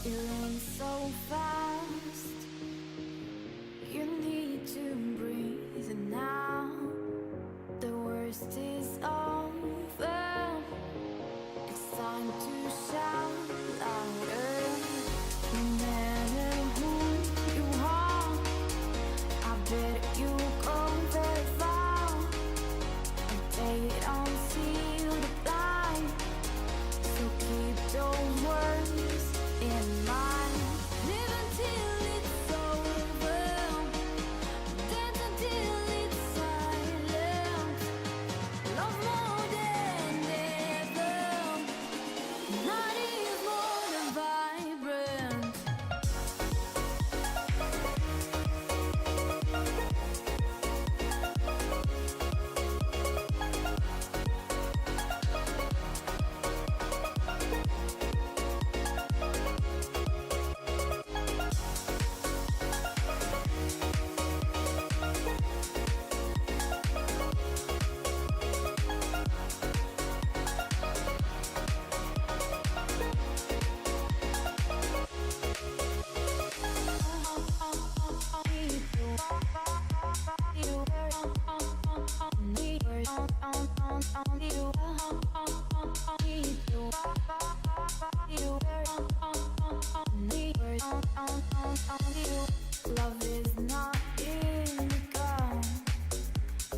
Feeling so fast, you need to breathe now. The worst is over. It's time to shout louder. No matter who you are, I bet you go very far. They don't see the blind, so keep those words in mind. Live until it's over, dance until it's silent. Love more than ever, not is more than vibrant. Love is not in the gun.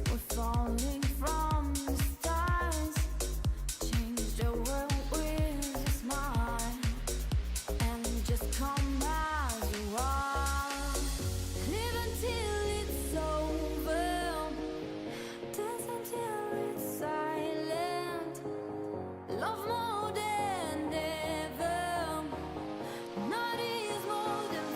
We're falling from the stars. Change the world with a smile, and just come as you are. Live until it's over, dance until it's silent. Love more than ever, not is more than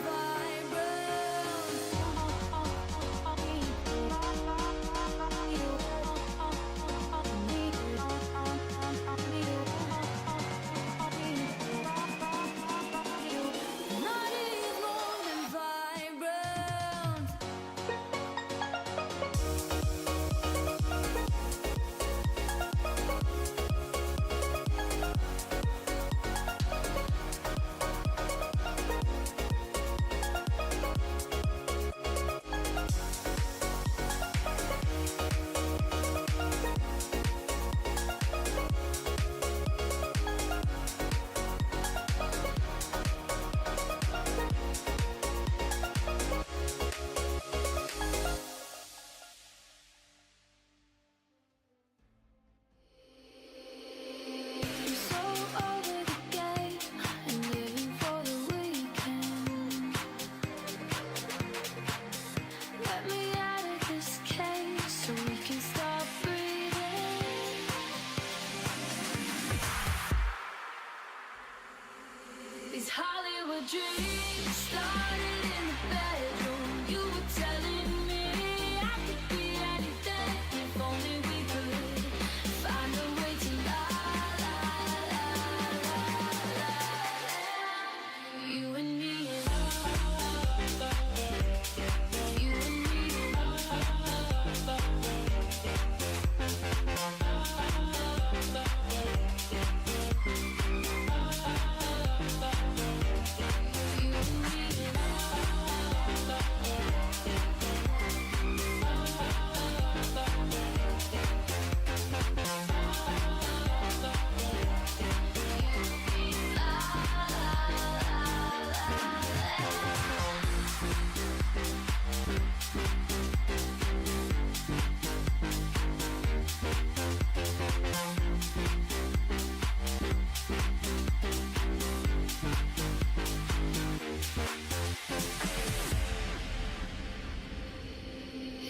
these Hollywood dreams started in the bedroom. You were telling me I could be anything if only we could find a way to la la la la la. You and me, you and me.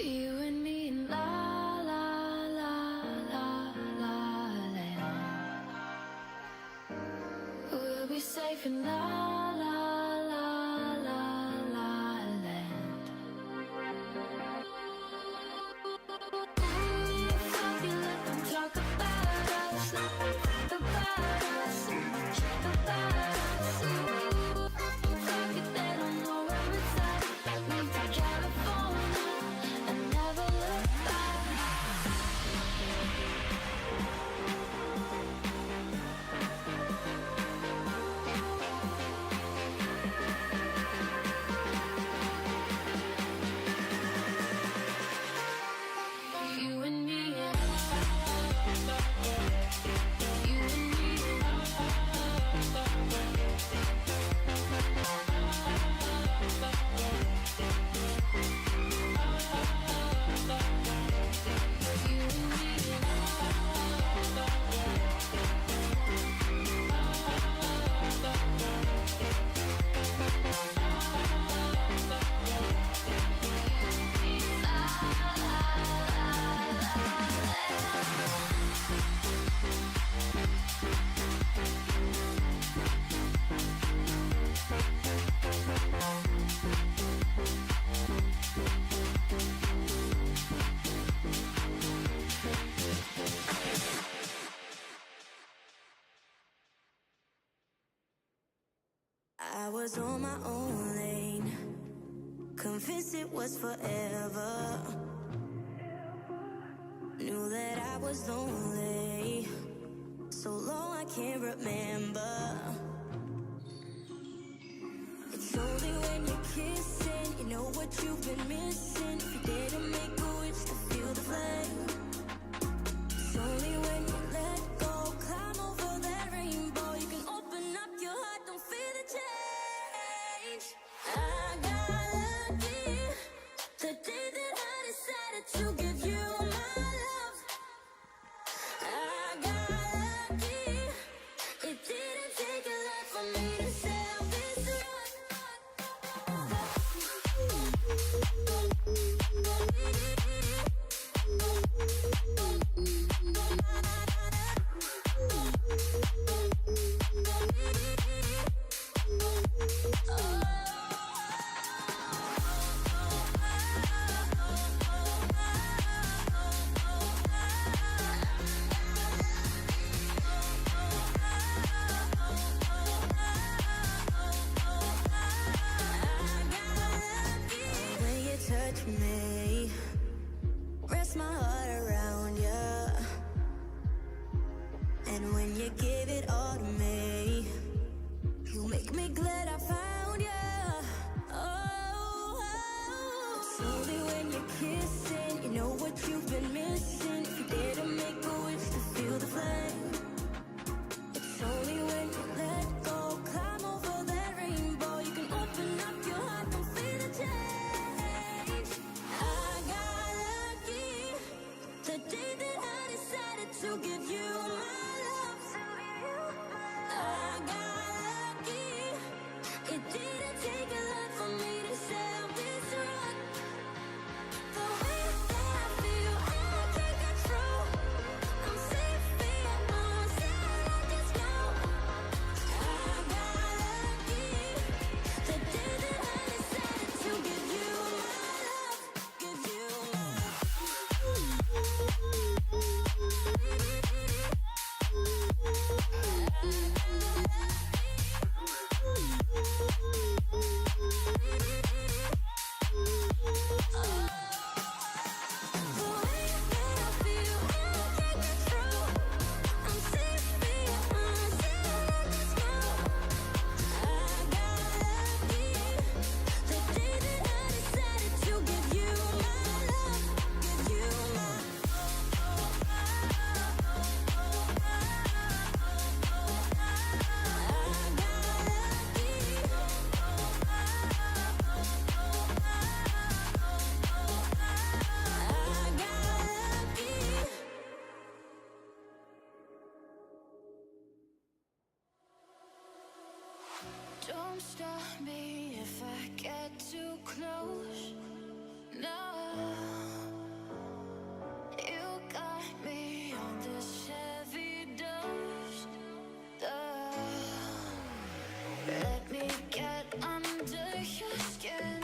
You and me in la la la la la land. We'll be safe in la la la la la land. Ooh, if I feel like I'm talk about us, about us, about us. Ooh, fuck it, they don't know where it's at. Leave to California and never look back. was on my own lane, convinced it was forever. Knew that I was lonely, so long I can't remember. It's only when you're kissing, you know what you've been missing. If you didn't make a wish to feel the flame. It's only when you let go, climb over that rainbow, you can open up your heart, don't feel the change. I got lucky the day that I decided to give you my love. I got lucky, it didn't take a lot for me to sell this run. Touch me, rest my heart around you, and when you give it all to me, you make me glad I found you. Oh, it's only when you're kissing, you know what you've been missing. If you didn't make a wish to feel the flame. It's only when you let go, climb over that rainbow, you can open up your heart, don't feel the change. The day that I decided to give you my love, I got lucky. It didn't take a lot for me to sell this run. The way that I feel, I can't control. I'm safe here, I'm sad, I just know. I got lucky. The day that I decided to give you my love, give you my Don't stop me if I get too close. No, you got me on this heavy dose. Let me get under your skin.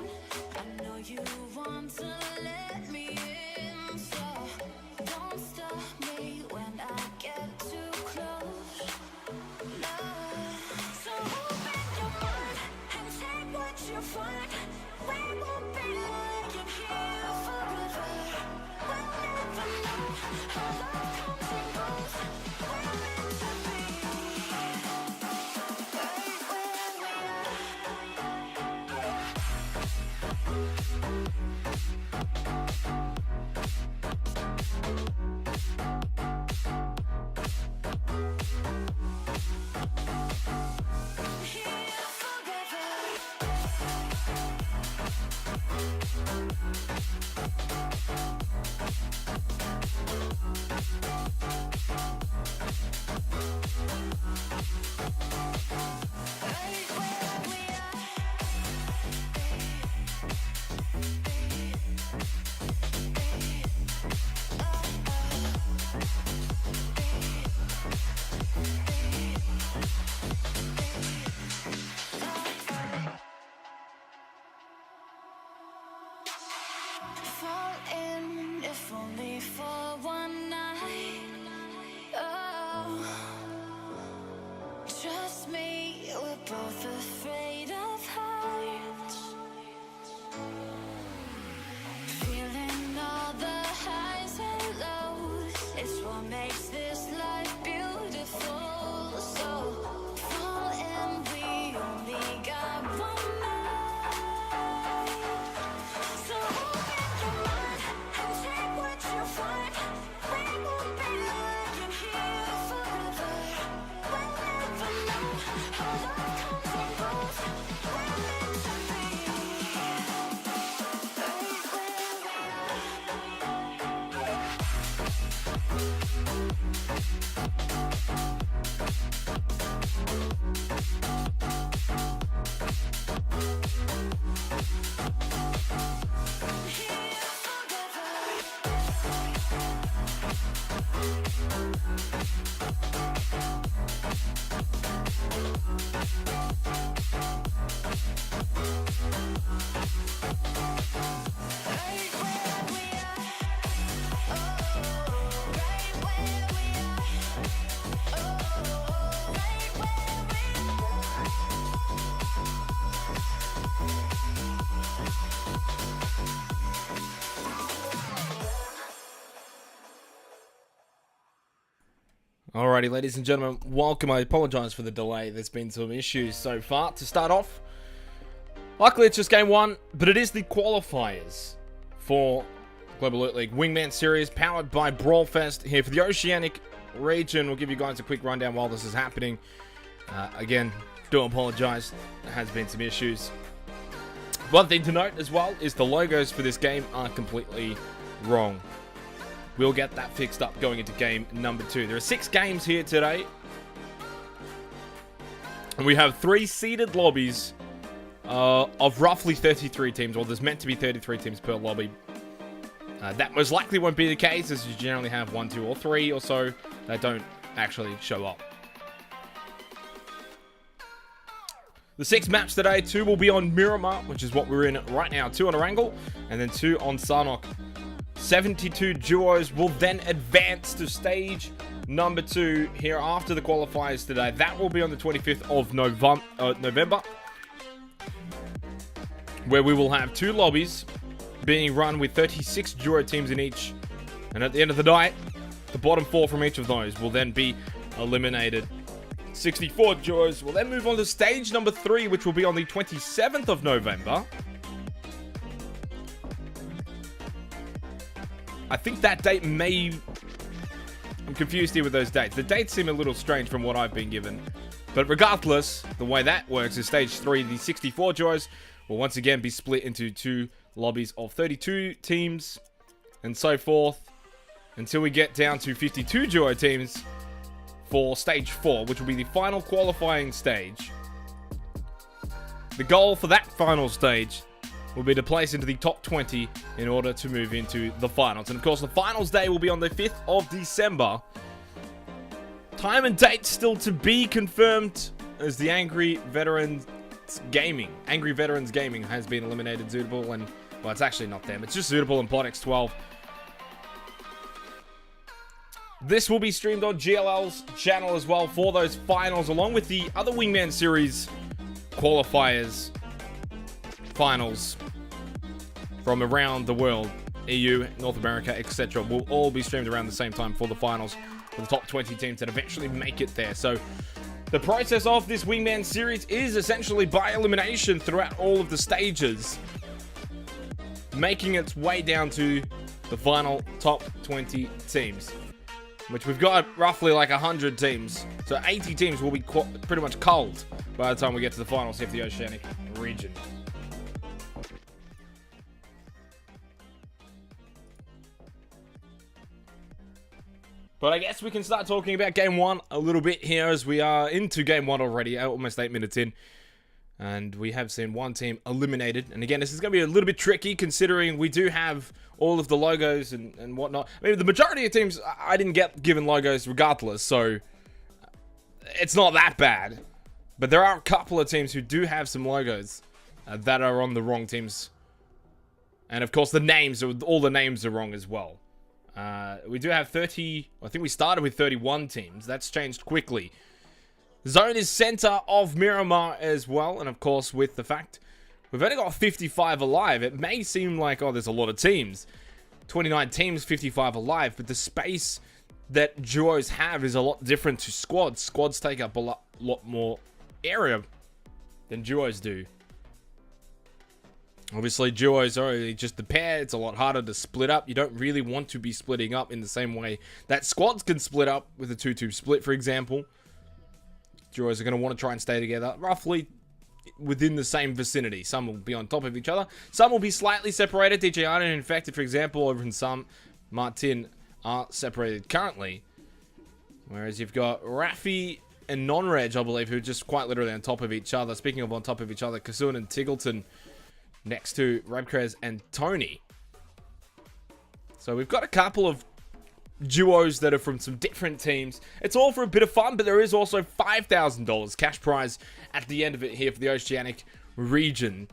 I know you want to let me in, so don't stop me when I get too close. No, so open your mind and take what you find. We won't be lying here forever. We'll never know how love comes and goes. We're meant to be right where we Is this life beautiful? So full and we only got one night. So open your mind and take what you find. We won't be lying here forever. We'll never know how love comes and goes. We're meant to be right where we are. Here forever. Right where we are. Oh, right where we are. Oh, right where we Alrighty, ladies and gentlemen, welcome. I apologize for the delay. There's been some issues so far. To start off, luckily it's just game one, but it is the qualifiers for Global Elite League Wingman Series, powered by Brawlfest here for the Oceanic region. We'll give you guys a quick rundown while this is happening. Again, do apologize. There has been some issues. One thing to note as well is the logos for this game are completely wrong. We'll get that fixed up going into game number 2. There are 6 games here today. And we have 3 seeded lobbies of roughly 33 teams. Well, there's meant to be 33 teams per lobby. That most likely won't be the case, as you generally have 1, 2, or 3 or so that don't actually show up. The 6 maps today, 2 will be on Miramar, which is what we're in right now. 2 on Erangel, and then 2 on Sarnok. 72 duos will then advance to stage number 2 here after the qualifiers today. That will be on the 25th of November, where we will have 2 lobbies being run with 36 duo teams in each. And at the end of the night, the bottom 4 from each of those will then be eliminated. 64 duos will then move on to stage number 3, which will be on the 27th of November. I think that date may... I'm confused here with those dates. The dates seem a little strange from what I've been given. But regardless, the way that works is stage 3, the 64 duos will once again be split into 2 lobbies of 32 teams and so forth until we get down to 52 duo teams for stage 4, which will be the final qualifying stage. The goal for that final stage will be to place into the top 20 in order to move into the finals. And of course, the finals day will be on the 5th of December. Time and date still to be confirmed, as the Angry Veterans Gaming has been eliminated. Zootable and, well, it's actually not them. It's just Zootable and Plotix 12. This will be streamed on GLL's channel as well for those finals, along with the other Wingman Series qualifiers. Finals from around the world, EU, North America, etc. will all be streamed around the same time for the finals for the top 20 teams that eventually make it there. So the process of this Wingman Series is essentially by elimination throughout all of the stages, making its way down to the final top 20 teams, which we've got roughly like 100 teams. So 80 teams will be pretty much cold by the time we get to the finals here for the Oceanic region. But I guess we can start talking about Game 1 a little bit here, as we are into Game 1 already, almost 8 minutes in. And we have seen one team eliminated. And again, this is going to be a little bit tricky, considering we do have all of the logos and whatnot. I mean, the majority of teams, I didn't get given logos regardless, so it's not that bad. But there are a couple of teams who do have some logos that are on the wrong teams. And of course, all the names are wrong as well. We do have 30, I think we started with 31 teams. That's changed quickly. Zone is center of Miramar as well. And of course, with the fact we've only got 55 alive, it may seem like, oh, there's a lot of teams. 29 teams, 55 alive. But the space that duos have is a lot different to squads. Squads take up a lot more area than duos do. Obviously, duos are only just the pair. It's a lot harder to split up. You don't really want to be splitting up in the same way that squads can split up with a 2-2 split, for example. Duos are going to want to try and stay together roughly within the same vicinity. Some will be on top of each other. Some will be slightly separated. DJ Arden and Infected, for example, over in some Martin are separated currently. Whereas you've got Rafi and Non-Reg, I believe, who are just quite literally on top of each other. Speaking of on top of each other, Kasun and Tiggleton next to Rabkrez and Tony. So we've got a couple of duos that are from some different teams. It's all for a bit of fun, but there is also $5,000 cash prize at the end of it here for the Oceanic region.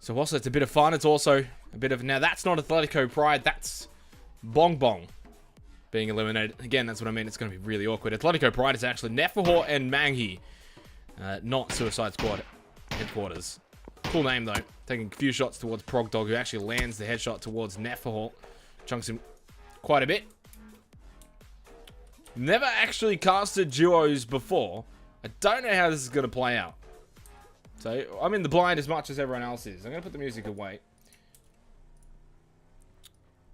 So whilst it's a bit of fun, it's also a bit of... Now, that's not Atletico Pride. That's Bong Bong being eliminated. Again, that's what I mean. It's going to be really awkward. Atletico Pride is actually Nefahor and Manghi, not Suicide Squad headquarters. Cool name, though. Taking a few shots towards Progdog, who actually lands the headshot towards Nefahor. Chunks him quite a bit. Never actually casted duos before. I don't know how this is going to play out. So, I'm in the blind as much as everyone else is. I'm going to put the music away.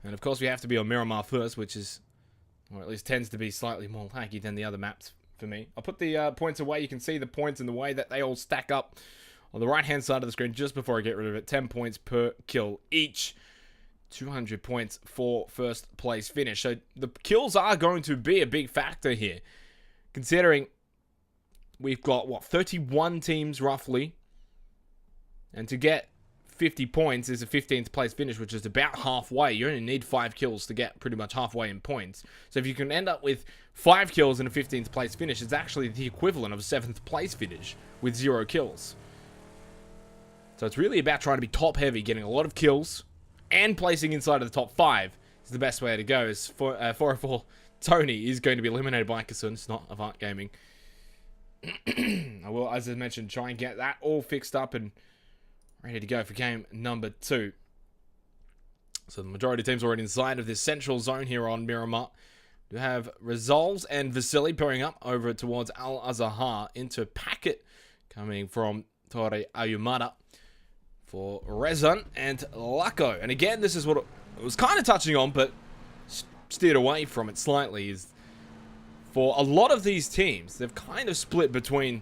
And, of course, we have to be on Miramar first, which is, or at least tends to be slightly more laggy than the other maps for me. I'll put the points away. You can see the points and the way that they all stack up on the right-hand side of the screen just before I get rid of it. 10 points per kill each. 200 points for first place finish. So the kills are going to be a big factor here. Considering we've got, what, 31 teams roughly. And to get 50 points is a 15th place finish, which is about halfway. You only need 5 kills to get pretty much halfway in points. So if you can end up with 5 kills and a 15th place finish, it's actually the equivalent of a 7th place finish with 0 kills. So it's really about trying to be top heavy, getting a lot of kills, and placing inside of the top 5 is the best way to go. As 404 Tony is going to be eliminated by Kasun. It's not Avant Gaming. I will, as I mentioned, try and get that all fixed up and ready to go for game number 2. So the majority of teams already inside of this central zone here on Miramar. We have Resolves and Vasily pairing up over towards Al Azahar into Packet coming from Torre Ayumada for Rezan and Lako. And again, this is what it was kind of touching on, but steered away from it slightly, is for a lot of these teams, they've kind of split between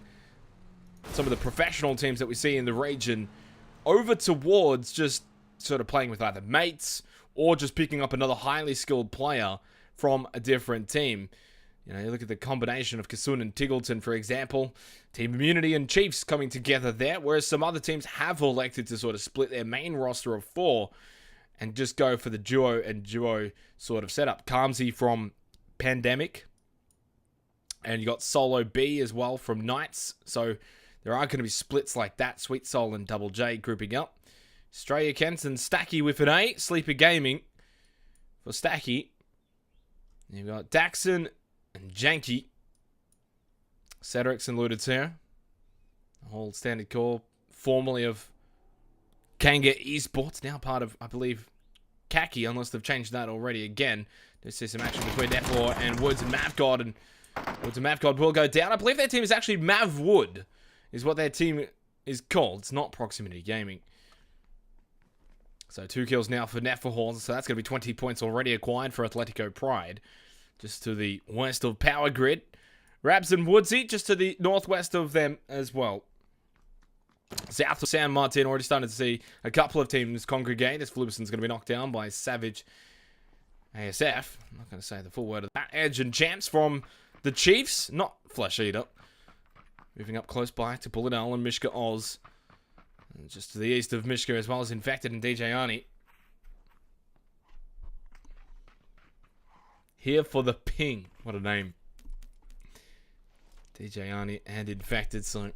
some of the professional teams that we see in the region over towards just sort of playing with either mates or just picking up another highly skilled player from a different team. You know, you look at the combination of Kasun and Tiggleton, for example. Team Immunity and Chiefs coming together there, whereas some other teams have elected to sort of split their main roster of 4 and just go for the duo and duo sort of setup. Kamsi from Pandemic. And you got Solo B as well from Knights. So there are going to be splits like that. Sweet Soul and Double J grouping up. Australia Kent and Stacky with an A. Sleeper Gaming for Stacky. You've got Daxon and Janky. Cedrix and Ludatir. The whole standard core, formerly of Kanga Esports, now part of, I believe, Kaki, unless they've changed that already again. There's some action between Neflor and Woods and Mavgod, and Woods and Mavgod will go down. I believe their team is actually Mavwood, is what their team is called. It's not Proximity Gaming. So 2 kills now for Nefahor, so that's going to be 20 points already acquired for Atletico Pride. Just to the west of Power Grid. Rabs and Woodsy just to the northwest of them as well. South of San Martin, already starting to see a couple of teams congregate as Flubison's going to be knocked down by Savage ASF. I'm not going to say the full word of that. Edge and Champs from the Chiefs, not Flesh Eater. Moving up close by to Polidal and Mishka Oz. And just to the east of Mishka as well as Infected and DJ Arnie. Here for the ping. What a name. DJ Arnie and Infected. So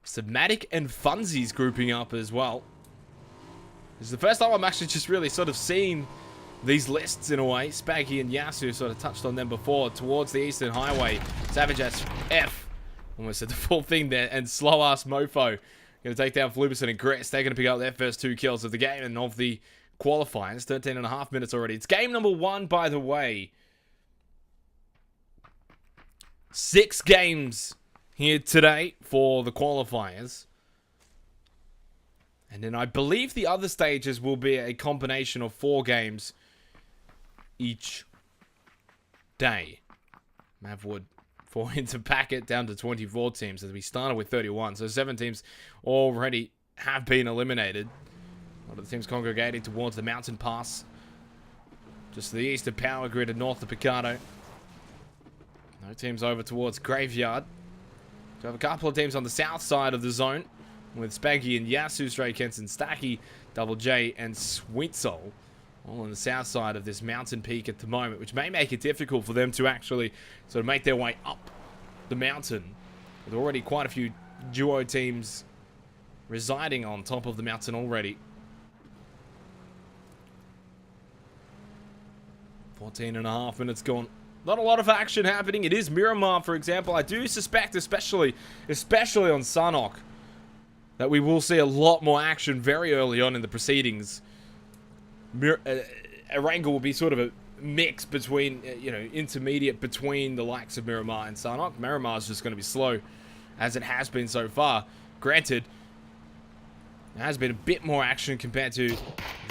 Submatic and Funsies grouping up as well. This is the first time I'm actually just really sort of seeing these lists in a way. Spaggy and Yasu sort of touched on them before. Towards the Eastern Highway. Savage F. Almost said the full thing there. And Slow Ass Mofo. Going to take down Flubison and Gress. They're going to pick up their first 2 kills of the game and of the qualifiers. 13.5 minutes already. It's game number 1, by the way. 6 games here today for the qualifiers. And then I believe the other stages will be a combination of 4 games each day. Mav would fall into packet down to 24 teams as we started with 31. So 7 teams already have been eliminated. A lot of the teams congregating towards the mountain pass. Just to the east of Power Grid and north of Picado. No teams over towards Graveyard. So we have a couple of teams on the south side of the zone. With Spaggy and Yasu, Stray Kenson, Stacky, Double J, and Sweet Soul. All on the south side of this mountain peak at the moment, which may make it difficult for them to actually sort of make their way up the mountain. With already quite a few duo teams residing on top of the mountain already. 14.5 minutes gone. Not a lot of action happening. It is Miramar, for example. I do suspect, especially on Sanhok, that we will see a lot more action very early on in the proceedings. Erangel will be sort of a mix between, intermediate between the likes of Miramar and Sanhok. Miramar is just going to be slow, as it has been so far. Granted, there has been a bit more action compared to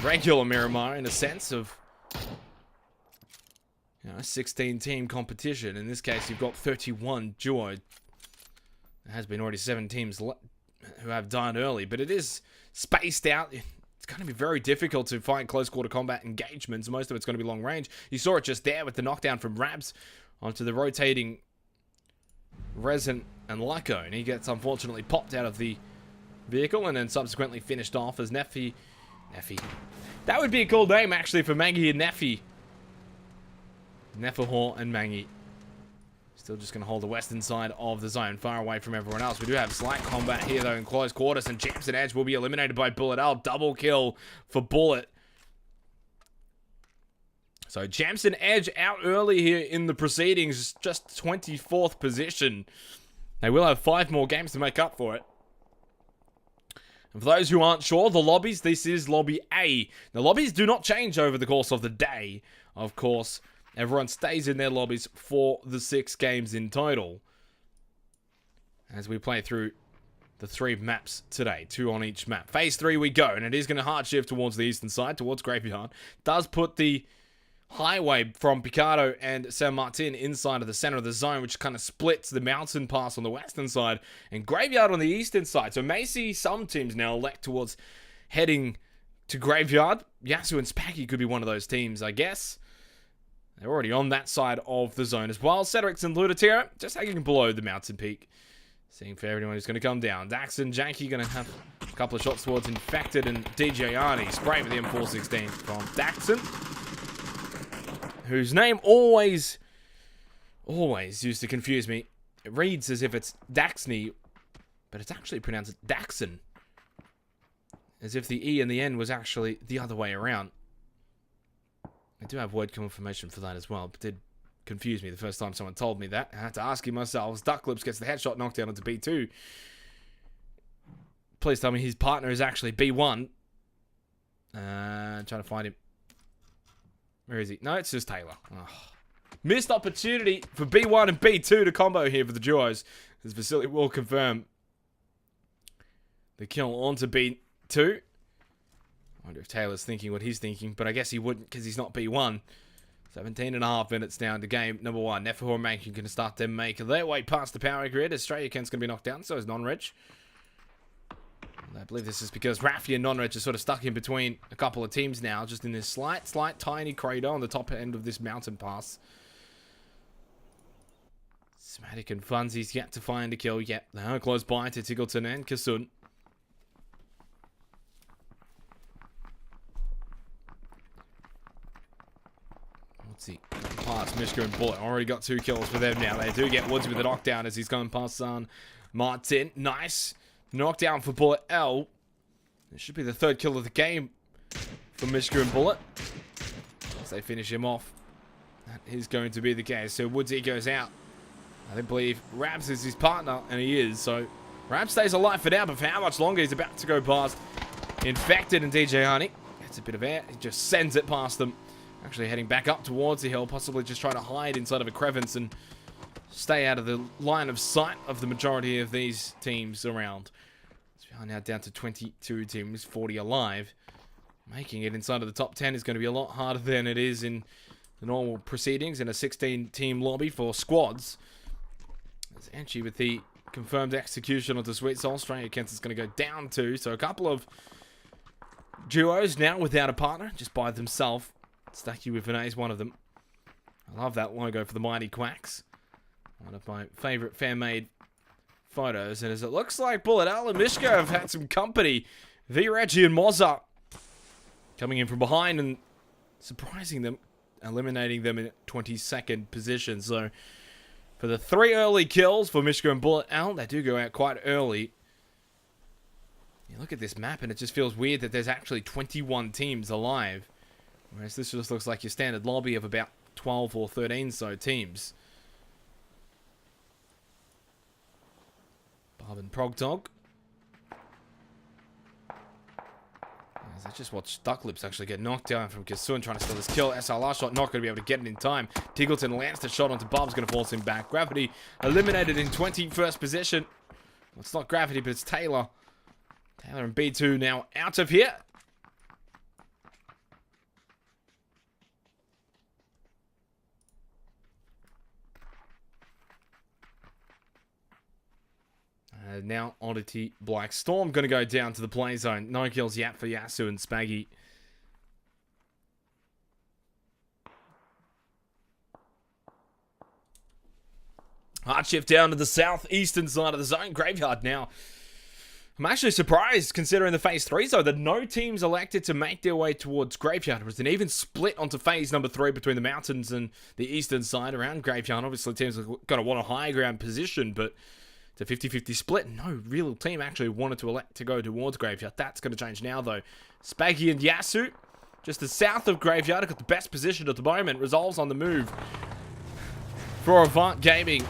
regular Miramar in a sense of, a 16-team competition. In this case, you've got 31 duo. There has been already 7 teams who have died early, but it is spaced out. It's going to be very difficult to find close quarter combat engagements. Most of it's going to be long range. You saw it just there with the knockdown from Rabs onto the rotating Resin and Lyco, and he gets unfortunately popped out of the vehicle and then subsequently finished off as Neffy. That would be a cool name actually for Maggie and Neffy. Nefahor and Mangi. Still just going to hold the western side of the zone, far away from everyone else. We do have slight combat here, though, in close quarters, and Jamson Edge will be eliminated by Bullet L. Double kill for Bullet. So Jamson Edge out early here in the proceedings, just 24th position. They will have 5 more games to make up for it. And for those who aren't sure, the lobbies, this is Lobby A. The lobbies do not change over the course of the day, of course. Everyone stays in their lobbies for the 6 games in total. As we play through the 3 maps today, 2 on each map. Phase 3 we go, and it is going to hard shift towards the eastern side, towards Graveyard. Does put the highway from Picado and San Martin inside of the center of the zone, which kind of splits the mountain pass on the western side and Graveyard on the eastern side. So may see some teams now elect towards heading to Graveyard. Yasu and Spacky could be one of those teams, I guess. They're already on that side of the zone as well. Cedrix and Ludatera just hanging below the mountain peak. Seeing for everyone who's going to come down. Dax and Janky going to have a couple of shots towards Infected and DJ Arnie. Spray with the M416 from Daxon, whose name always used to confuse me. It reads as if it's Daxney, but it's actually pronounced Daxon. As if the E and the N was actually the other way around. I do have word confirmation for that as well, but did confuse me the first time someone told me that. I had to ask him myself. Ducklips gets the headshot knocked down onto B2. Please tell me his partner is actually B1. Trying to find him. Where is he? No, it's just Taylor. Oh. Missed opportunity for B1 and B2 to combo here for the duos. As Vasily will confirm the kill onto B2. I wonder if Taylor's thinking what he's thinking, but I guess he wouldn't because he's not B1. 17.5 minutes down to game number 1. Nefahor and Mankin going to start to make their way past the power grid. Australia Kent's going to be knocked down, so is Non-Reg. I believe this is because Rafi and Non-Reg are sort of stuck in between a couple of teams now, just in this slight, tiny crater on the top end of this mountain pass. Smatic and Funzy's yet to find a kill yet. They are close by to Tiggleton and Kasun. Let's see. Past Mishka and Bullet. Already got 2 kills for them now. They do get Woods with the knockdown as he's going past San Martin. Nice. Knockdown for Bullet L. It should be the 3rd kill of the game for Mishka and Bullet. As they finish him off. That is going to be the case. So Woodsy goes out. I believe Rabs is his partner, and he is. So Rabs stays alive for now, but for how much longer he's about to go past Infected and DJ Honey. Gets a bit of air. He just sends it past them. Actually heading back up towards the hill, possibly just trying to hide inside of a crevice and stay out of the line of sight of the majority of these teams around. So we are now down to 22 teams, 40 alive. Making it inside of the top 10 is going to be a lot harder than it is in the normal proceedings in a 16-team lobby for squads. As Enchi with the confirmed execution onto Sweet Soul. Stranger Kent is going to go down too. So a couple of duos now without a partner, just by themselves. Stacky with Vinay is one of them. I love that logo for the Mighty Quacks. One of my favourite fan-made photos. And as it looks like Bullet Al and Mishka have had some company. V Reggie and Mozart coming in from behind and surprising them, eliminating them in 22nd position. So for the 3 early kills for Mishka and Bullet Al, they do go out quite early. You look at this map and it just feels weird that there's actually 21 teams alive. Whereas this just looks like your standard lobby of about 12 or 13 so teams. Barb and Progdog. As I just watched Ducklips actually get knocked down from Kasun trying to steal this kill. SLR shot not going to be able to get it in time. Tiggleton lands the shot onto Bob's going to force him back. Gravity eliminated in 21st position. Well, it's not Gravity, but it's Taylor. Taylor and B2 now out of here. Now Oddity Black Storm going to go down to the play zone. 9 kills yet for Yasu and Spaggy. Hard shift down to the southeastern side of the zone. Graveyard now. I'm actually surprised, considering the phase 3 zone, that no teams elected to make their way towards Graveyard. It was an even split onto phase number 3 between the mountains and the eastern side around Graveyard. Obviously, teams are going to want a high ground position, but it's a 50-50 split. No real team actually wanted to elect to go towards Graveyard. That's going to change now, though. Spaggy and Yasu, just the south of Graveyard, have got the best position at the moment. Resolves on the move for Avant Gaming.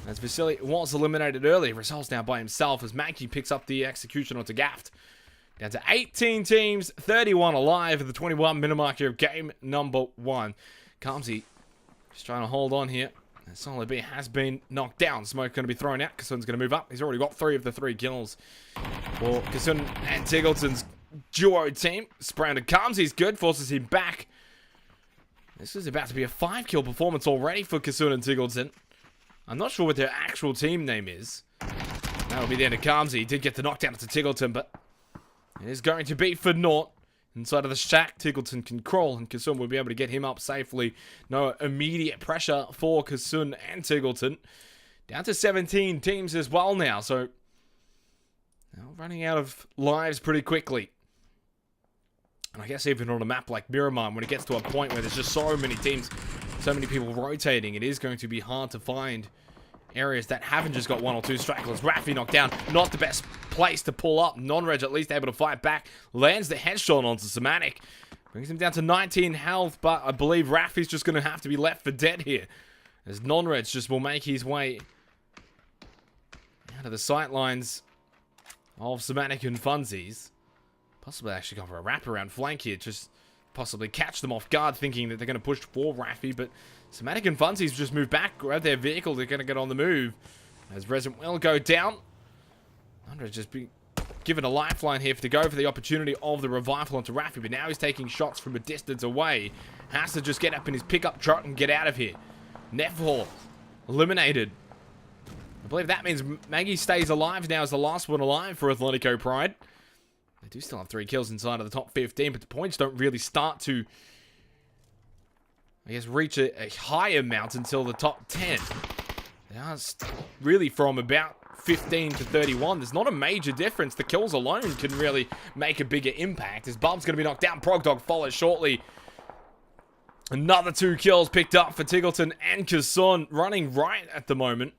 As Vasily was eliminated earlier, Resolves now by himself as Maggie picks up the execution onto Gaft. Down to 18 teams, 31 alive at the 21-minute mark here of game number 1. Kamsi just trying to hold on here. Solid B has been knocked down. Smoke going to be thrown out. Kasun's going to move up. He's already got 3 of the 3 kills for Kasun and Tiggleton's duo team. Spray onto Kamsi's good, forces him back. This is about to be a 5-kill performance already for Kasun and Tiggleton. I'm not sure what their actual team name is. That'll be the end of Kamsi. He did get the knockdown to Tiggleton, but it is going to be for naught. Inside of the shack, Tiggleton can crawl, and Kasun will be able to get him up safely. No immediate pressure for Kasun and Tiggleton. Down to 17 teams as well now, so now running out of lives pretty quickly. And I guess even on a map like Miramar, when it gets to a point where there's just so many teams, so many people rotating, it is going to be hard to find areas that haven't just got 1 or 2 stragglers. Raffy knocked down, not the best place to pull up. Non-Reg at least able to fight back. Lands the headshot onto Somatic. Brings him down to 19 health, but I believe Raffy's just going to have to be left for dead here. As Non-Reg just will make his way out of the sightlines of Somatic and Funsies. Possibly actually go for a wraparound flank here. Just possibly catch them off guard, thinking that they're going to push for Raffy, but Somatic and Funsies just move back, grab their vehicle, they're going to get on the move. As Resident will go down. Andre just be given a lifeline here to go for the opportunity of the revival onto Raffy, but now he's taking shots from a distance away. Has to just get up in his pickup truck and get out of here. Nefhor eliminated. I believe that means Maggie stays alive now as the last one alive for Athletico Pride. They do still have 3 kills inside of the top 15, but the points don't really start to, I guess, reach a high amount until the top 10. They are really from about 15 to 31. There's not a major difference. The kills alone can really make a bigger impact. As Bob's going to be knocked down. Progdog follows shortly. Another 2 kills picked up for Tiggleton and Kasun, running right at the moment.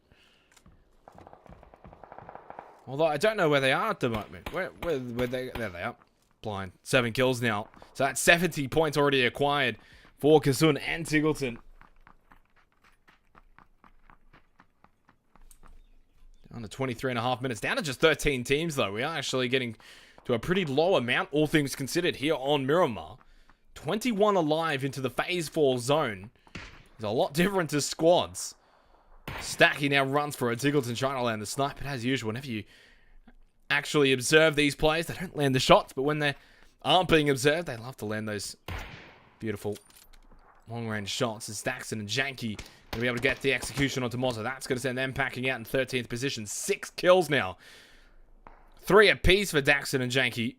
Although I don't know where they are at the moment. Where they? There they are. Blind. 7 kills now. So that's 70 points already acquired for Kasun and Tiggleton. Down to 23.5 minutes. Down to just 13 teams, though. We are actually getting to a pretty low amount, all things considered, here on Miramar. 21 alive into the Phase 4 zone. It's a lot different to squads. Stacky now runs for it. Tiggleton trying to land the snipe, but as usual, whenever you actually observe these players, they don't land the shots, but when they aren't being observed, they love to land those beautiful long-range shots. As Daxon and Janky going to be able to get the execution onto Mozza. That's going to send them packing out in 13th position. 6 kills now. 3 apiece for Daxon and Janky.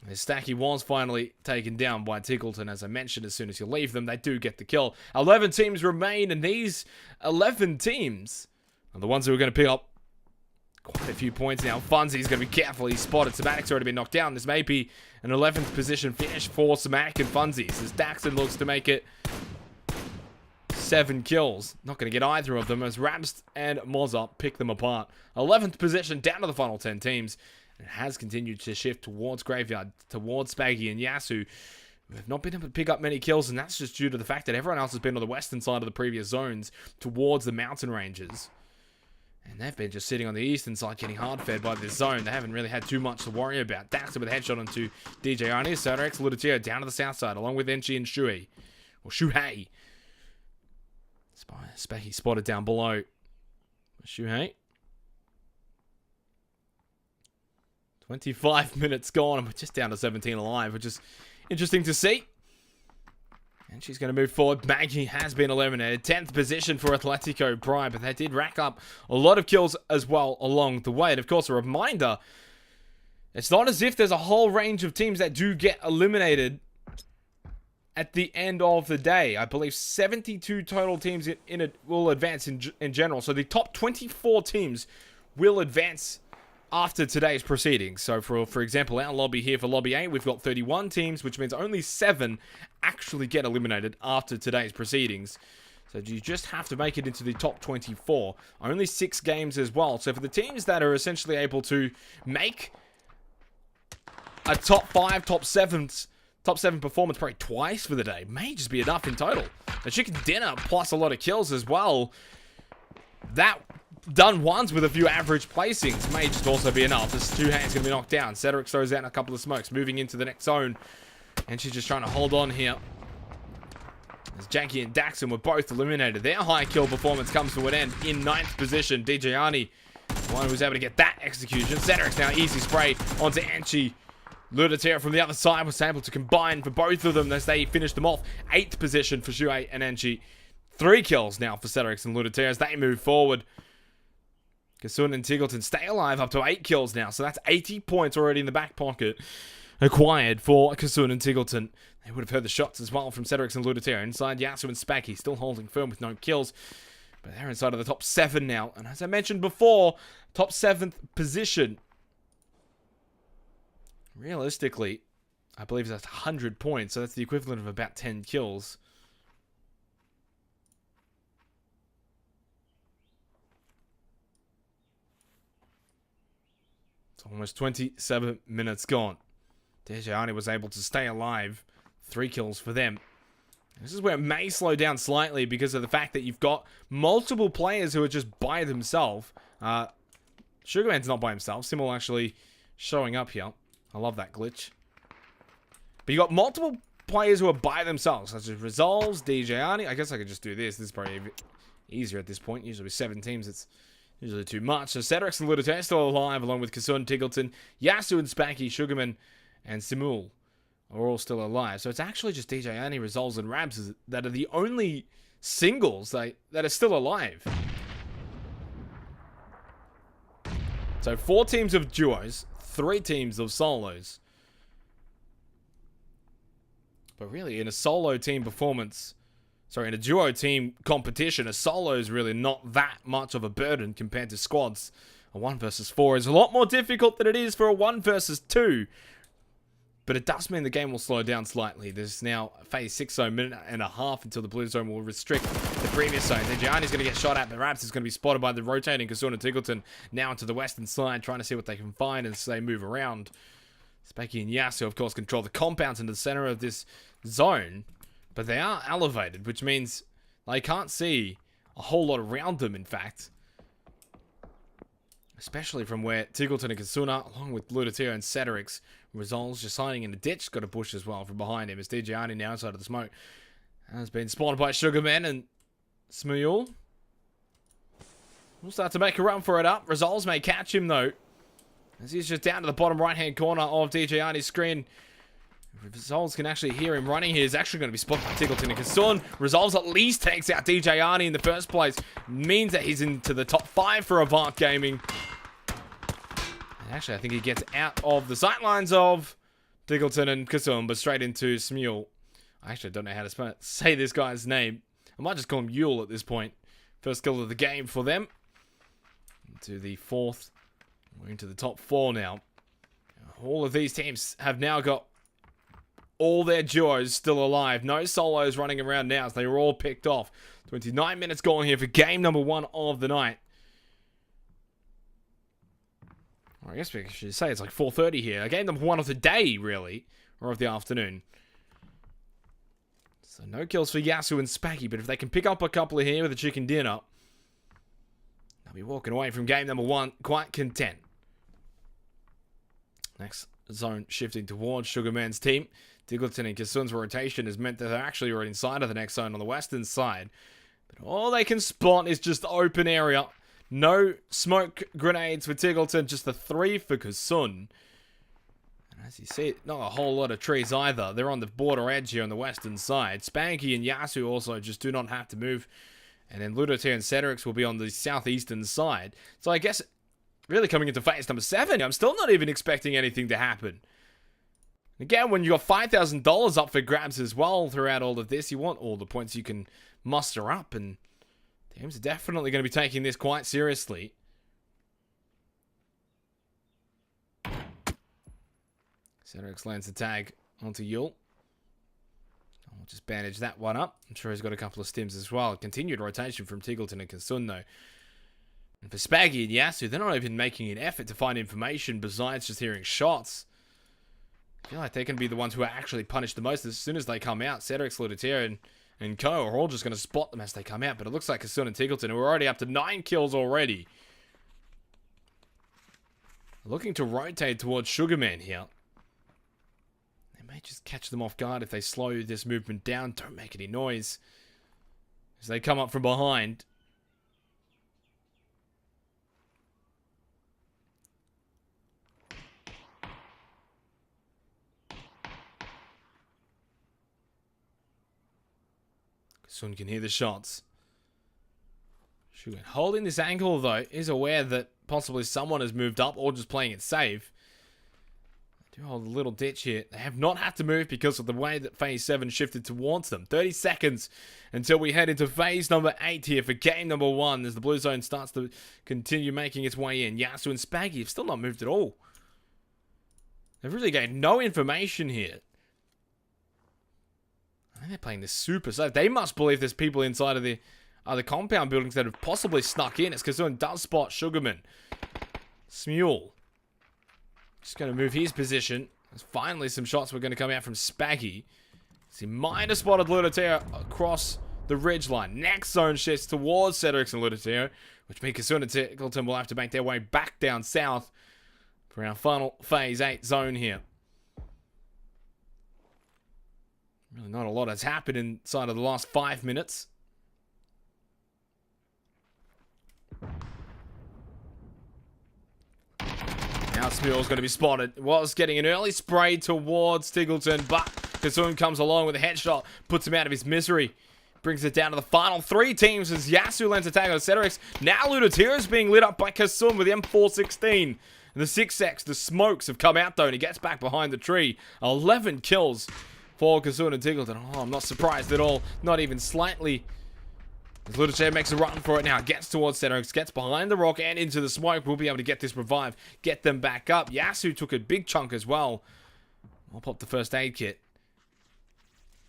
As Stacky was finally taken down by Tiggleton, as I mentioned, as soon as you leave them, they do get the kill. 11 teams remain, and these 11 teams are the ones who are going to pick up quite a few points now. Funzy's going to be carefully spotted. Somatic's already been knocked down. This may be an 11th position finish for Somatic and Funzies, as Daxon looks to make it 7 kills. Not going to get either of them, as Rabs and Mozza pick them apart. 11th position down to the final 10 teams. It has continued to shift towards Graveyard, towards Spaggy and Yasu, who have not been able to pick up many kills, and that's just due to the fact that everyone else has been on the western side of the previous zones towards the mountain ranges. And they've been just sitting on the eastern side getting hard-fed by this zone. They haven't really had too much to worry about. Daxter with a headshot onto DJ Arnie. Sodarex, Ludatio down to the south side, along with Enchi and Shui. Or Shuhei. Spaggy spotted down below. Shuhei. 25 minutes gone, and we're just down to 17 alive, which is interesting to see. And she's going to move forward. Maggie has been eliminated. 10th position for Atletico Pride, but they did rack up a lot of kills as well along the way. And of course, a reminder, it's not as if there's a whole range of teams that do get eliminated at the end of the day. I believe 72 total teams in it will advance in general. So the top 24 teams will advance after today's proceedings. So for example, our lobby here for Lobby 8, we've got 31 teams, which means only 7 actually get eliminated after today's proceedings. So you just have to make it into the top 24. Only 6 games as well. So for the teams that are essentially able to make a top 5, top 7 performance probably twice for the day, may just be enough in total. A chicken dinner plus a lot of kills as well. That done once with a few average placings may just also be enough. This 2 hands going to be knocked down. Cedric throws out a couple of smokes, moving into the next zone. And she's just trying to hold on here. As Janky and Daxon were both eliminated. Their high kill performance comes to an end in 9th position. DJ Arnie, the one who was able to get that execution. Cedric's now easy spray onto Anchi. Ludatera from the other side was able to combine for both of them as they finished them off. 8th position for Shuei and Anchi. 3 kills now for Cedric and Ludatera as they move forward. Kasun and Tiggleton stay alive up to 8 kills now. So that's 80 points already in the back pocket acquired for Kasun and Tiggleton. They would have heard the shots as well from Cedric and Ludatera. Inside, Yasu and Spacky still holding firm with no kills. But they're inside of the top 7 now. And as I mentioned before, top 7th position. Realistically, I believe that's 100 points. So that's the equivalent of about 10 kills. It's almost 27 minutes gone. Dejani was able to stay alive. 3 kills for them. This is where it may slow down slightly because of the fact that you've got multiple players who are just by themselves. Sugarman's not by himself. Simul actually showing up here. I love that glitch. But you got multiple players who are by themselves, such as Resolves, DJ Arnie. I guess I could just do this. This is probably easier at this point. Usually with 7 teams, it's usually too much. So Cedric and Ludatera still alive, along with Kasun, Tiggleton, Yasu and Spacky, Sugarman, and Simul are all still alive. So it's actually just DJ Arnie, Resolves, and Rabs that are the only singles that are still alive. So 4 teams of duos, 3 teams of solos. But really, in a solo team performance, in a duo team competition, a solo is really not that much of a burden compared to squads. A 1 versus 4 is a lot more difficult than it is for a 1 versus 2. But it does mean the game will slow down slightly. There's now phase 6 zone, minute and a half until the blue zone will restrict the previous zone. Then Gianni's going to get shot at, but Raps is going to be spotted by the rotating Kasuna Tiggleton now into the western side, trying to see what they can find as they move around. Specky and Yasu, of course, control the compounds in the center of this zone, but they are elevated, which means they can't see a whole lot around them, in fact. Especially from where Tiggleton and Kasuna, along with Ludatiro and Cedrix, Resolves just hiding in the ditch. Got a push as well from behind him as DJ Arnie now outside of the smoke. Has been spawned by Sugarman and Smule. We'll start to make a run for it up. Resolves may catch him though, as he's just down to the bottom right-hand corner of DJ Arnie's screen. Resolves can actually hear him running here. He's actually going to be spotted by Tiggleton and Kasun. Resolves at least takes out DJ Arnie in the first place. Means that he's into the top 5 for Avant Gaming. And actually, I think he gets out of the sightlines of Tiggleton and Kasun, but straight into Smule. I actually don't know how to say this guy's name. I might just call him Yule at this point. First kill of the game for them. Into the 4th. We're into the top 4 now. All of these teams have now got all their duos still alive. No solos running around now as they were all picked off. 29 minutes gone here for game number 1 of the night. Or I guess we should say it's like 4:30 here. Game number 1 of the day, really. Or of the afternoon. So no kills for Yasu and Spaggy, but if they can pick up a couple here with a chicken dinner, they'll be walking away from game number 1 quite content. Next zone shifting towards Sugarman's team. Tiggleton and Kasun's rotation has meant that they're actually right inside of the next zone on the western side. But all they can spot is just open area. No smoke grenades for Tiggleton, just the 3 for Kasun. And as you see, not a whole lot of trees either. They're on the border edge here on the western side. Spanky and Yasu also just do not have to move. And then Ludotir and Cedrix will be on the southeastern side. So I guess, really coming into phase number 7, I'm still not even expecting anything to happen. Again, when you got $5,000 up for grabs as well throughout all of this, you want all the points you can muster up, and teams are definitely going to be taking this quite seriously. Cedrix lands the tag onto Yule. I'll just bandage that one up. I'm sure he's got a couple of stims as well. Continued rotation from Tiggleton and Kasun though. And for Spaggy and Yasu, they're not even making an effort to find information besides just hearing shots. I feel like they can be the ones who are actually punished the most as soon as they come out. Cedrix, Ludotir, and Co are all just going to spot them as they come out. But it looks like Kasun and Tiggleton, who are already up to 9 kills already, looking to rotate towards Sugarman here. They may just catch them off guard if they slow this movement down. Don't make any noise as they come up from behind. Sun can hear the shots. Sugarman holding this angle though is aware that possibly someone has moved up or just playing it safe. They do hold a little ditch here. They have not had to move because of the way that phase 7 shifted towards them. 30 seconds until we head into phase number 8 here for game number 1 as the blue zone starts to continue making its way in. Yasu and Spaggy have still not moved at all. They've really gained no information here. I think they're playing this super safe. They must believe there's people inside of the other compound buildings that have possibly snuck in. It's Kasun does spot Sugarman. Smule just going to move his position. There's finally some shots were going to come out from Spaggy. He might have spotted Ludotir across the ridgeline. Next zone shifts towards Cedrix and Ludotir, which means Kasun and Tiggleton will have to make their way back down south for our final phase 8 zone here. Really not a lot has happened inside of the last 5 minutes. Now Smule's going to be spotted. Was getting an early spray towards Tiggleton, but Kasun comes along with a headshot, puts him out of his misery. Brings it down to the final 3 teams as Yasu lands a tag on Cedrix. Now Ludotir is being lit up by Kasun with the M416. And the 6X, the smokes have come out though, and he gets back behind the tree. 11 kills for Kasun and Tiggleton. Oh, I'm not surprised at all. Not even slightly. As Ludotir makes a run for it now. Gets towards Cedrix. Gets behind the rock and into the smoke. We'll be able to get this revive. Get them back up. Yasu took a big chunk as well. I'll pop the first aid kit.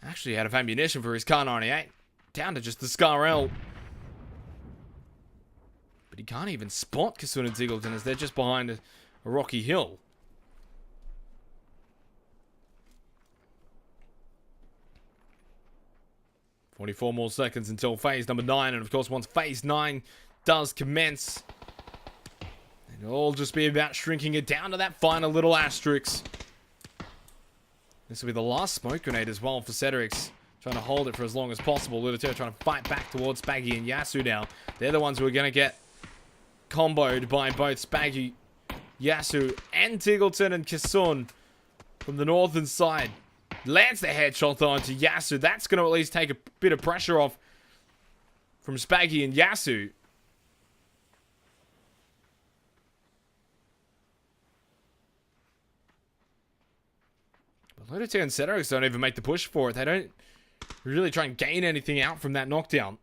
Actually out of ammunition for his Kar 98. Down to just the Scar L. But he can't even spot Kasun and Tiggleton as they're just behind a rocky hill. 44 more seconds until phase number 9. And of course, once phase 9 does commence, then It'll all just be about shrinking it down to that final little asterisk. This will be the last smoke grenade as well for Cedric's. Trying to hold it for as long as possible. Ludoterra trying to fight back towards Spaggy and Yasu now. They're the ones who are going to get comboed by both Spaggy, Yasu, and Tiggleton and Kisun from the northern side. Lands the headshot onto Yasu. That's going to at least take a bit of pressure off from Spaggy and Yasu. But Ludoterra and Cedric don't even make the push for it. They don't really try and gain anything out from that knockdown.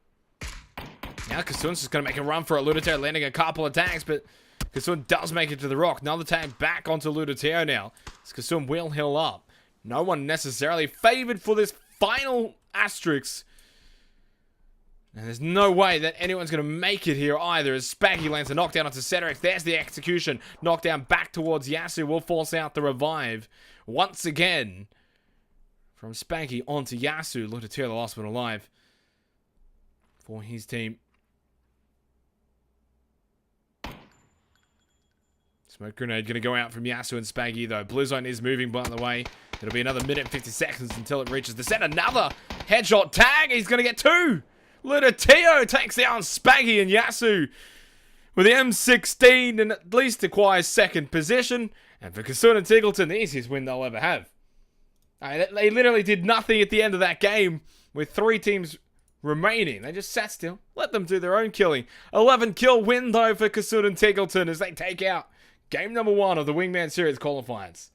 Now Kisun's just going to make a run for it. Ludoterra landing a couple of tags, but Kisun does make it to the rock. Another tag back onto Ludoterra now. Kisun will heal up. No one necessarily favored for this final asterisk. And there's no way that anyone's going to make it here either, as Spaggy lands a knockdown onto Cedric. There's the execution. Knockdown back towards Yasu will force out the revive. Once again, from Spaggy onto Yasu. Ludoterra, the last one alive for his team. Smoke grenade going to go out from Yasu and Spaggy, though. Blue zone is moving, by the way. It'll be another minute and 50 seconds until it reaches the set. Another headshot tag. He's going to get two. Ludoterra takes down Spaggy and Yasu with the M16 and at least acquires second position. And for Kisun and Tiggleton, the easiest win they'll ever have. They literally did nothing at the end of that game with 3 teams remaining. They just sat still, let them do their own killing. 11 kill win, though, for Kisun and Tiggleton as they take out game number 1 of the Wingman Series qualifiers.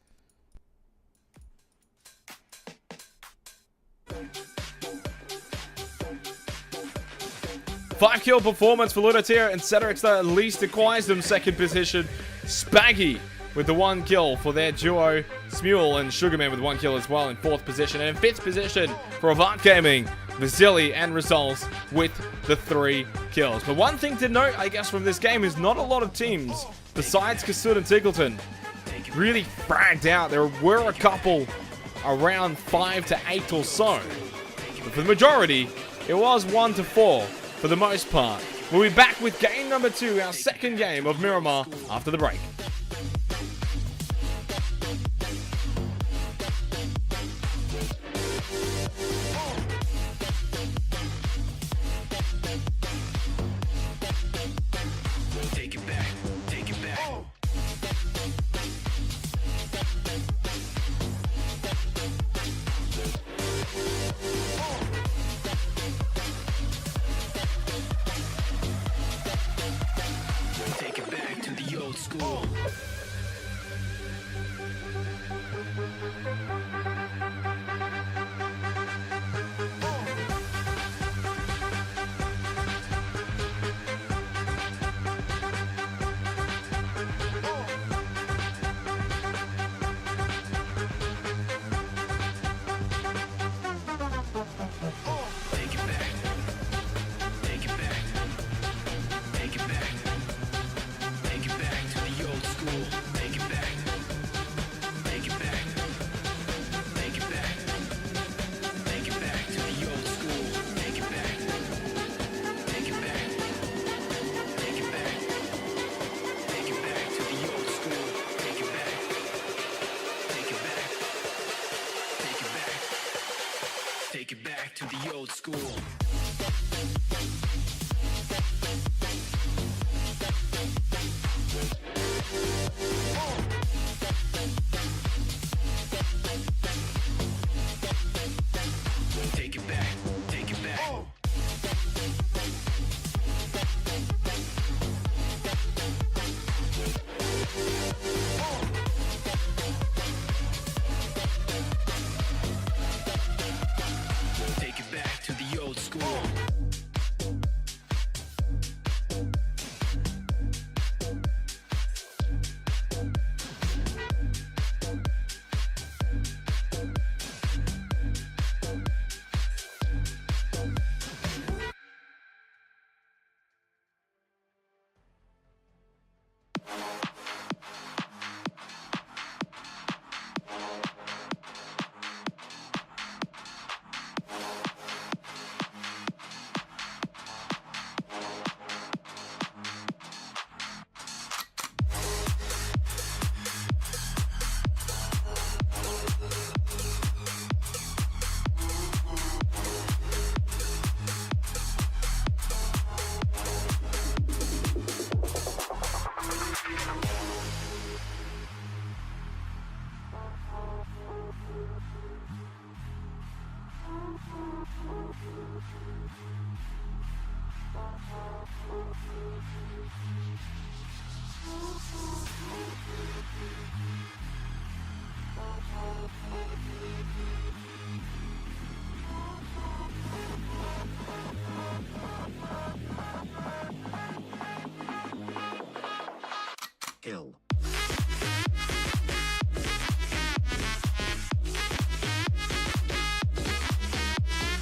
Five kill performance for Ludoterra and Cedric that at least acquires them second position. Spaggy with the 1 kill for their duo. Smule and Sugarman with 1 kill as well in 4th position. And in 5th position for Avant Gaming, Vasily and Results with the 3 kills. But one thing to note, I guess, from this game is not a lot of teams, besides Kisun and Tiggleton, really fragged out. There were a couple around 5 to 8 or so. But for the majority, it was 1 to 4 for the most part. We'll be back with game number 2, our second game of Miramar, after the break. Kill.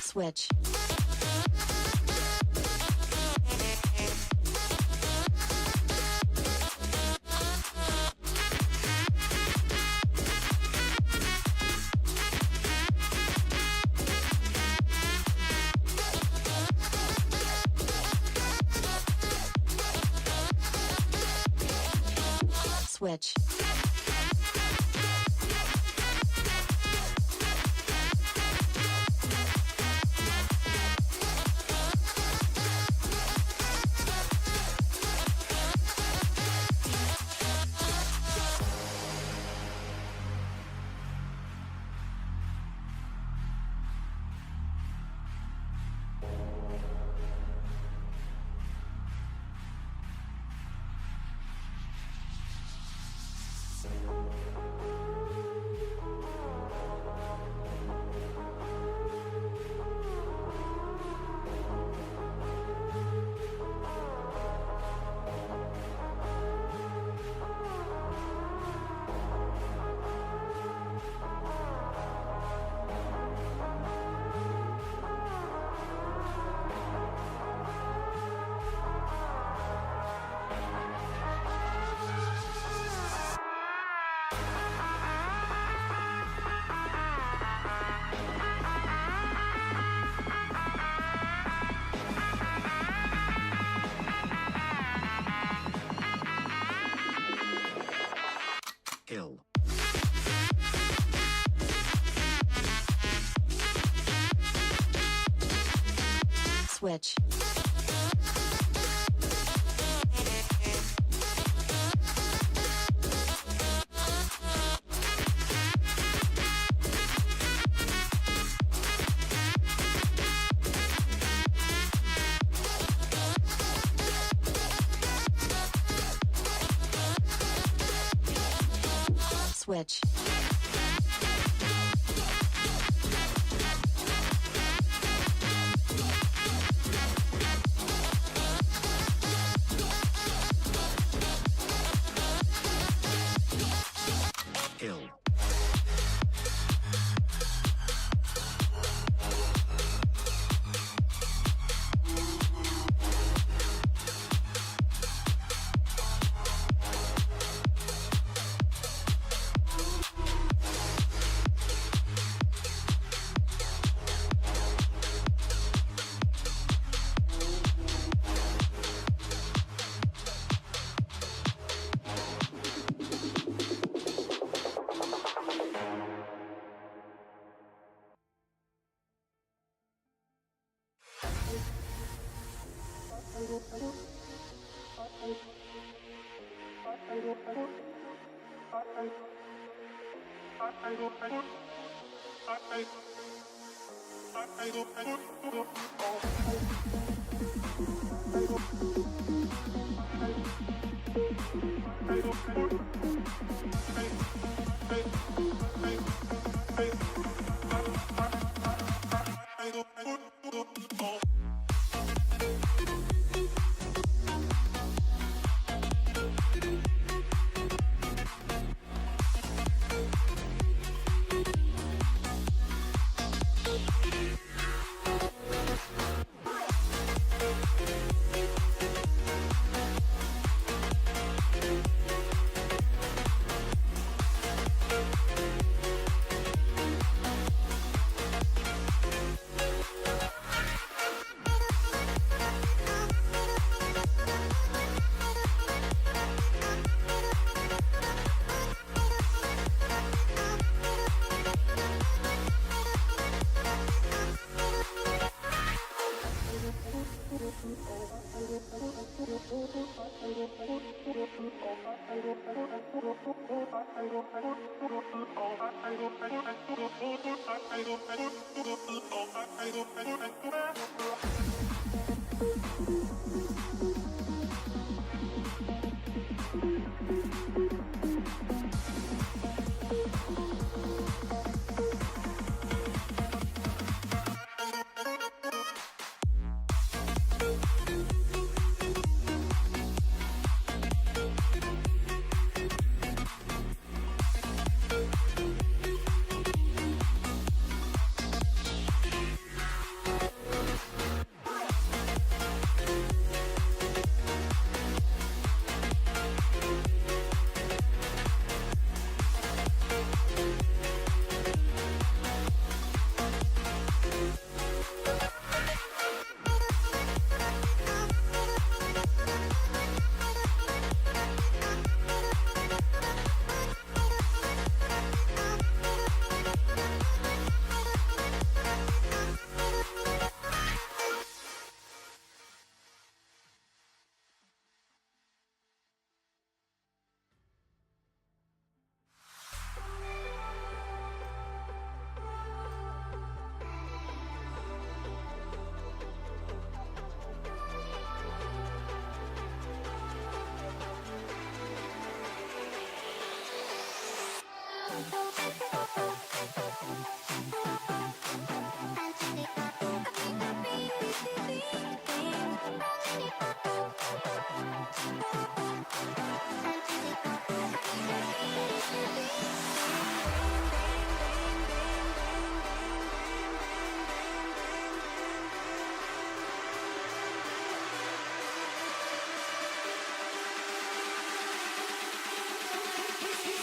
Switch. Switch. Kill. Switch. Switch. Kill.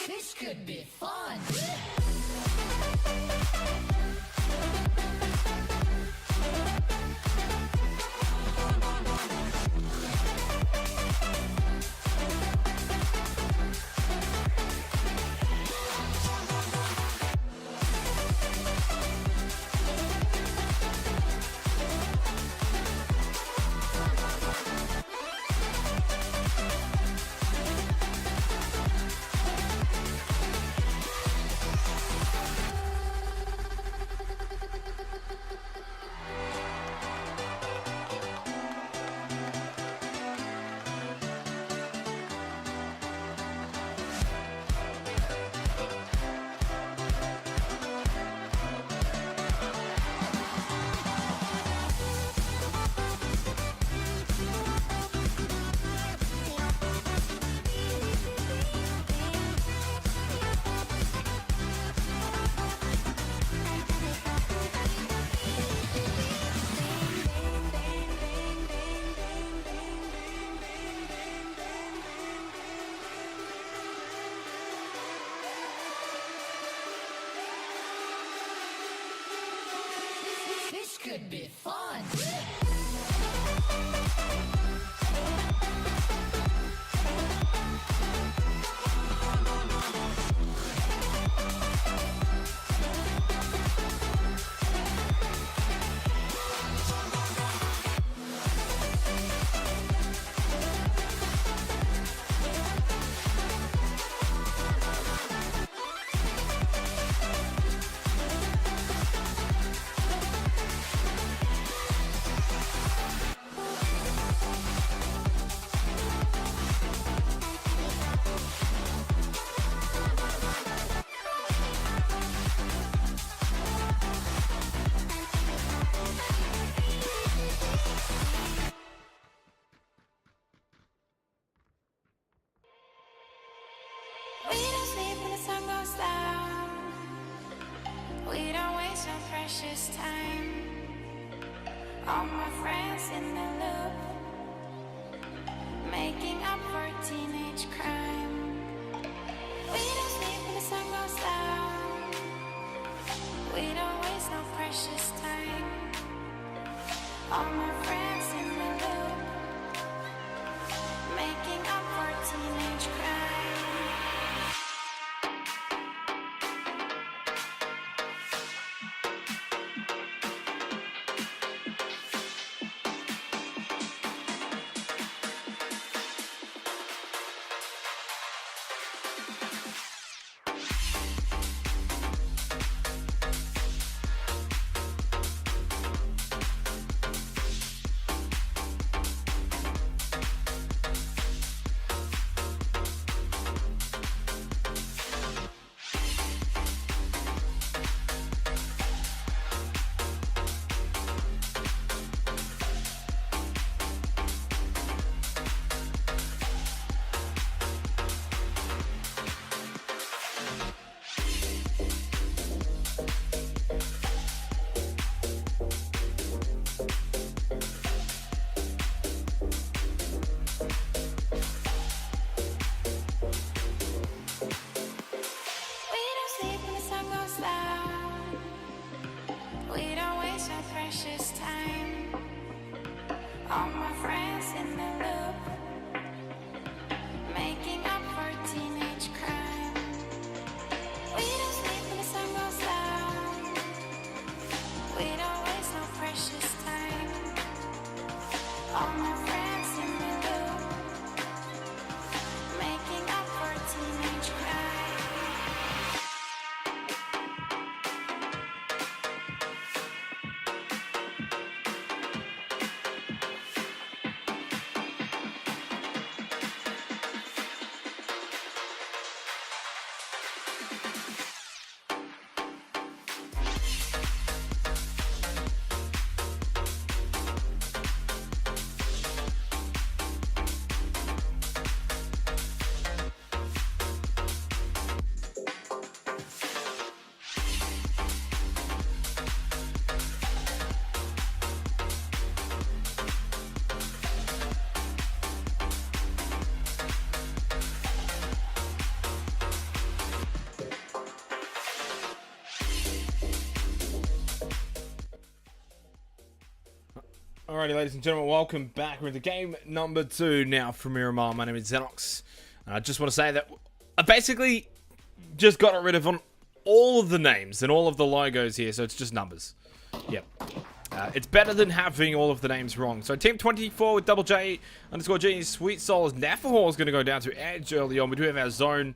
This could be fun. This could be fun. We don't sleep when the sun goes down. We don't waste our precious time. All my friends in the loop, making up for teenage crime. We don't sleep when the sun goes down. We don't waste no precious time. All my friends in the loop, making up for teenage crime. Alrighty, ladies and gentlemen, welcome back. We're into game number 2 now from Miramar. My name is Xenox. I just want to say that I basically just got rid of all of the names and all of the logos here, so it's just numbers. Yep. It's better than having all of the names wrong. So Team 24 with double J underscore G, Sweet Souls, Nafahor is going to go down to Edge early on. We do have our zone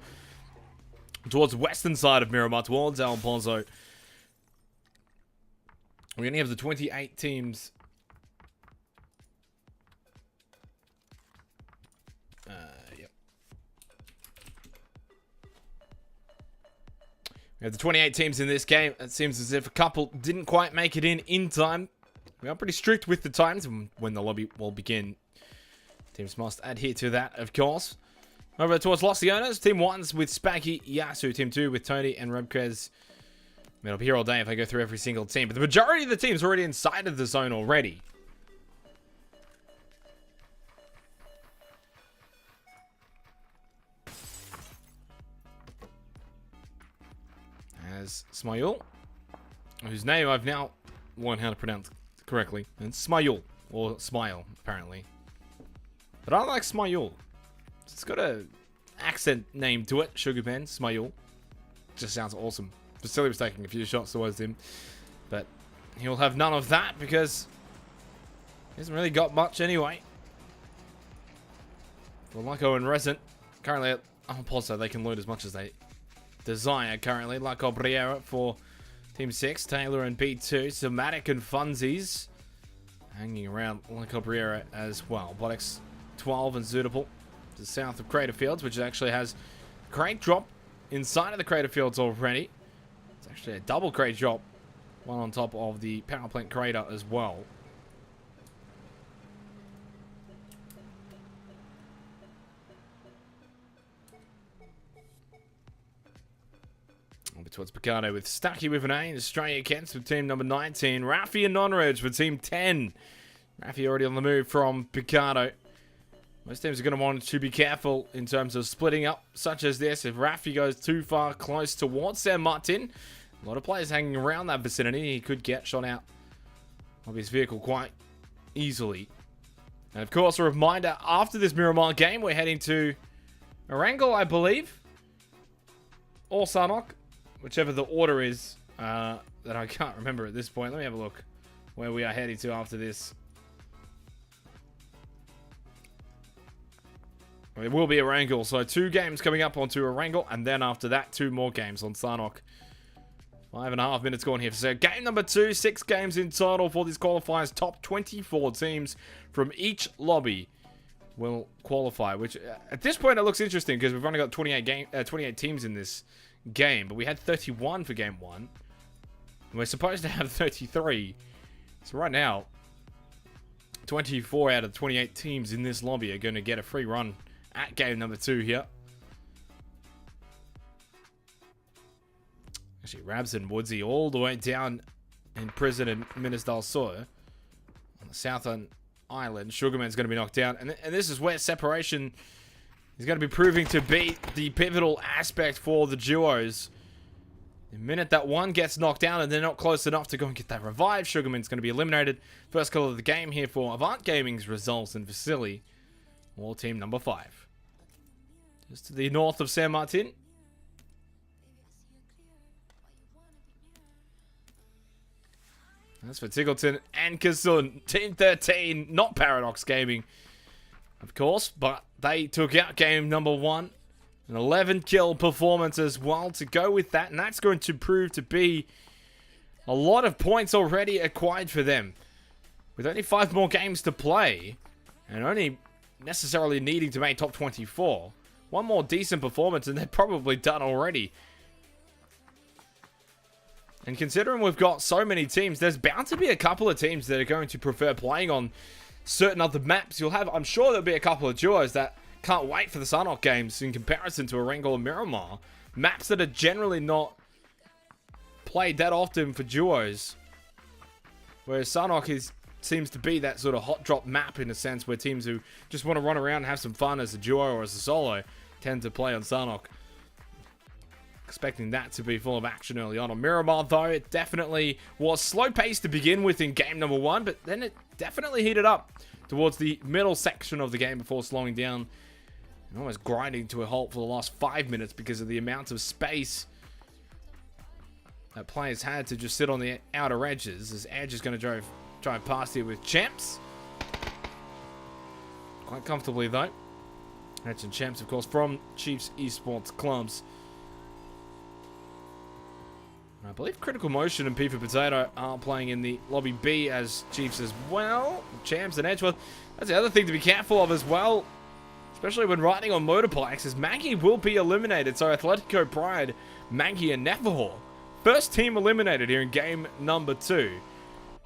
towards the western side of Miramar, towards El Pozo. We only have the 28 teams. Yep. We have the 28 teams in this game. It seems as if a couple didn't quite make it in time. We are pretty strict with the times when the lobby will begin. Teams must adhere to that, of course. Over towards Los Leones, Team 1's with Spacky, Yasu, Team 2 with Tony and Rebquez. I mean, I'll be here all day if I go through every single team, but the majority of the teams are already inside of the zone already. As Smayul, whose name I've now learned how to pronounce correctly, and Smayul, or Smile, apparently. But I like Smayul. It's got a accent name to it, Sugarman, Smayul. Just sounds awesome. Vasily was taking a few shots towards him, but he'll have none of that because he hasn't really got much anyway. For Lyco and Resident, currently at Alpozo, they can loot as much as they desire currently. La Cabrera for Team 6, Taylor and B2, Somatic and Funsies hanging around La Cabrera as well. Botics 12 and Zootable to the south of Crater Fields, which actually has crate drop inside of the Crater Fields already. It's actually a double crate drop, one on top of the power plant crater as well. Over towards Picardo with Stucky with an A, and Australia Kents with team number 19. Rafi and Non-Reg for team 10. Rafi already on the move from Picardo. Most teams are going to want to be careful in terms of splitting up, such as this. If Rafi goes too far close towards San Martin, a lot of players hanging around that vicinity, he could get shot out of his vehicle quite easily. And of course, a reminder, after this Miramar game, we're heading to Erangel, I believe, or Sarnok, whichever the order is that I can't remember at this point. Let me have a look where we are heading to after this. It will be Erangel, so 2 games coming up onto Erangel, and then after that, 2 more games on Sarnok. 5.5 minutes gone here. So game number 2, 6 games in total for these qualifiers. Top 24 teams from each lobby will qualify, which at this point it looks interesting because we've only got 28 teams in this game, but we had 31 for game 1. And we're supposed to have 33. So right now, 24 out of 28 teams in this lobby are going to get a free run at game number 2 here. Actually, Rabs and Woodsy all the way down in prison in Minas del Sur on the southern island. Sugarman's going to be knocked down. And this is where separation is going to be proving to be the pivotal aspect for the duos. The minute that one gets knocked down and they're not close enough to go and get that revive, Sugarman's going to be eliminated. First kill of the game here for Avant Gaming's results in Vasily, or team number 5. Just to the north of San Martin. That's for Tiggleton and Kazun. Team 13, not Paradox Gaming, of course, but they took out game number 1. An 11 kill performance as well to go with that, and that's going to prove to be a lot of points already acquired for them. With only 5 more games to play, and only necessarily needing to make top 24, one more decent performance and they're probably done already. And considering we've got so many teams, there's bound to be a couple of teams that are going to prefer playing on certain other maps. You'll have, I'm sure there'll be a couple of duos that can't wait for the Sarnok games in comparison to Erangel and Miramar. Maps that are generally not played that often for duos. Whereas Sarnok seems to be that sort of hot drop map in a sense where teams who just want to run around and have some fun as a duo or as a solo tend to play on Sarnok. expecting that to be full of action early on. Miramar, though, it definitely was slow-paced to begin with in game number 1, but then it definitely heated up towards the middle section of the game before slowing down and almost grinding to a halt for the last 5 minutes because of the amount of space that players had to just sit on the outer edges. As Edge is going to drive past here with Champs. Quite comfortably, though. Edge and Champs, of course, from Chiefs Esports Clubs. I believe Critical Motion and P for Potato are playing in the Lobby B as Chiefs as well. Champs and Edge. Well, that's the other thing to be careful of as well, especially when riding on motorbikes, as Maggie will be eliminated. So Atletico Pride, Maggie and Neverhall. First team eliminated here in game number 2.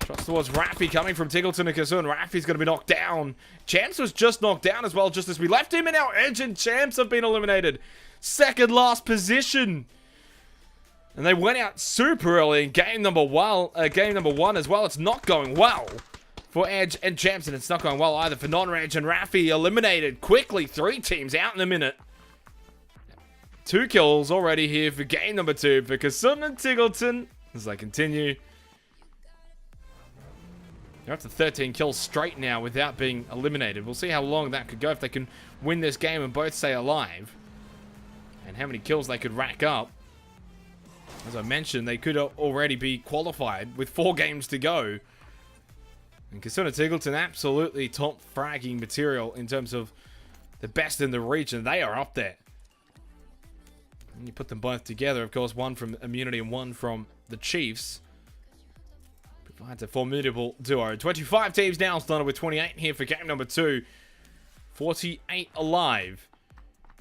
Shots towards Raffy coming from Tiggleton and Kasun. Raffy's going to be knocked down. Champs was just knocked down as well, just as we left him. And now Edge and Champs have been eliminated. Second last position. And they went out super early in game number 1 as well. It's not going well for Edge and Champs, and it's not going well either for Non-Reg and Raffy. Eliminated quickly. 3 teams out in a minute. 2 kills already here for game number 2 for Kasun and Tiggleton as they continue. They're up to 13 kills straight now without being eliminated. We'll see how long that could go if they can win this game and both stay alive. And how many kills they could rack up. As I mentioned, they could already be qualified with 4 games to go. And Kasun and Tiggleton, absolutely top fragging material in terms of the best in the region. They are up there. And you put them both together, of course, one from Immunity and one from the Chiefs. Provides a formidable duo. 25 teams now, started with 28 here for game number 2. 48 alive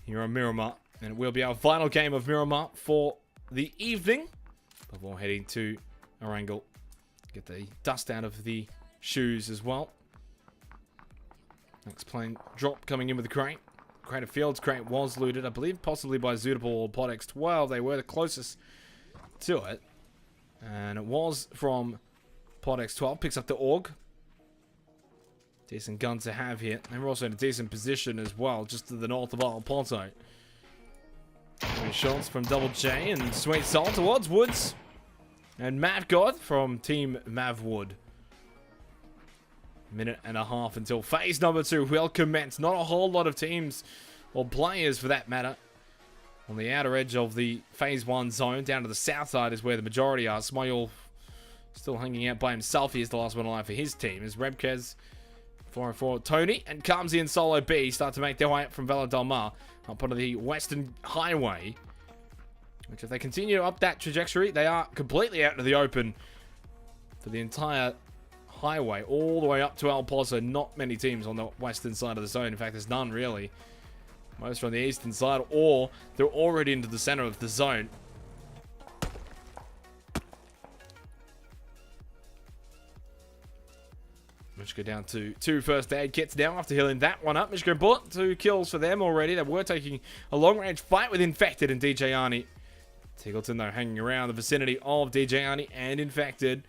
here on Miramar. And it will be our final game of Miramar for the evening. Before heading to Erangel. Get the dust out of the shoes as well. Next plane drop coming in with the crate. Crate of Fields. Crate was looted, I believe, possibly by Zootable or Podex 12. They were the closest to it. And it was from Podex 12. Picks up the AUG. Decent gun to have here. And we're also in a decent position as well, just to the north of Al Ponto. 3 shots from Double J and Sweet Soul towards Woods. And Mav God from Team Mav Wood. Minute and a half until phase number 2 will commence. Not a whole lot of teams, or players for that matter, on the outer edge of the phase 1 zone. Down to the south side is where the majority are. Smile still hanging out by himself. He's the last one alive for his team. As Rebkez, 404 Tony, and Kamzi and Solo B start to make their way up from Vela Del Mar up onto the Western Highway. Which, if they continue up that trajectory, they are completely out into the open for the entire highway all the way up to El Pozo. Not many teams on the western side of the zone. In fact, there's none really. Most are on the eastern side, or they're already into the center of the zone. Mishka down to 2 first aid kits now after healing that one up. Mishka bought 2 kills for them already. They were taking a long-range fight with Infected and DJ Arnie. Tiggleton, though, hanging around the vicinity of DJ Arnie and Infected.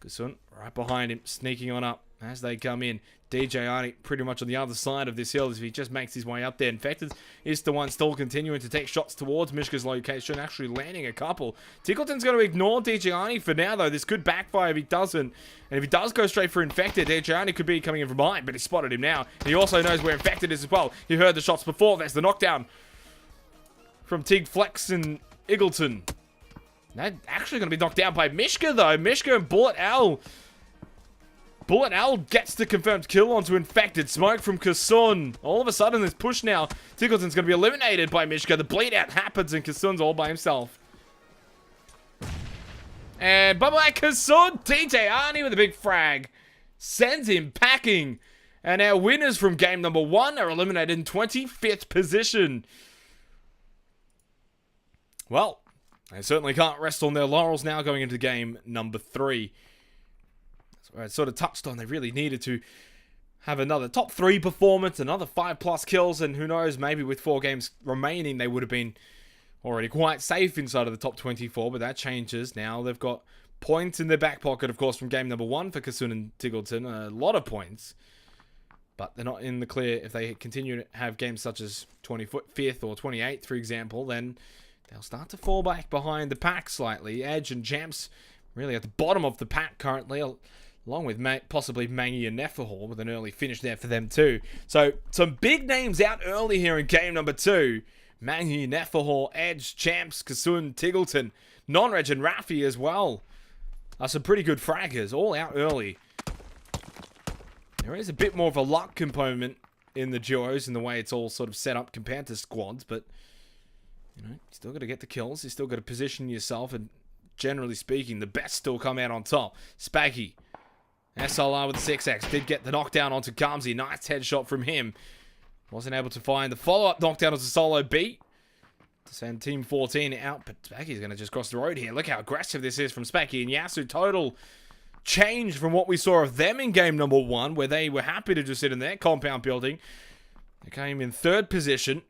Kasun right behind him, sneaking on up as they come in. DJ Arnie pretty much on the other side of this hill as he just makes his way up there. Infected is the one still continuing to take shots towards Mishka's location, actually landing a couple. Tiggleton's going to ignore DJ Arnie for now, though. This could backfire if he doesn't. And if he does go straight for Infected, DJ Arnie could be coming in from behind, but he spotted him now. And he also knows where Infected is as well. He heard the shots before. There's the knockdown from Tig Flex and Eagleton. They're actually going to be knocked down by Mishka, though. Mishka and Bullet Owl. Bullet Owl gets the confirmed kill onto Infected. Smoke from Kasun. All of a sudden, this push now. Tiggleton's going to be eliminated by Mishka. The bleed out happens, and Kasun's all by himself. And bye-bye, Kasun. DJ Arnie with a big frag. Sends him packing. And our winners from game number 1 are eliminated in 25th position. Well, they certainly can't rest on their laurels now going into game number 3. That's where I sort of touched on. They really needed to have another top 3 performance, another 5+ kills, and who knows, maybe with 4 games remaining, they would have been already quite safe inside of the top 24, but that changes. Now they've got points in their back pocket, of course, from game number 1 for Kasun and Tiggleton. A lot of points, but they're not in the clear. If they continue to have games such as 25th or 28th, for example, then they'll start to fall back behind the pack slightly. Edge and Champs really at the bottom of the pack currently, along with possibly Mangy and Nefahor, with an early finish there for them too. So some big names out early here in game number 2. Mangy, Nefahor, Edge, Champs, Kasun, Tiggleton, Non-Reg and Rafi as well. Are some pretty good fraggers, all out early. There is a bit more of a luck component in the duos in the way it's all sort of set up compared to squads, but you know, you still got to get the kills, you still got to position yourself, and generally speaking, the best still come out on top. Spaggy, SLR with the 6x, did get the knockdown onto Kamzi. Nice headshot from him. Wasn't able to find the follow-up knockdown onto Solo B to send Team 14 out, but Spaggy's going to just cross the road here. Look how aggressive this is from Spaggy and Yasu. Total change from what we saw of them in game number 1, where they were happy to just sit in their compound building. They came in 3rd position,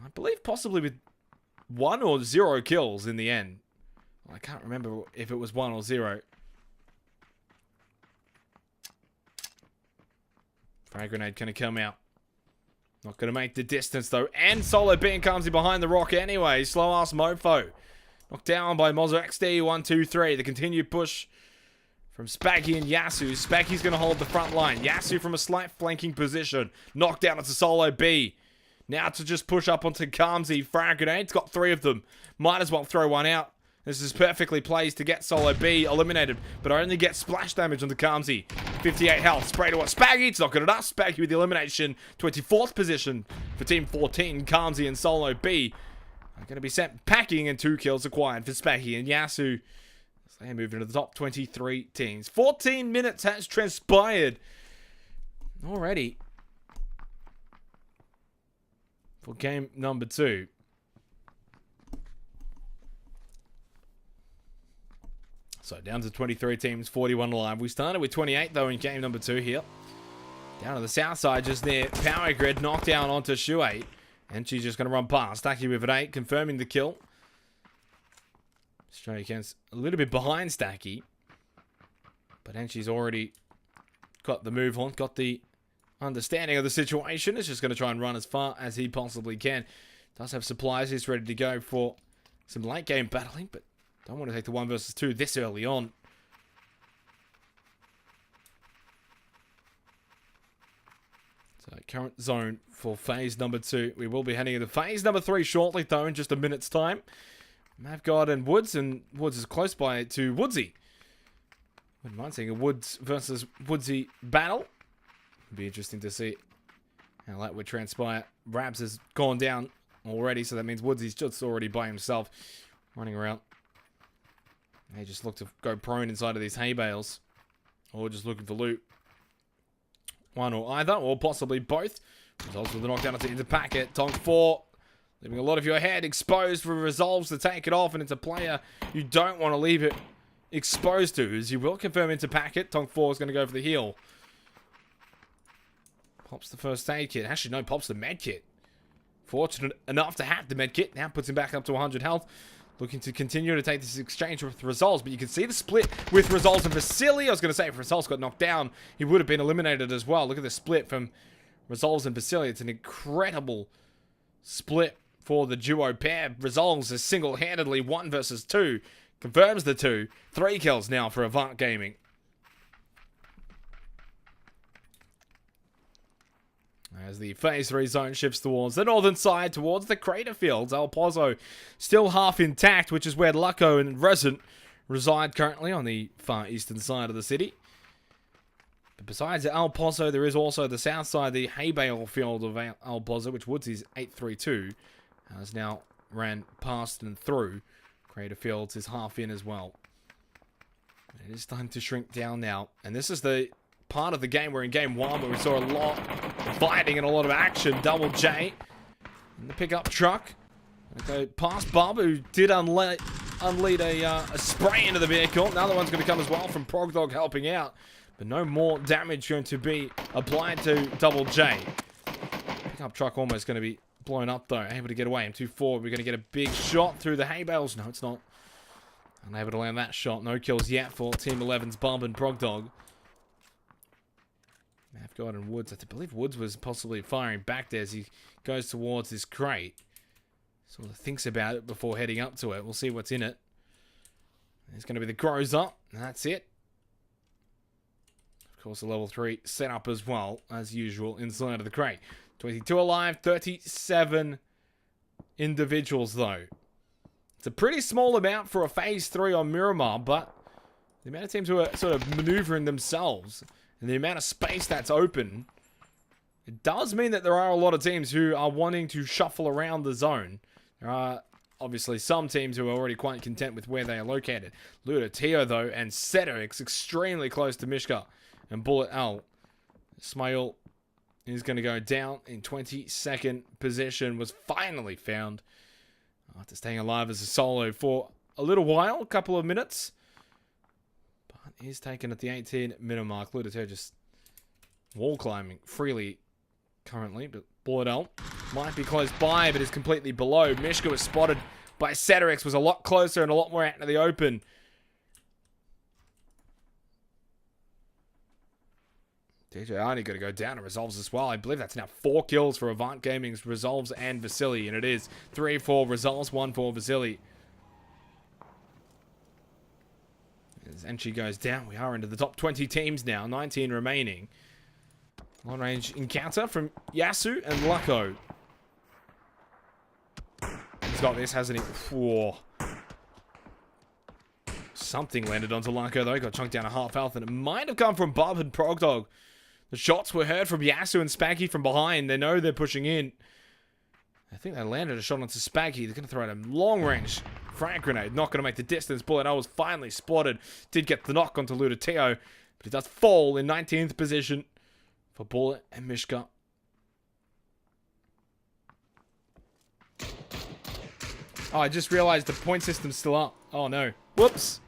I believe possibly with 1 or 0 kills in the end. I can't remember if it was 1 or 0. Frag grenade going to come out. Not going to make the distance though. And Solo being Kamzi behind the rock anyway. Slow ass mofo. Knocked down by Mozo XD. 1, 2, 3. The continued push from Spaggy and Yasu. Spaggy's going to hold the front line. Yasu from a slight flanking position. Knocked down onto Solo B. Now to just push up onto Kamzi. Frag grenade's got 3 of them. Might as well throw one out. This is perfectly placed to get Solo B eliminated, but only get splash damage onto Kamzi. 58 health, spray to what? Spaggy, it's not good enough. Spaggy with the elimination. 24th position for Team 14. Kamzi and Solo B are going to be sent packing, and 2 kills acquired for Spaggy and Yasu. So they move into the top 23 teams. 14 minutes has transpired already for game number 2. So down to 23 teams, 41 alive. We started with 28 though in game number 2 here. Down to the south side, just near Power Grid, knocked down onto Shuei. And she's just going to run past. Stacky with an 8, confirming the kill. Shuei against a little bit behind Stacky. But then she's already got the move on, got the understanding of the situation. Is just going to try and run as far as he possibly can. Does have supplies, he's ready to go for some late game battling, but don't want to take the 1 versus 2 this early on. So current zone for phase number 2. We will be heading into phase number 3 shortly though, in just a minute's time. Mavgod and Woods is close by to Woodsy. Wouldn't mind seeing a Woods versus Woodsy battle. It'd be interesting to see how that would transpire. Rabs has gone down already, so that means Woodsy's just already by himself, running around. They just look to go prone inside of these hay bales, or just looking for loot. One or either, or possibly both. Results with the knockdown into the packet. Tonk 4, leaving a lot of your head exposed for Resolves to take it off, and it's a player you don't want to leave it exposed to, as you will confirm into packet. Tonk 4 is going to go for the heal. Pops the first aid kit. Actually, no, pops the med kit. Fortunate enough to have the med kit. Now puts him back up to 100 health. Looking to continue to take this exchange with Resolves, but you can see the split with Resolves and Vasily. I was going to say, if Resolves got knocked down, he would have been eliminated as well. Look at the split from Resolves and Vasily. It's an incredible split for the duo pair. Resolves is single-handedly 1 versus 2. Confirms the 2. 3 kills now for Avant Gaming. As the phase 3 zone shifts towards the northern side, towards the crater fields. El Pozo still half intact, which is where Lucco and Resident reside currently, on the far eastern side of the city. But besides El Pozo, there is also the south side, the hay bale field of El Pozo, which Woodsy's 832 has now ran past and through. Crater fields is half in as well. It is time to shrink down now, and this is the part of the game where in game 1 where we saw a lot of fighting and a lot of action. Double J in the pickup truck. Go past Bob, who did unlead a spray into the vehicle. Another one's going to come as well from Progdog helping out, but no more damage going to be applied to Double J. Pickup truck almost going to be blown up though, able to get away. M24, we're going to get a big shot through the hay bales. No, it's not. Unable to land that shot. No kills yet for Team 11's Bob and Progdog. Mavgod and Woods. I believe Woods was possibly firing back there as he goes towards this crate. sort of thinks about it before heading up to it. We'll see what's in it. There's going to be the Groza, and that's it. Of course, a level 3 setup as well, as usual, inside of the crate. 22 alive, 37 individuals, though. It's a pretty small amount for a Phase 3 on Miramar, but the amount of teams who are sort of maneuvering themselves and the amount of space that's open, it does mean that there are a lot of teams who are wanting to shuffle around the zone. There are obviously some teams who are already quite content with where they are located. Ludatio, though, and Cedric's extremely close to Mishka and Bullet L. Smail is going to go down in 22nd position. Was finally found after staying alive as a solo for a little while, a couple of minutes. But is taken at the 18-minute mark. Ludatio just wall climbing freely currently, but Bullet L might be close by, but is completely below. Mishka was spotted by Cedrix, was a lot closer and a lot more out into the open. DJ Arnie got to go down and Resolves as well. I believe that's now 4 kills for Avant Gaming's Resolves and Vasily, and it is 3 for Resolves, 1 for Vasily. As Enchi goes down, we are into the top 20 teams now, 19 remaining. Long-range encounter from Yasu and Lucko. He's got this, hasn't he? Whoa. Something landed onto Lucko, though. Got chunked down a half health, and it might have come from Bob and Progdog. The shots were heard from Yasu and Spaggy from behind. They know they're pushing in. I think they landed a shot onto Spaggy. They're going to throw out a long-range frag grenade. Not going to make the distance. Bullet L was finally spotted. Did get the knock onto Ludatio, but he does fall in 19th position for Bullet and Mishka. Oh, I just realized the point system's still up. Oh, no. Whoops.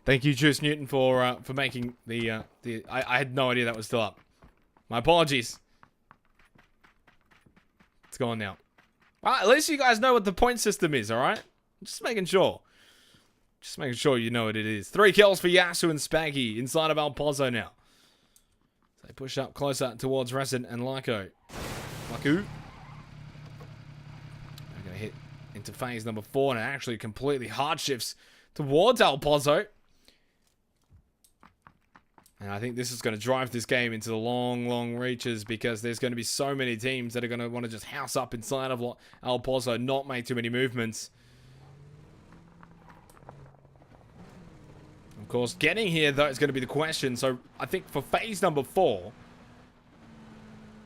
Thank you, Juice Newton, for making the I had no idea that was still up. My apologies. It's gone now. Well, at least you guys know what the point system is, alright? Just making sure. Just making sure you know what it is. 3 kills for Yasu and Spaggy inside of El Pozo now. So they push up closer towards Resin and Lyko. Lyko. They're going to hit into phase number 4 and it actually completely hard shifts towards El Pozo. And I think this is going to drive this game into the long, long reaches because there's going to be so many teams that are going to want to just house up inside of El Pozo, not make too many movements. Of course, getting here, though, is going to be the question. So I think for phase number 4,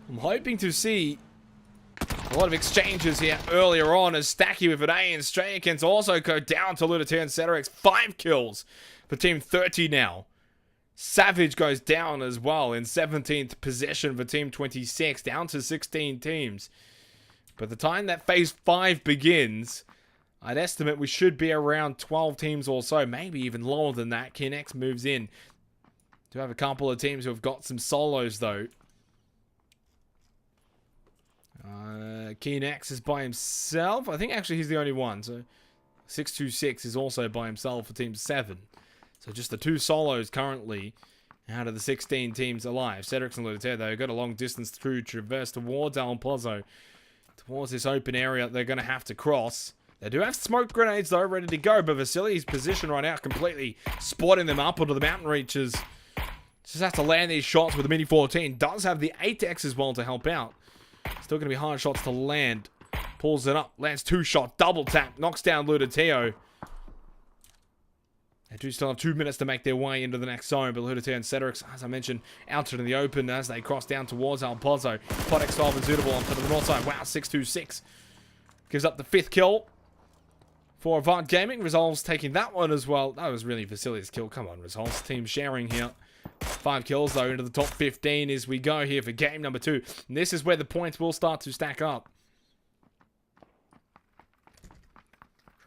I'm hoping to see a lot of exchanges here earlier on as Stacky with an A and Strayakins also go down to Ludatio and Cedrix. 5 kills for Team 30 now. Savage goes down as well in 17th position for Team 26, down to 16 teams. By the time that Phase 5 begins, I'd estimate we should be around 12 teams or so, maybe even lower than that. Kinex moves in. Do have a couple of teams who have got some solos, though. Kinex is by himself. I think actually he's the only one, so 626 is also by himself for Team 7. So just the 2 solos currently out of the 16 teams alive. Cedric and Ludatio, though, got a long distance through, traverse towards El Pozo. Towards this open area they're going to have to cross. They do have smoke grenades, though, ready to go. But Vasily's position right now completely spotting them up onto the mountain reaches. Just have to land these shots with the Mini 14. Does have the 8X as well to help out. Still going to be hard shots to land. Pulls it up. Lands 2 shot. Double tap. Knocks down Ludatio. They do still have 2 minutes to make their way into the next zone, but Ludatio and Cedrix, as I mentioned, out in the open as they cross down towards El Pozo. Podex 12 and Zootable onto the north side. Wow, 626. Gives up the 5th kill for Avant Gaming. Resolves taking that one as well. That was really Vasily's kill. Come on, Resolves. Team sharing here. 5 kills, though, into the top 15 as we go here for game number 2. And this is where the points will start to stack up.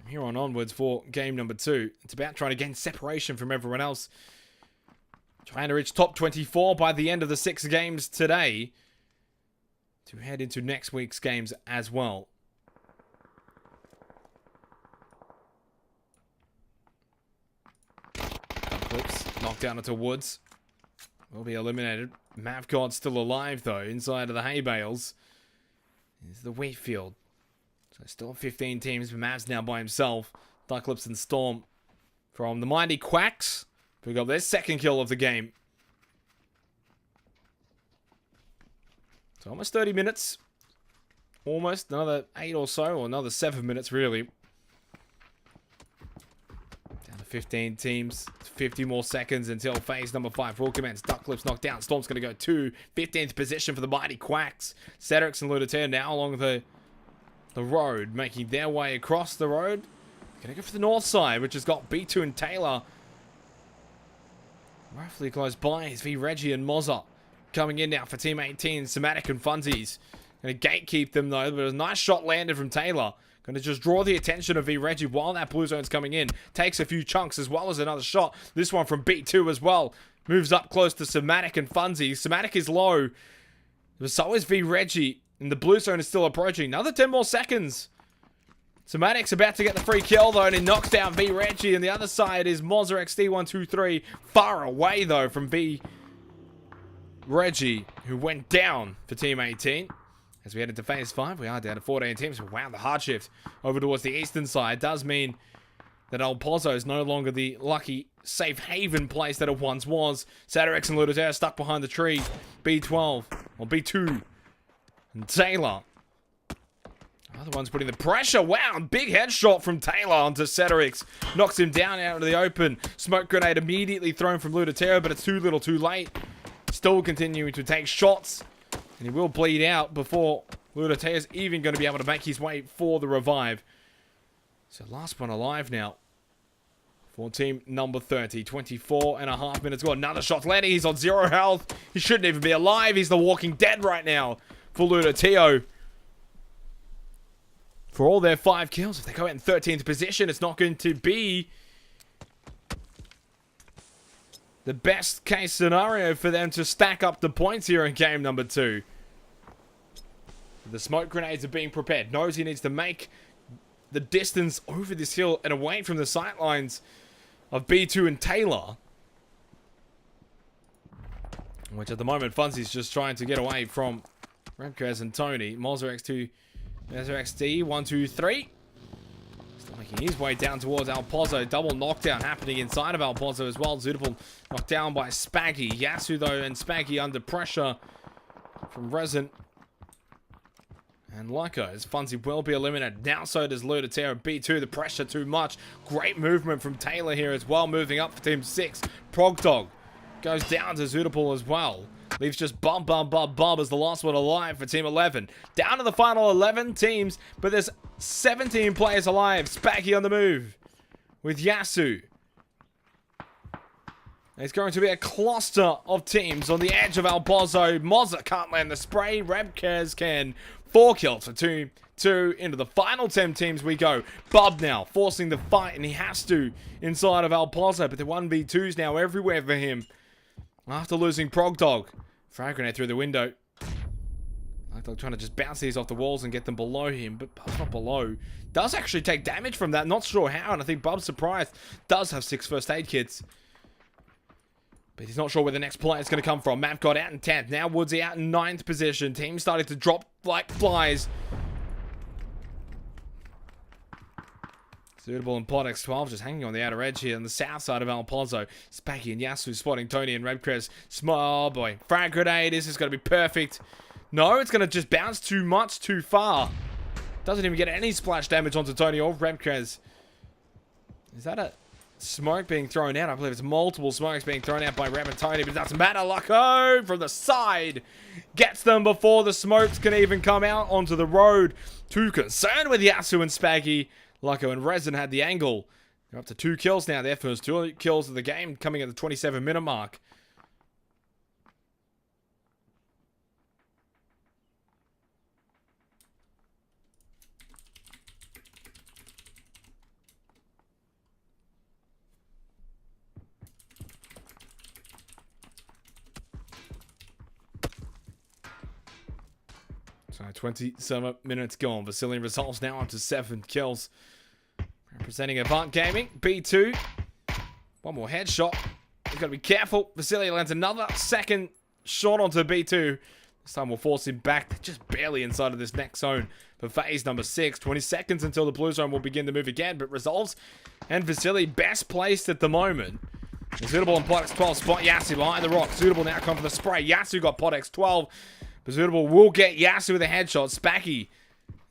Here on onwards for game number 2. It's about trying to gain separation from everyone else. Trying to reach top 24 by the end of the 6 games today. To head into next week's games as well. Clips knocked down into Woods. will be eliminated. Mavcod's still alive, though, inside of the hay bales. Here's the wheat field. So still 15 teams, but Mav's now by himself. Ducklips and Storm from the Mighty Quacks pick up their second kill of the game. So almost 30 minutes. Almost another 8 or so, or another 7 minutes, really. Down to 15 teams. 50 more seconds until phase number 5 will commence. Ducklips knocked down. Storm's going to go to 15th position for the Mighty Quacks. Cedric and Ludatea now along the road, making their way across the road. Going to go for the north side, which has got B2 and Taylor roughly close by. It's V Reggie and Mozza coming in now for Team 18. Somatic and Funsies. Going to gatekeep them, though, but a nice shot landed from Taylor. Going to just draw the attention of V Reggie while that blue zone's coming in. Takes a few chunks as well as another shot. This one from B2 as well. Moves up close to Somatic and Funsies. Somatic is low, but so is V Reggie. And the blue zone is still approaching. Another 10 more seconds. Somatic's about to get the free kill, though, and he knocks down V Reggie. And the other side is Mozza XD123. Far away, though, from V Reggie, who went down for Team 18. As we head into phase 5, we are down to 14 teams. Wow, the hard shift over towards the eastern side does mean that El Pozo is no longer the lucky safe haven place that it once was. Saterex and Ludatea stuck behind the tree. B12, or B2, and Taylor. Other one's putting the pressure. Wow, big headshot from Taylor onto Saterex. Knocks him down out of the open. Smoke grenade immediately thrown from Ludatea, but it's too little too late. Still continuing to take shots. And he will bleed out before Ludatea is even going to be able to make his way for the revive. So last one alive now for team number 30. 24.5 minutes gone. Another shot landing. He's on 0 health. He shouldn't even be alive. He's the walking dead right now for Ludatea. For all their 5 kills, if they go out in 13th position, it's not going to be the best case scenario for them to stack up the points here in game number 2. The smoke grenades are being prepared. Knows he needs to make the distance over this hill and away from the sightlines of B2 and Taylor. Which at the moment, Funsy's just trying to get away from Remkez and Tony. Mozza X2, Mozza XD, 1, 2, 3. Still making his way down towards El Pozo. Double knockdown happening inside of El Pozo as well. Zutable knocked down by Spaggy. Yasu, though, and Spaggy under pressure from Resin. And Lyco, as Funzy will be eliminated. Now so does Ludatea. B2, the pressure too much. Great movement from Taylor here as well. Moving up for Team 6. Progdog goes down to Zutable as well. Leaves just Bum as the last one alive for Team 11. Down to the final 11 teams, but there's 17 players alive. Spaggy on the move with Yasu. It's going to be a cluster of teams on the edge of El Pozo. Mozza can't land the spray. Remkez can. 4 kills for 2 into the final 10 teams we go. Bub now forcing the fight, and he has to inside of El Pozo, but the 1v2s now everywhere for him after losing Progdog. Frag grenade through the window. Like trying to just bounce these off the walls and get them below him, but Bub's not below. Does actually take damage from that, not sure how, and I think Bub's surprised. Does have 6 first aid kits. But he's not sure where the next player is going to come from. Mav got out in 10th. Now Woodsy out in 9th position. Team starting to drop like flies. Suitable and Pod X12 just hanging on the outer edge here on the south side of El Pozo. Spaggy and Yasu spotting Tony and Redcrest. Oh boy. Frag grenade. This is going to be perfect. No, it's going to just bounce too much too far. Doesn't even get any splash damage onto Tony or Redcrest. Is that a smoke being thrown out? I believe it's multiple smokes being thrown out by Reb and Tony, but it doesn't matter. Lucko from the side gets them before the smokes can even come out onto the road. Too concerned with Yasu and Spaggy. Lucko and Resin had the angle. They're up to 2 kills now. Their first 2 kills of the game coming at the 27-minute mark. So 27 minutes gone. Vasilian results now up to 7 kills. Representing Avant Gaming, B2. One more headshot. got to be careful. Vasily lands another second shot onto B2. This time we'll force him back. They're just barely inside of this next zone for phase number 6. 20 seconds until the blue zone will begin to move again, but Resolves and Vasily best placed at the moment. Suitable on Pot X12. Spot Yasu behind the rock. Suitable now come for the spray. Yasu got Pot X12. But Suitable will get Yasu with a headshot. Spacky.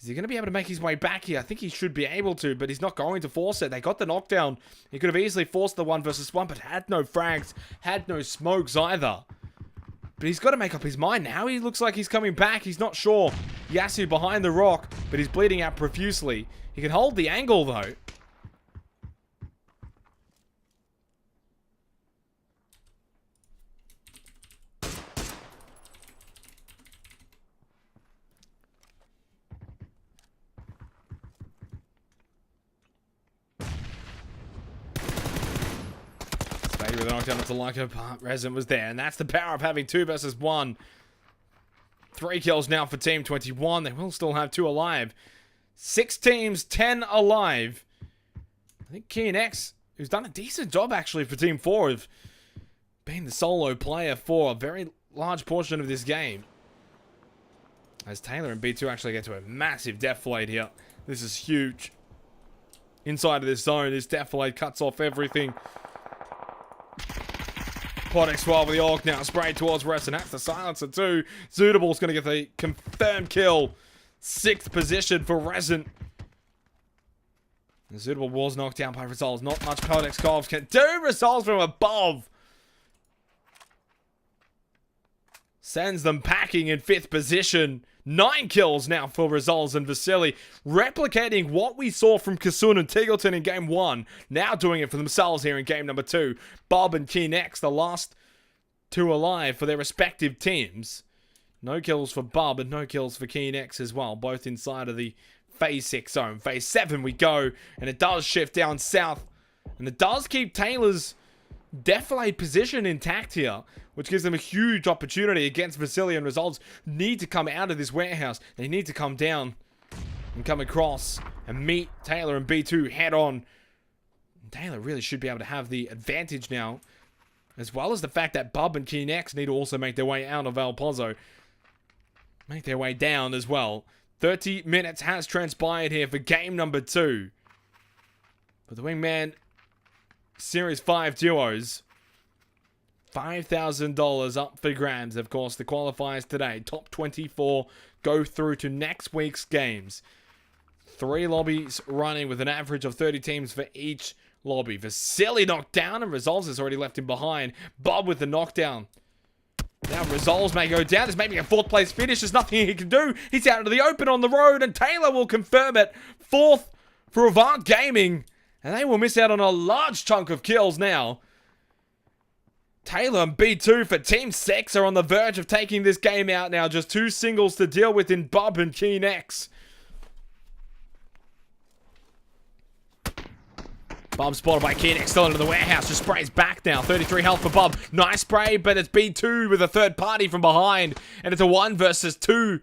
Is he going to be able to make his way back here? I think he should be able to, but he's not going to force it. They got the knockdown. He could have easily forced the 1 versus 1, but had no frags, had no smokes either. But he's got to make up his mind now. He looks like he's coming back. He's not sure. Yasu behind the rock, but he's bleeding out profusely. He can hold the angle, though. With a knockdown to Lyco, but Resin was there, and that's the power of having 2 versus 1. 3 kills now for Team 21. They will still have 2 alive. 6 teams, 10 alive. I think Keen X, who's done a decent job actually for Team 4 of being the solo player for a very large portion of this game. As Taylor and B2 actually get to a massive deflate here. This is huge. Inside of this zone, this deflate cuts off everything. Pot X12 with the AUG now sprayed towards Resin. That's the silencer too. Suitable's going to get the confirmed kill. 6th position for Resin. The Suitable was knocked down by Resolves. Not much Pot X12 can do. Resolves from above. Sends them packing in 5th position. 9 kills now for Resolves and Vasily. Replicating what we saw from Kasun and Tiggleton in game 1. Now doing it for themselves here in game number 2. Bob and Keen X, the last 2 alive for their respective teams. No kills for Bob and no kills for Keen X as well. Both inside of the phase 6 zone. Phase 7 we go. And it does shift down south. And it does keep Taylor's defilade position intact here, which gives them a huge opportunity against Vasily and Resolves, who need to come out of this warehouse. They need to come down and come across and meet Taylor and B2 head on. Taylor really should be able to have the advantage now, as well as the fact that Bub and Keen X need to also make their way out of El Pozo. Make their way down as well. 30 minutes has transpired here for game number 2. For the Wingman Series 5 duos. $5,000 up for grabs. Of course, the qualifiers today. Top 24 go through to next week's games. 3 lobbies running with an average of 30 teams for each lobby. Vasily knocked down and Resolves has already left him behind. Bob with the knockdown. Now Resolves may go down. This may be a 4th place finish. There's nothing he can do. He's out into the open on the road and Taylor will confirm it. 4th for Avant Gaming. And they will miss out on a large chunk of kills now. Taylor and B2 for Team 6 are on the verge of taking this game out now. Just 2 singles to deal with in Bub and Keen X. Bub spotted by Keen X, still into the warehouse. Just sprays back now. 33 health for Bub. Nice spray, but it's B2 with a 3rd party from behind. And it's a 1 versus 2.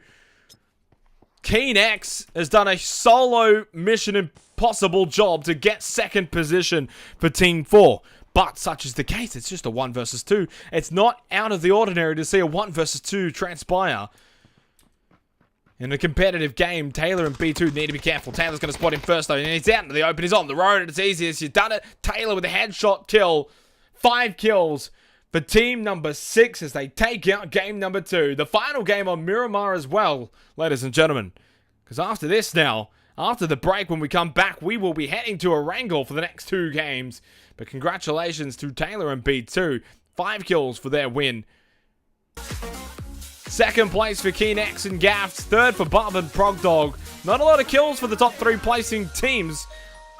Keen X has done a solo Mission Impossible job to get 2nd position for Team 4. But such is the case. It's just a 1 versus 2. It's not out of the ordinary to see a 1 versus 2 transpire. In a competitive game, Taylor and B2 need to be careful. Taylor's going to spot him first, though. And he's out into the open. He's on the road. It's easy as you've done it. Taylor with a headshot kill. 5 kills for team number 6 as they take out game number 2. The final game on Miramar as well, ladies and gentlemen. Because after this now, after the break, when we come back, we will be heading to Erangel for the next 2 games. But congratulations to Taylor and B2. 5 kills for their win. 2nd place for Keen X and Gaffs. 3rd for Bob and Progdog. Not a lot of kills for the top 3 placing teams.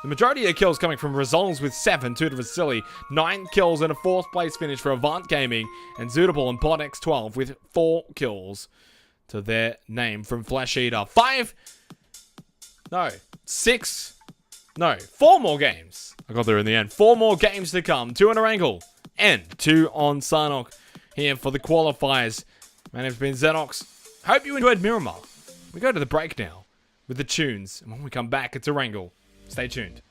The majority of the kills coming from Resolves with 7, 2 to Vasily. 9 kills and a 4th place finish for Avant Gaming. And Zootable and Pod X12 with 4 kills to their name from Flesh Eater. 4 more games. I got there in the end. 4 more games to come. 2 on Erangel and 2 on Sarnock here for the qualifiers. My name's been Xenox. Hope you enjoyed Miramar. We go to the break now with the tunes. And when we come back, it's Erangel. Stay tuned.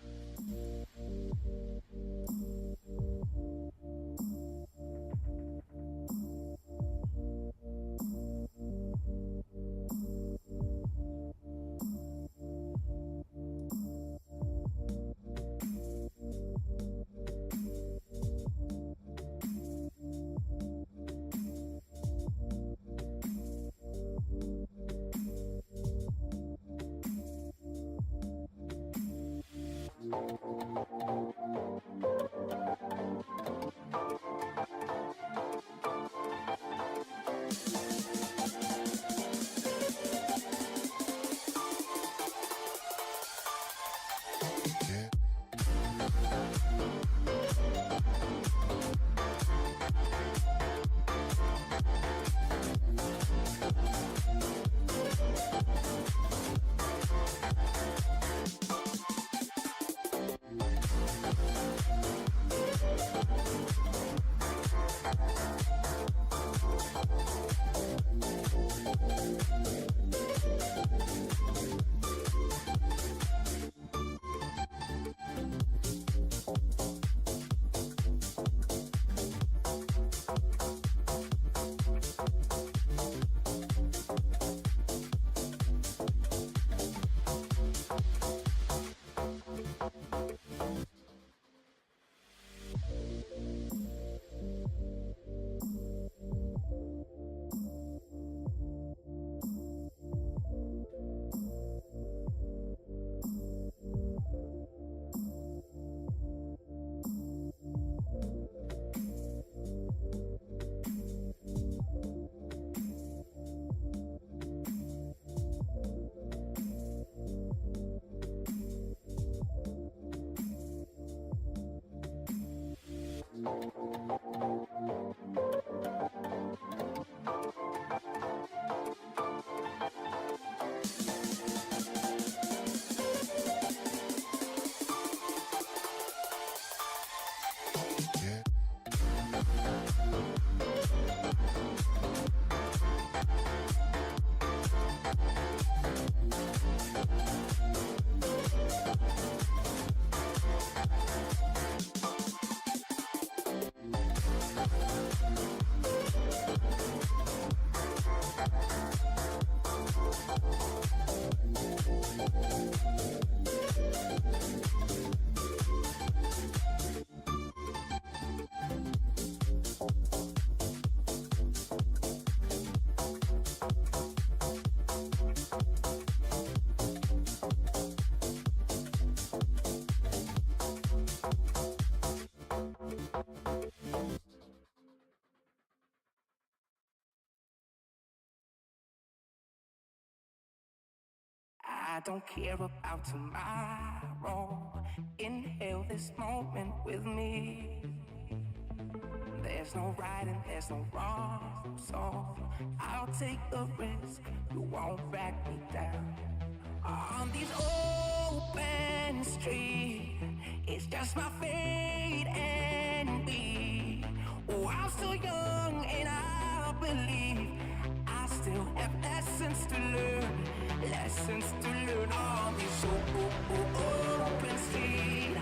I don't care about tomorrow. Inhale this moment with me. There's no right and there's no wrong, so I'll take the risk. You won't back me down. On these open streets, it's just my fate and me. Oh, I'm still young and I believe I still have lessons to learn. Lessons to learn on these open streets.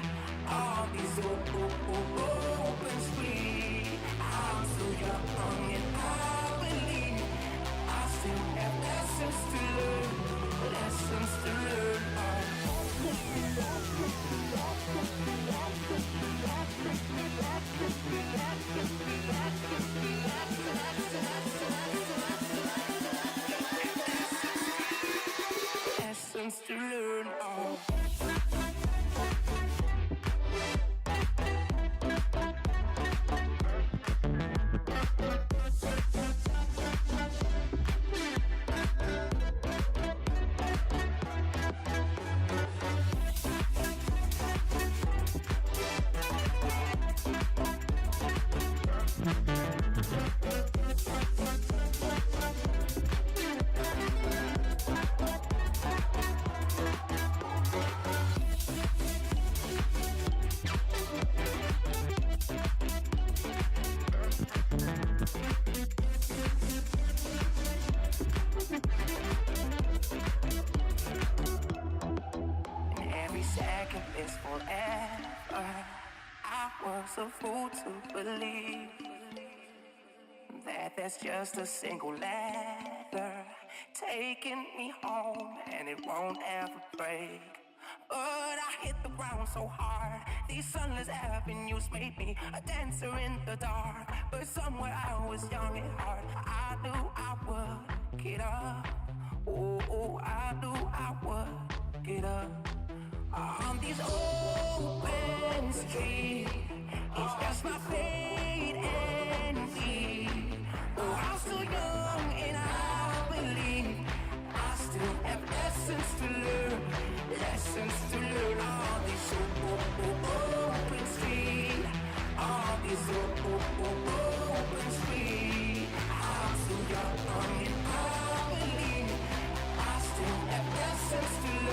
On these open streets. I'm still young and I believe I still have lessons to learn. Lessons to learn. Lessons to learn. A fool to believe that there's just a single ladder taking me home and it won't ever break. But I hit the ground so hard, these sunless avenues made me a dancer in the dark. But somewhere I was young at heart, I knew I would get up. Oh, I knew I would get up. On these open streets, it's just my fate and me. Oh, I'm still young and I believe I still have lessons to learn. Lessons to learn on these open streets. On these open streets. I'm still young and I believe I still have lessons to learn.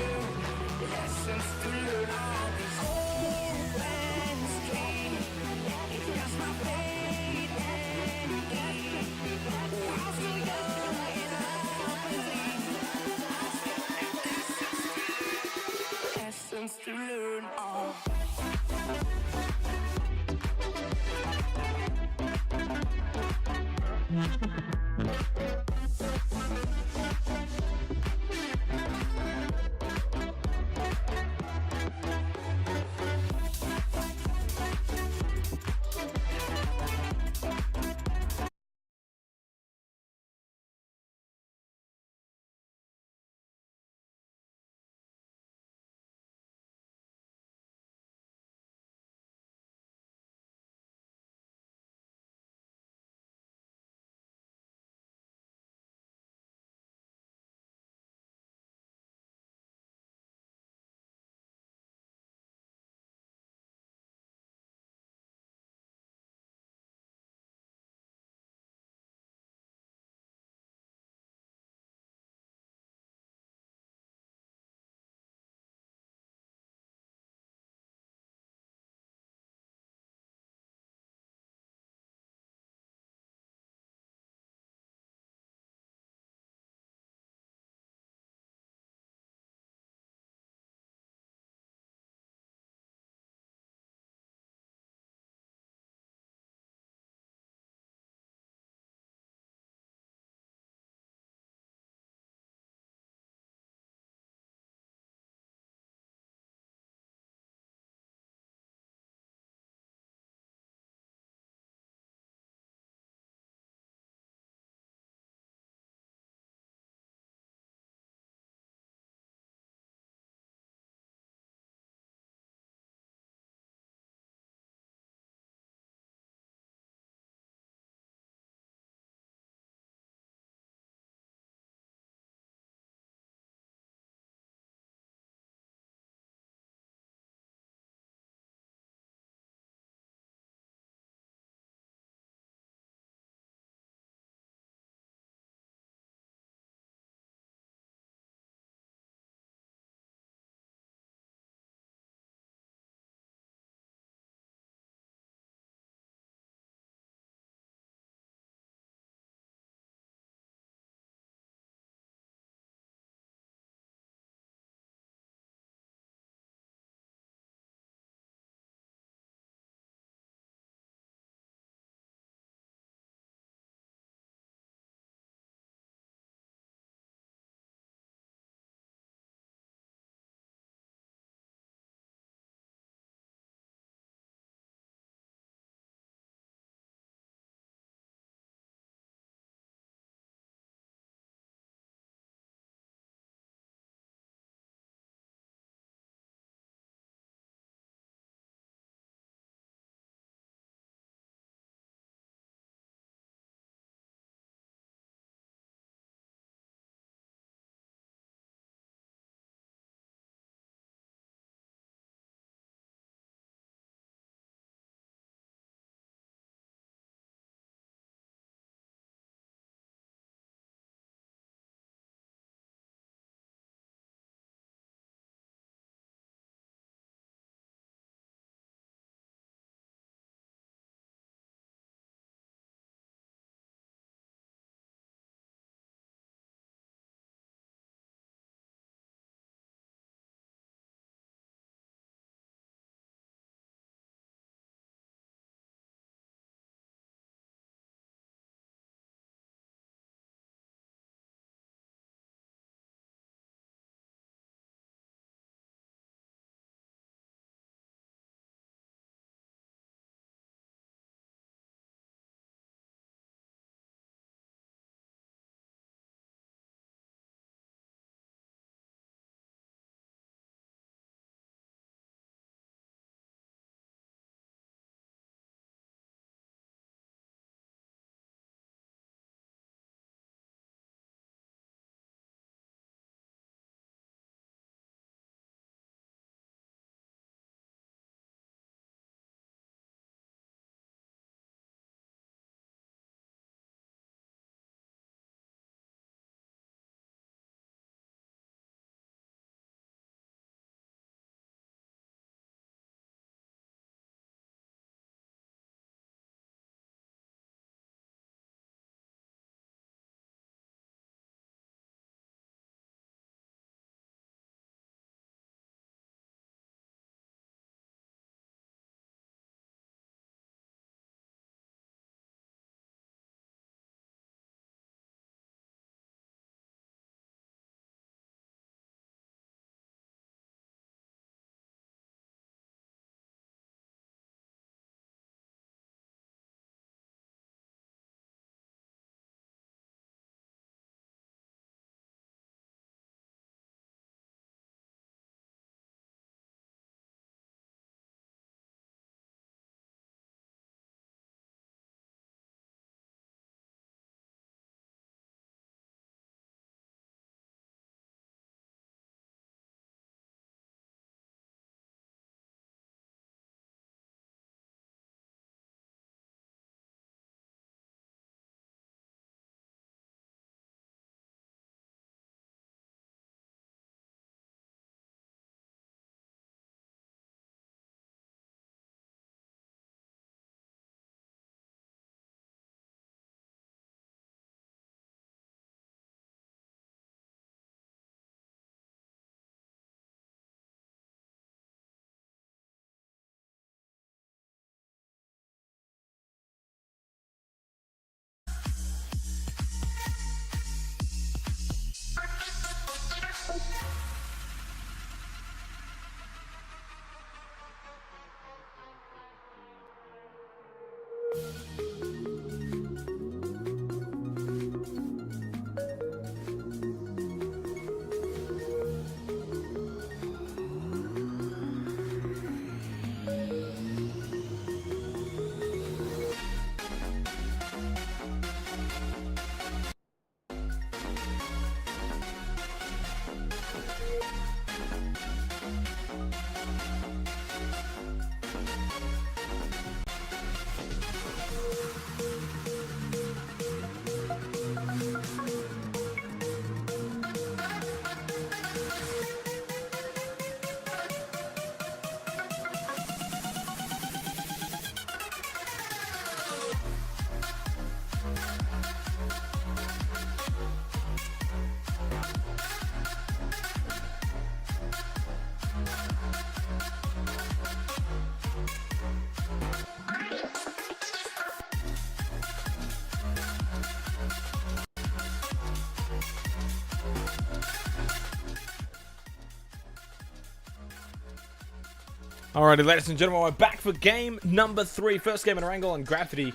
Alrighty, ladies and gentlemen, we're back for game number 3. First game in Erangel, and Gravity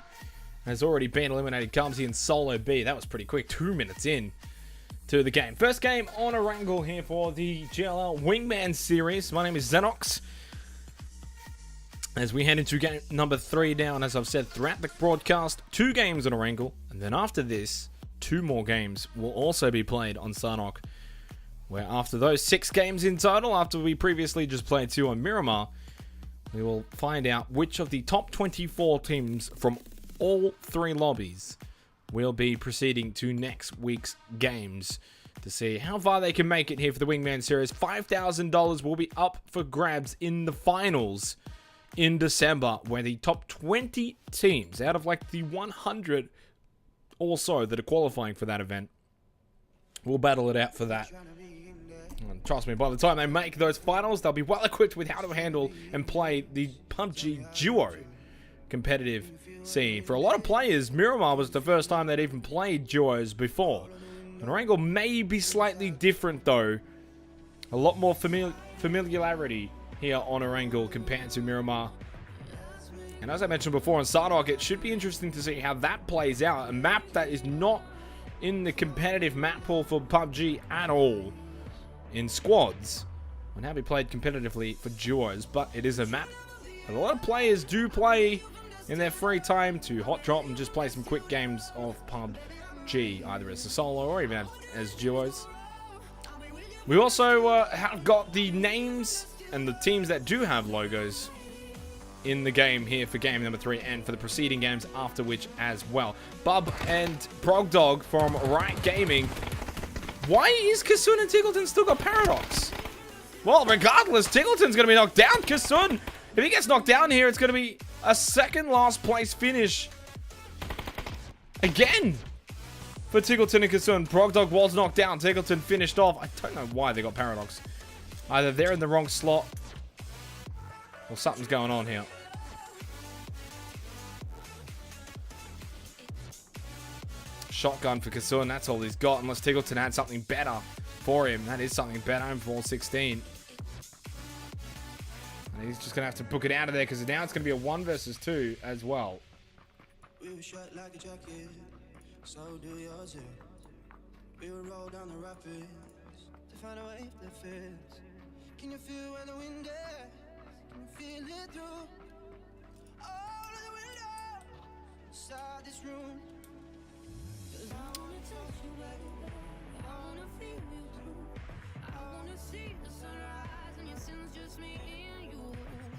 has already been eliminated. Comes in Solo B. That was pretty quick. 2 minutes in to the game. First game on Erangel here for the GLL Wingman series. My name is Xenox. As we head into game number 3 down, as I've said throughout the broadcast, 2 games on Erangel. And then after this, 2 more games will also be played on Sarnock. Where after those 6 games in total, after we previously just played 2 on Miramar, we will find out which of the top 24 teams from all 3 lobbies will be proceeding to next week's games to see how far they can make it here for the Wingman series. $5,000 will be up for grabs in the finals in December, where the top 20 teams out of like the 100 or so that are qualifying for that event will battle it out for that. And trust me, by the time they make those finals, they'll be well equipped with how to handle and play the PUBG duo competitive scene. For a lot of players, Miramar was the first time they'd even played duos before. And Erangel may be slightly different though. A lot more familiarity here on Erangel compared to Miramar. And as I mentioned before on Sarnock, it should be interesting to see how that plays out. A map that is not in the competitive map pool for PUBG at all in squads, and have be played competitively for duos, but it is a map that a lot of players do play in their free time to hot drop and just play some quick games of PUBG, either as a solo or even as duos. We also have got the names and the teams that do have logos in the game here for game number 3 and for the preceding games after which as well. Bub and Progdog from Riot Gaming. Why is Kasun and Tiggleton still got Paradox? Well, regardless, Tiggleton's going to be knocked down. Kasun, if he gets knocked down here, it's going to be a second last place finish. Again, for Tiggleton and Kasun. Progdog was knocked down. Tiggleton finished off. I don't know why they got Paradox. Either they're in the wrong slot or something's going on here. Shotgun for Kasun, that's all he's got, unless Tiggleton had something better for him. That is something better in 416. And he's just going to have to book it out of there, because now it's going to be a 1 versus 2 as well. We were shot like a jacket, so do yours here. We will roll down the rapids to find a wave that fits. Can you feel where the wind is? Can you feel it through all of the windows inside this room? I wanna touch you, baby. I wanna feel you too. I wanna see the sunrise and your sins, just me and you.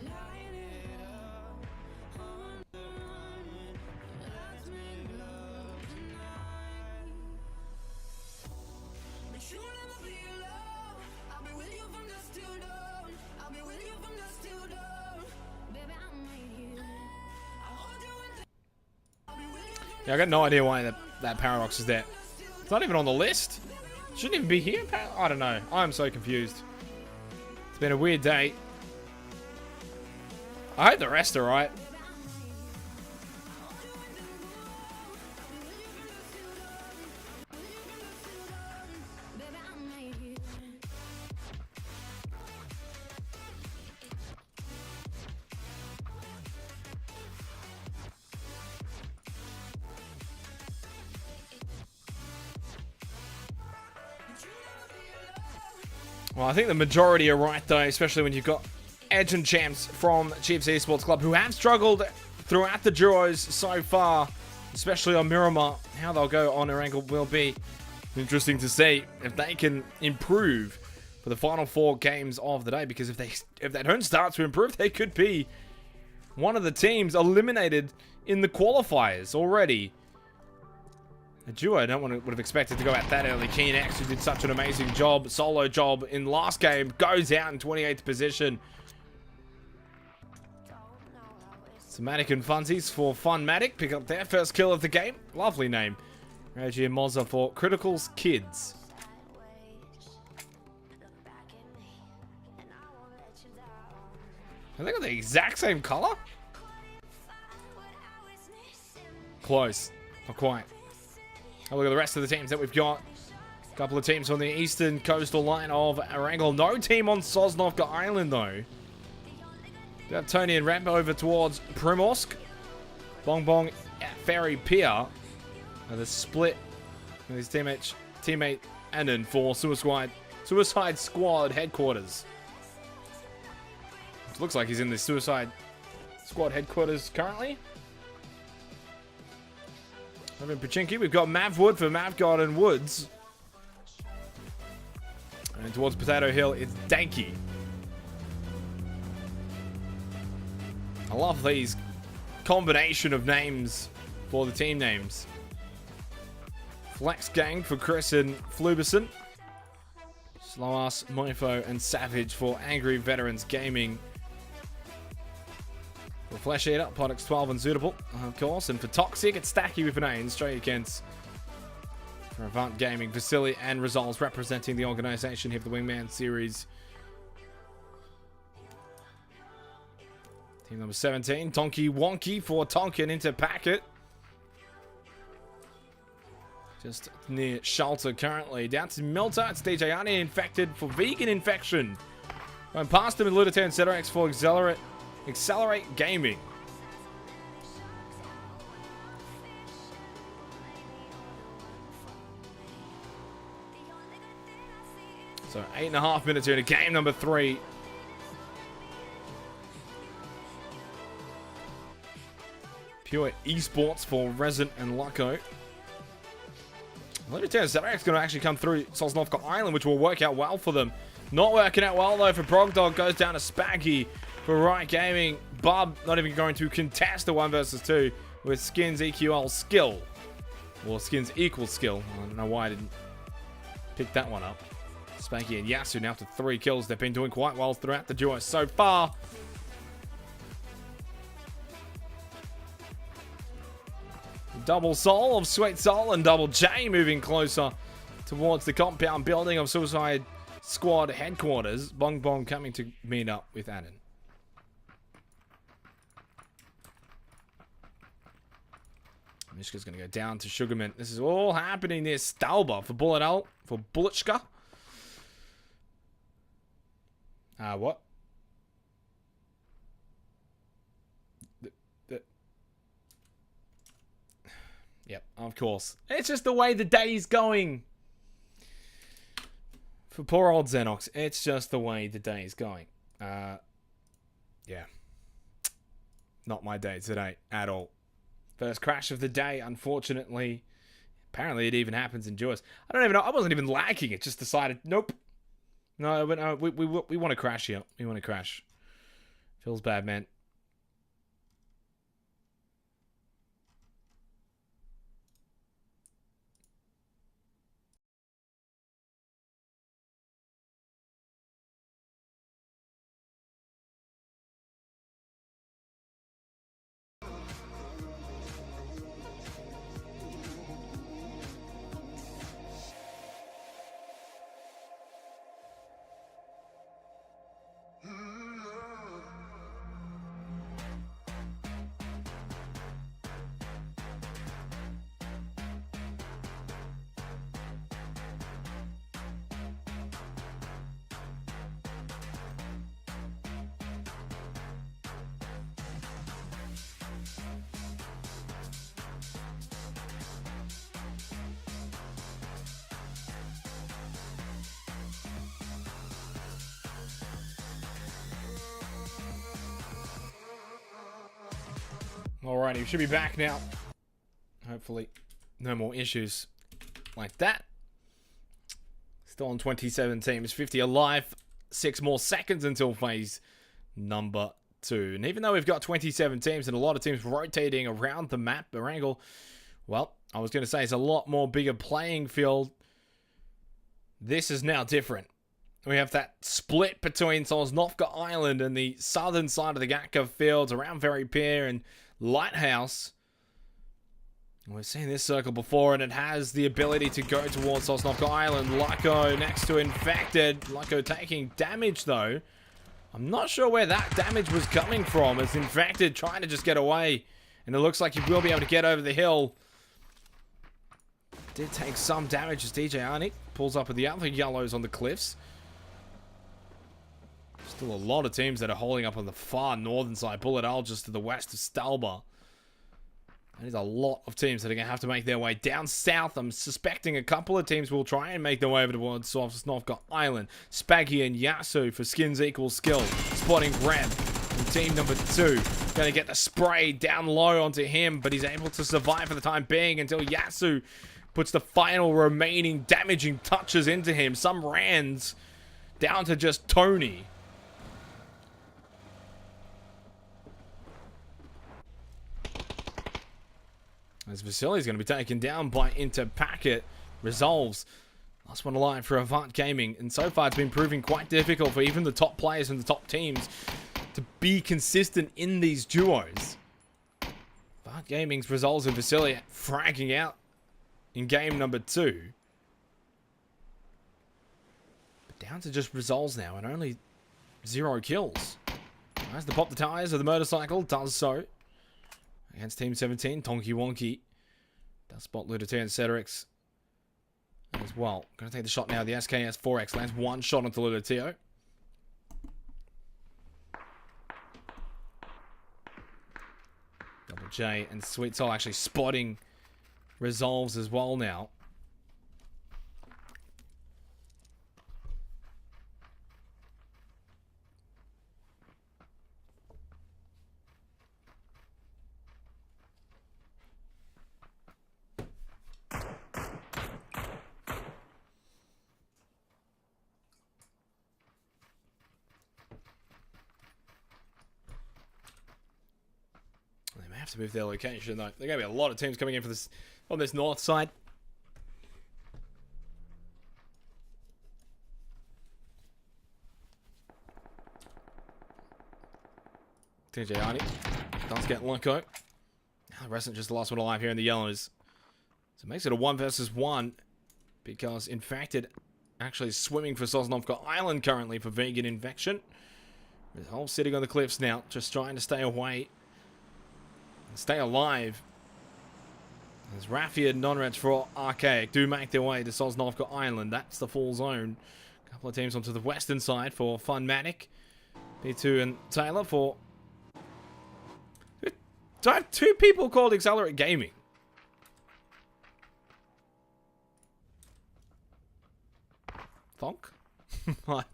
Light it up, on the run. Let's make love tonight. But you'll never be alone. I'll be with you from dusk till dawn. I'll be with you from dusk till dawn. Baby, I'm right here. I'll hold you in the. I'll be with you from. Yeah, I got no idea why that Paradox is there. It's not even on the list. Shouldn't even be here. I don't know. I'm so confused. It's been a weird day. I hope the rest are right. Baby, I'm right here. Well, I think the majority are right, though, especially when you've got Edge and Champs from Chiefs Esports Club, who have struggled throughout the duos so far, especially on Miramar. How they'll go on Erangel will be interesting to see if they can improve for the final 4 games of the day, because if they don't start to improve, they could be one of the teams eliminated in the qualifiers already. A duo I would have expected to go out that early. Keen X, who did such an amazing job, solo job in last game, goes out in 28th position. Somatic and Funsies for Funmatic pick up their first kill of the game. Lovely name. Reggie and Mozza for Critical's Kids. Have they got the exact same color? Close. Not quite. Have a look at the rest of the teams that we've got. A couple of teams on the eastern coastal line of Erangel. No team on Sosnovka Island, though. We have Tony and Ramp over towards Primorsk. Bong Bong at Ferry Pier. And the split with his teammate Annan for Suicide Squad headquarters. It looks like he's in the Suicide Squad headquarters currently. Over in Pachinki, we've got Mavwood for Mavgod and Woods. And towards Potato Hill, it's Danky. I love these combination of names for the team names. Flex Gang for Chris and Flubison. Slow Ass, Mofo, and Savage for Angry Veterans Gaming. For Flesh Eater, Podix 12 and Suitable, of course. And for Toxic, it's Stacky with an A and Straight Against. For Avant Gaming, Vasily and Results representing the organization here for the Wingman series. Team number 17, Tonky Wonky for Tonkin into Packet. Just near Shelter currently. Down to Milter, it's DJ Arnie infected for Vegan Infection. Going past him with Ludite and Ceterex for Accelerate Gaming. So 8.5 minutes here to game number 3. Pure Esports for Resident and Loco. Ludite and Ceterex going to actually come through Sosnovka Island, which will work out well for them. Not working out well though for Brogdog. Goes down to Spaggy for Riot Gaming. Bub not even going to contest the 1 versus 2 with Skins EQL skill. Or Skins equal skill. I don't know why I didn't pick that one up. Spanky and Yasu now to 3 kills. They've been doing quite well throughout the duo so far. Double Soul of Sweet Soul and Double J moving closer towards the compound building of Suicide Squad headquarters. Bong Bong coming to meet up with Annan. Mishka's going to go down to Sugarman. This is all happening near Stalba for Bulletschka. What? Yep, of course. It's just the way the day's going. For poor old Xenox, it's just the way the day is going. Yeah. Not my day today at all. First crash of the day, unfortunately. Apparently it even happens in Duos. I don't even know. I wasn't even lagging. It just decided, nope. No, we want to crash here. We want to crash. Feels bad, man. Alrighty, we should be back now. Hopefully, no more issues like that. Still on 27 teams, 50 alive. 6 more seconds until phase number 2. And even though we've got 27 teams and a lot of teams rotating around the map, Barangle, well, I was going to say it's a lot more bigger playing field. This is now different. We have that split between Sosnovka Island and the southern side of the Gatka fields around Ferry Pier and Lighthouse. We've seen this circle before, and it has the ability to go towards Sosnovka Island. Lyco next to Infected. Lyco taking damage, though. I'm not sure where that damage was coming from. It's Infected trying to just get away, and it looks like he will be able to get over the hill. Did take some damage as DJ Arnik pulls up with the other yellows on the cliffs. Still a lot of teams that are holding up on the far northern side. Bullet Owl just to the west of Stalba. There's a lot of teams that are going to have to make their way down south. I'm suspecting a couple of teams will try and make their way over towards Sosnovka Island. Spaggy and Yasu for skins equal skill. Spotting Rem from team number 2. Going to get the spray down low onto him, but he's able to survive for the time being until Yasu puts the final remaining damaging touches into him. Some Rands down to just Tony. As Vasily is going to be taken down by Interpacket. Resolves. Last one alive for Avant Gaming. And so far it's been proving quite difficult for even the top players and the top teams to be consistent in these duos. Avant Gaming's Resolves and Vasily fragging out in game number 2. But down to just Resolves now and only 0 kills. Tries to pop the tires of the motorcycle. Does so. Against Team 17, Tonky Wonky does spot Ludotea and Cedrix as well. Going to take the shot now. The SKS 4X lands one shot onto Ludoteo. Double J and Sweet Soul actually spotting Resolves as well now. Have to move their location though. There are going to be a lot of teams coming in for this on this north side. TJ Arnie does get Lunko. Now the rest just the last one alive here in the yellows. So it makes it a 1 versus 1 because Infected actually swimming for Sosnovka Island currently for Vegan Infection. All sitting on the cliffs now, just trying to stay away. Stay alive. As Raffia and Nonreds for Archaic do make their way to Sosnovka Island. That's the full zone. A couple of teams onto the western side for Funmatic. P2 and Taylor for... Do I have 2 people called Accelerate Gaming? Thonk? I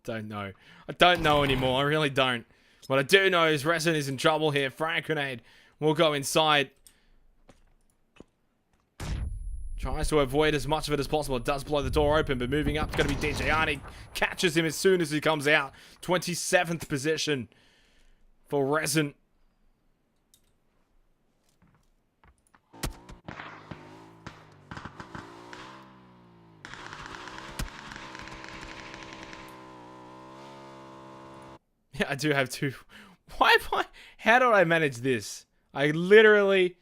don't know. I don't know anymore. I really don't. What I do know is Resin is in trouble here. Frag Grenade will go inside. Tries to avoid as much of it as possible. It does blow the door open, but moving up is going to be DJ Arnie. Catches him as soon as he comes out. 27th position for Resin. Yeah, I do have 2. Why? How do I manage this? I literally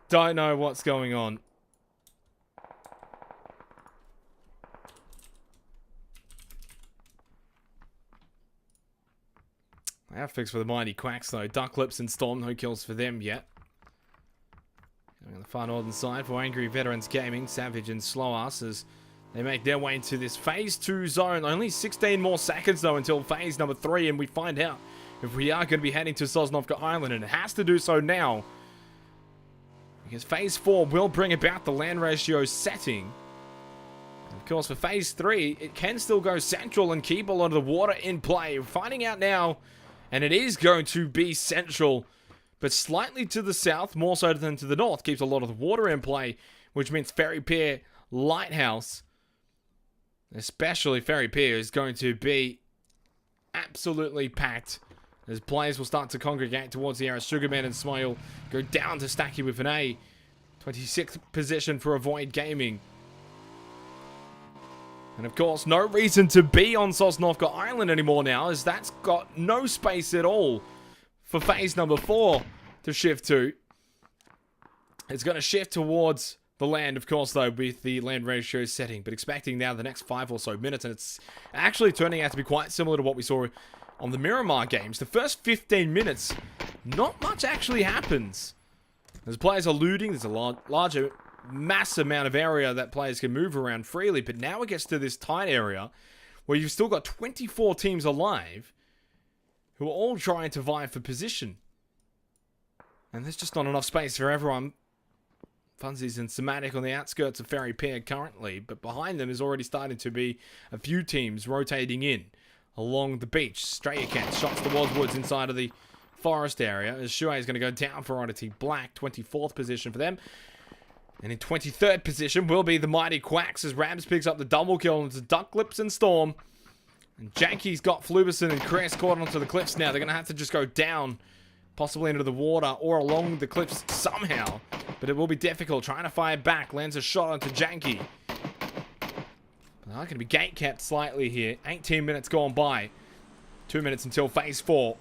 don't know what's going on. Outfix for the Mighty Quacks though. Duck Lips and Storm, no kills for them yet. Going on the far northern side for Angry Veterans Gaming, Savage and Slow Ass as they make their way into this Phase 2 zone. Only 16 more seconds though until Phase number 3 and we find out if we are going to be heading to Sosnovka Island, and it has to do so now. Because Phase 4 will bring about the land ratio setting. And of course, for Phase 3, it can still go central and keep a lot of the water in play. We're finding out now, and it is going to be central, but slightly to the south, more so than to the north. Keeps a lot of the water in play, which means Ferry Pier Lighthouse, especially Ferry Pier, is going to be absolutely packed. As players will start to congregate towards the area. Sugarman and Smile go down to Stacky with an A. 26th position for Avoid Gaming. And of course, no reason to be on Sosnovka Island anymore now, as that's got no space at all for phase number 4 to shift to. It's going to shift towards the land, of course, though, with the land ratio setting. But expecting now the next 5 or so minutes, and it's actually turning out to be quite similar to what we saw on the Miramar games. The first 15 minutes, not much actually happens. As players are looting, there's a larger mass amount of area that players can move around freely, but now it gets to this tight area where you've still got 24 teams alive who are all trying to vie for position. And there's just not enough space for everyone. Funsies and Somatic on the outskirts of Ferry Pier currently, but behind them is already starting to be a few teams rotating in along the beach. Strayaket shots towards Woods inside of the forest area as Shuei is going to go down for Oddity Black. 24th position for them. And in 23rd position will be the Mighty Quacks as Rams picks up the double kill into Duck Lips and Storm. And Janky's got Flubison and Chris caught onto the cliffs now. They're going to have to just go down, possibly into the water or along the cliffs somehow. But it will be difficult. Trying to fire back. Lands a shot onto Janky. They're going to be gate kept slightly here. 18 minutes gone by. 2 minutes until phase 4.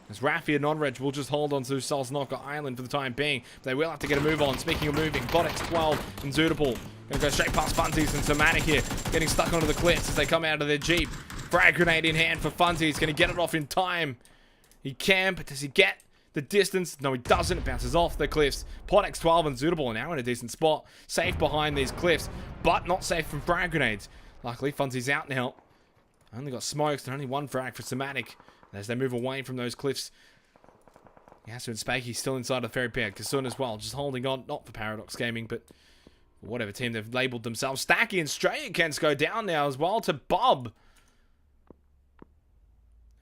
As Raffi and Nonreg will just hold on to Salsnoka Island for the time being. They will have to get a move on. Speaking of moving, Bodex 12 and Zootable. Going to go straight past Funsies and Somatic here. Getting stuck onto the cliffs as they come out of their Jeep. Frag grenade in hand for Funsies. Going to get it off in time. He can, but does he get the distance? No, he doesn't. It bounces off the cliffs. Podex 12 and Zootable are now in a decent spot. Safe behind these cliffs, but not safe from frag grenades. Luckily, Funsy's out now. Only got smokes and only one frag for Somatic. As they move away from those cliffs. Yasu and Spanky still inside of the ferry pier. Kasun as well, just holding on. Not for Paradox Gaming, but for whatever team they've labelled themselves. Stacky and Strayakens go down now as well to Bob.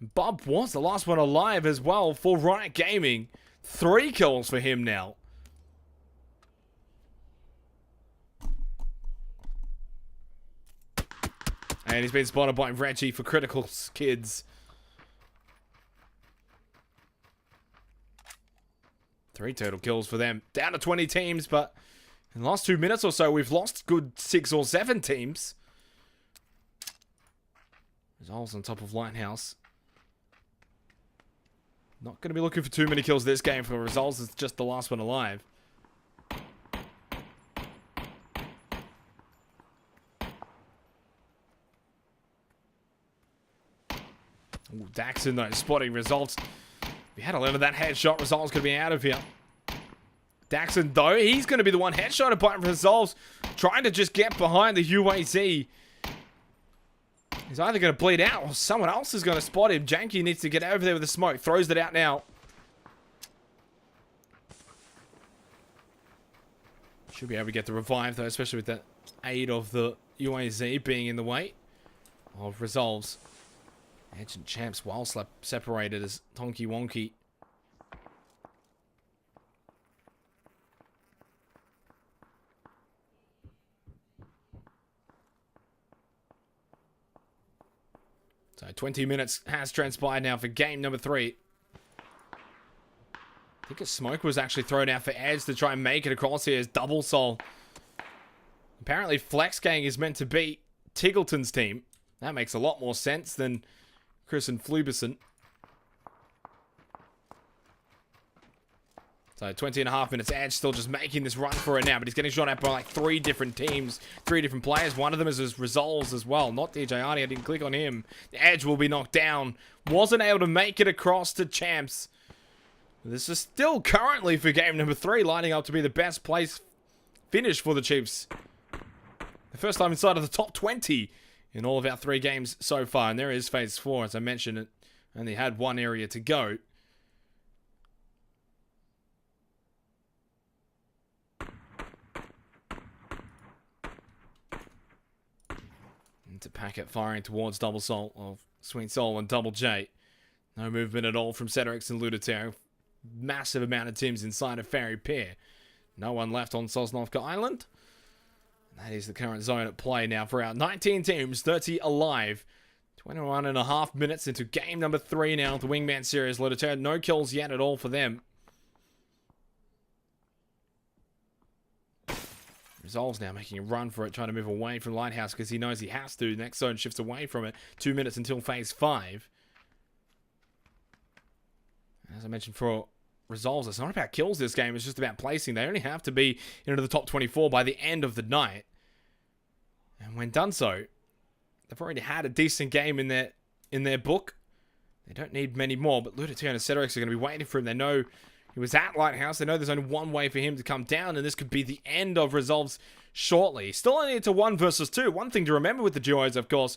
Bob was the last one alive as well for Riot Gaming. 3 kills for him now. And he's been spotted by Reggie for Critical Kids. 3 total kills for them. Down to 20 teams, but in the last 2 minutes or so, we've lost good 6 or 7 teams. Resolves on top of Lighthouse. Not going to be looking for too many kills this game for Resolves. It's just the last one alive. Ooh, Daxon though, spotting Resolves. If he had 11 of that headshot, Resolve's going to be out of here. Daxon, though, he's going to be the one headshotted by Resolve's, trying to just get behind the UAZ. He's either going to bleed out or someone else is going to spot him. Janky needs to get over there with the smoke. Throws it out now. Should be able to get the revive, though, especially with the aid of the UAZ being in the way of Resolves. Edge and Champs well separated as Tonky Wonky. So 20 minutes has transpired now for game number 3. I think a smoke was actually thrown out for Edge to try and make it across here as Double Soul. Apparently Flex Gang is meant to beat Tiggleton's team. That makes a lot more sense than Chris and Flubison. So 20.5 minutes. Edge still just making this run for it now, but he's getting shot at by like 3 different teams, 3 different players. One of them is his Resolves as well. Not DJ Arnie. I didn't click on him. Edge will be knocked down. Wasn't able to make it across to Champs. This is still currently for game number 3, lining up to be the best place finish for the Chiefs. The first time inside of the top 20 in all of our 3 games so far. And there is phase 4, as I mentioned. It only had 1 area to go. Into Packet firing towards Double Soul of Sweet Soul and Double J. No movement at all from Cedrix and Ludotero. Massive amount of teams inside of Ferry Pier. No one left on Sosnovka Island. That is the current zone at play now for our 19 teams, 30 alive. 21.5 minutes into game number 3 now of the Wingman series. Ludotero, no kills yet at all for them. Resolves now making a run for it, trying to move away from Lighthouse because he knows he has to. Next zone shifts away from it. 2 minutes until phase 5. As I mentioned for Resolves, it's not about kills this game, it's just about placing. They only have to be into the top 24 by the end of the night. And when done so, they've already had a decent game in their book. They don't need many more, but Ludotero and Cedrix are going to be waiting for him. They know he was at Lighthouse. They know there's only one way for him to come down, and this could be the end of Resolves shortly. Still only into 1 versus 2. One thing to remember with the duos, of course,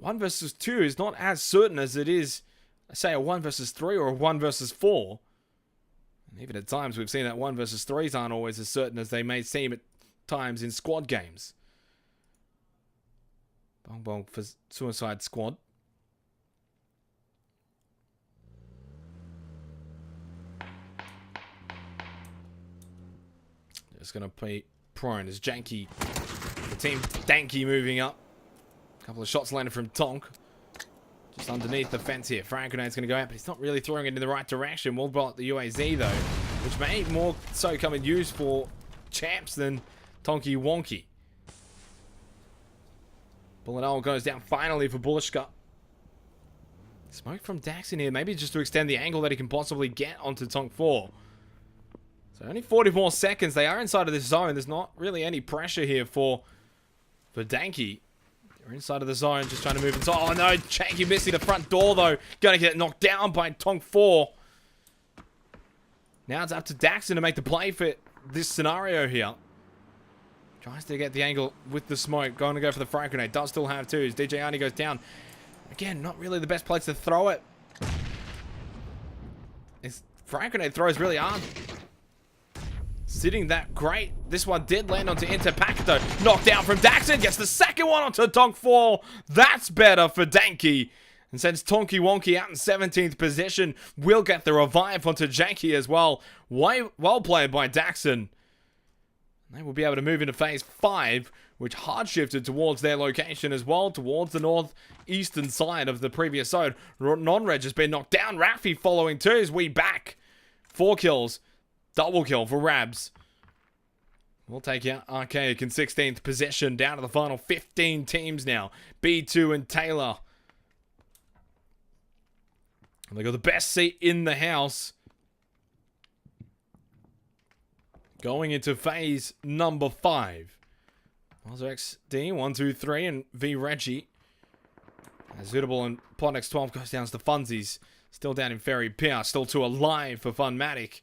1 versus 2 is not as certain as it is, say, a 1 versus 3 or a 1 versus 4. And even at times we've seen that 1 versus 3s aren't always as certain as they may seem at times in squad games. Bong Bong for Suicide Squad. Just going to play prone as Janky. The team Danky moving up. A couple of shots landed from Tonk. Just underneath the fence here. Frag Grenade's going to go out, but he's not really throwing it in the right direction. We'll blow up the UAZ though, which may more so come in use for champs than Tonky Wonky. Bullet Owl goes down finally for Bullishka. Smoke from Dax in here, maybe just to extend the angle that he can possibly get onto Tonk 4. So only 44 seconds. They are inside of this zone. There's not really any pressure here for Danky. They're inside of the zone, just trying to move inside. Oh no, Janky missing the front door though. Gonna get knocked down by Tonk 4. Now it's up to Daxon to make the play for this scenario here. Tries to get the angle with the smoke. Going to go for the frag grenade. Does still have twos. DJ Arnie goes down. Again, not really the best place to throw it. His frag grenade throws really aren't sitting that great. This one did land onto Interpack though. Knocked down from Daxon. Gets the second one onto Tonk 4. That's better for Danky. And sends Tonky Wonky out in 17th position. Will get the revive onto Janky as well. Well played by Daxon. They will be able to move into phase 5, which hard shifted towards their location as well, towards the northeastern side of the previous zone. Non-Reg has been knocked down. Raffy following too as we back. 4 kills. Double kill for Rabs. We'll take out Archaic in 16th position. Down to the final 15 teams now. B2 and Taylor. And they got the best seat in the house. Going into phase number 5. Also XD, 1, 2, 3, and V Reggie. Suitable and Pondex 12 goes down to the Funsies. Still down in Ferry Pier. Still 2 alive for Funmatic.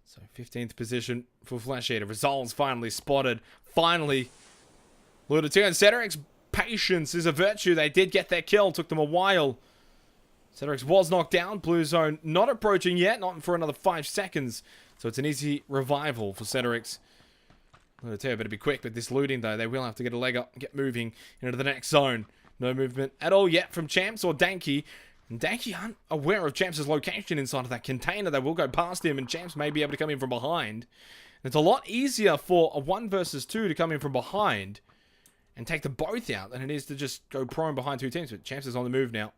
So 15th position for Flash Eater. Results finally spotted. Finally. Ludatir and Cedric's patience is a virtue. They did get their kill. Took them a while. Cedric's was knocked down. Blue zone not approaching yet. Not for another 5 seconds. So it's an easy revival for Cedric's. Ludatir better be quick with this looting though. They will have to get a leg up and get moving into the next zone. No movement at all yet from Champs or Danky. And Danky aren't aware of Champs' location inside of that container. They will go past him and Champs may be able to come in from behind. And it's a lot easier for a 1 versus 2 to come in from behind and take them both out than it is to just go prone behind 2 teams. But Champs is on the move now.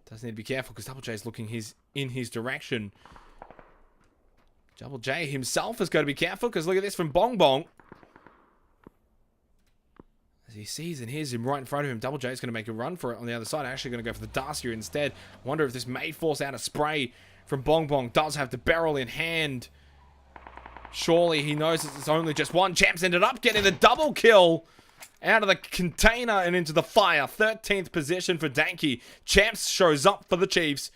Does need to be careful because Double J is looking in his direction. Double J himself has got to be careful because look at this from Bong Bong. As he sees and hears him right in front of him, Double J is going to make a run for it on the other side. Actually going to go for the Darcy instead. I wonder if this may force out a spray from Bong Bong. Does have the barrel in hand. Surely he knows it's only just one. Champs ended up getting the double kill out of the container and into the fire. 13th position for Danky. Champs shows up for the Chiefs.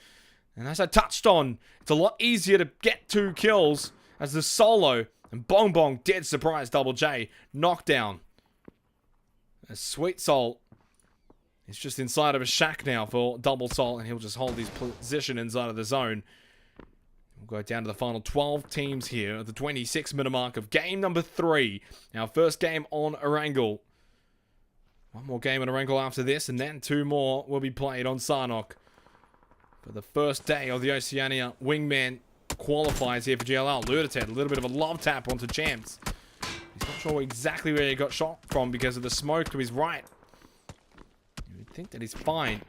And as I touched on, it's a lot easier to get 2 kills as the solo. And Bong Bong did surprise Double J. Knockdown. A Sweet Soul is just inside of a shack now for Double Soul. And he'll just hold his position inside of the zone. We'll go down to the final 12 teams here at the 26-minute mark of game number 3. Our first game on Erangel. One more game on Erangel after this, and then 2 more will be played on Sarnock. For the first day of the Oceania Wingman qualifiers here for GLL. Ludated, a little bit of a love tap onto Champs. He's not sure exactly where he got shot from because of the smoke to his right. You would think that he's fine.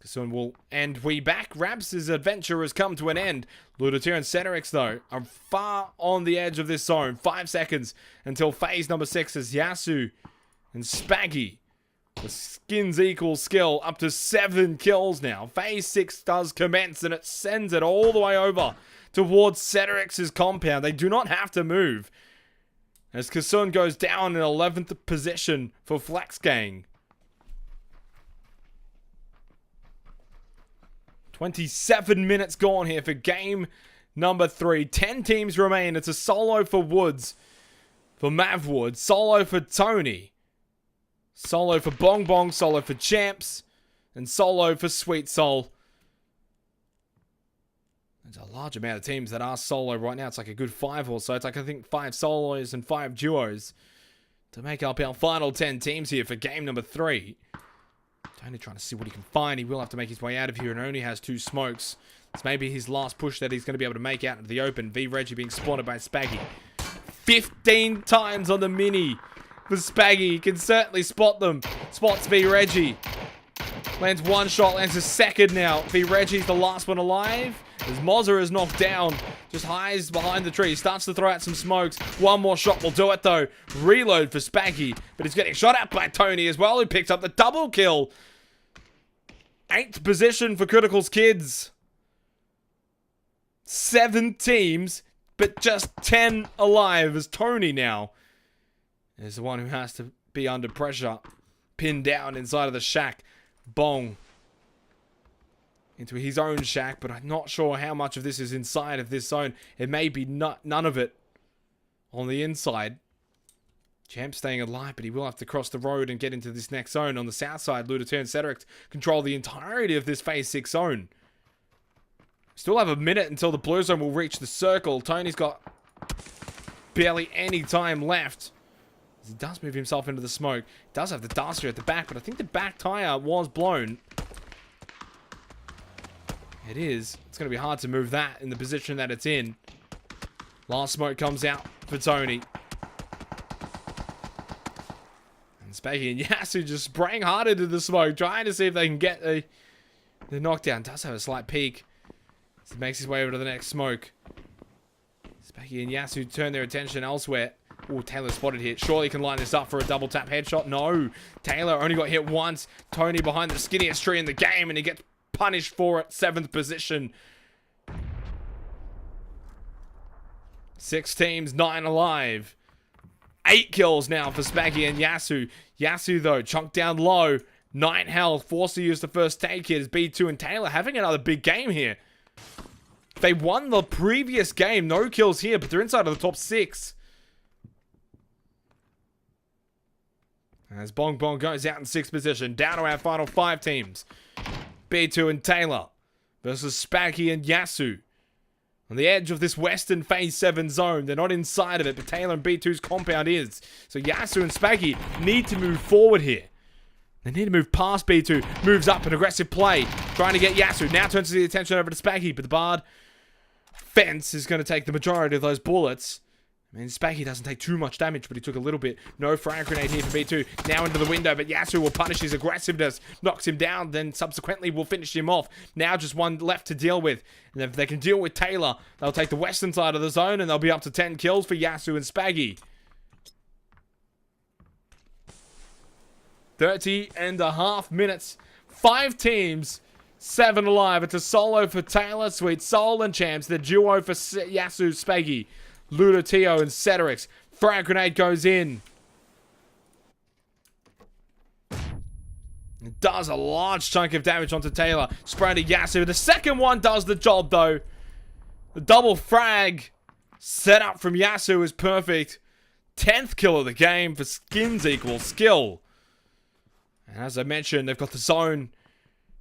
Soon will end we back. Rabs' adventure has come to an end. Ludatir and Cedrix, though, are far on the edge of this zone. 5 seconds until phase number 6 as Yasu and Spaggy. The skins equal skill up to 7 kills now. Phase 6 does commence and it sends it all the way over towards Cedrix's compound. They do not have to move. As Kasun goes down in 11th position for Flex Gang. 27 minutes gone here for game number 3. 10 teams remain. It's a solo for Woods. For Mav Woods. Solo for Tony. Solo for Bong Bong, solo for Champs, and solo for Sweet Soul. There's a large amount of teams that are solo right now. It's like a good 5 or so. It's like, I think, 5 solos and 5 duos to make up our final 10 teams here for game number 3. Tony trying to see what he can find. He will have to make his way out of here and only has 2 smokes. It's maybe his last push that he's going to be able to make out into the open. V Reggie being spotted by Spaggy. 15 times on the mini for Spaggy. He can certainly spot them. Spots V Reggie. Lands 1 shot, lands a second now. V Reggie's the last one alive. As Mozza is knocked down, just hides behind the tree. Starts to throw out some smokes. 1 more shot will do it though. Reload for Spaggy, but he's getting shot at by Tony as well, who picks up the double kill. 8th position for Critical's Kids. 7 teams, but just 10 alive as Tony now is the one who has to be under pressure. Pinned down inside of the shack. Bong into his own shack, but I'm not sure how much of this is inside of this zone. It may be none of it on the inside. Champ staying alive, but he will have to cross the road and get into this next zone. On the south side, Ludatur and Cedric control the entirety of this phase 6 zone. Still have a minute until the blue zone will reach the circle. Tony's got barely any time left. He does move himself into the smoke. He does have the Duster at the back, but I think the back tire was blown. It is. It's going to be hard to move that in the position that it's in. Last smoke comes out for Tony. And Spaggy and Yasu just spraying hard into the smoke, trying to see if they can get the knockdown. Does have a slight peak. So he makes his way over to the next smoke. Spaggy and Yasu turn their attention elsewhere. Oh, Taylor spotted here. Surely can line this up for a double tap headshot. No. Taylor only got hit once. Tony behind the skinniest tree in the game, and he gets punished for it. 7th position. 6 teams, 9 alive. 8 kills now for Spaggy and Yasu. Yasu, though, chunked down low. 9 health. Forced to use the first take hit as B2 and Taylor having another big game here. They won the previous game. No kills here, but they're inside of the top 6. As Bong Bong goes out in 6th position. Down to our final 5 teams. B2 and Taylor versus Spaggy and Yasu. On the edge of this western phase 7 zone. They're not inside of it, but Taylor and B2's compound is. So Yasu and Spaggy need to move forward here. They need to move past B2. Moves up, an aggressive play. Trying to get Yasu. Now turns the attention over to Spaggy, but the Bard fence is going to take the majority of those bullets. I mean, Spaggy doesn't take too much damage, but he took a little bit. No frag grenade here for B2. Now into the window, but Yasu will punish his aggressiveness. Knocks him down, then subsequently will finish him off. Now just 1 left to deal with. And if they can deal with Taylor, they'll take the western side of the zone, and they'll be up to 10 kills for Yasu and Spaggy. 30.5 minutes. 5 teams. 7 alive. It's a solo for Taylor, Sweet Soul, and Champs. The duo for Yasu, Spaggy. Ludatio and Cedric. Frag grenade goes in. It does a large chunk of damage onto Taylor. Spray to Yasu. The second one does the job though. The double frag set up from Yasu is perfect. 10th kill of the game for skins equals skill. And as I mentioned, they've got the zone.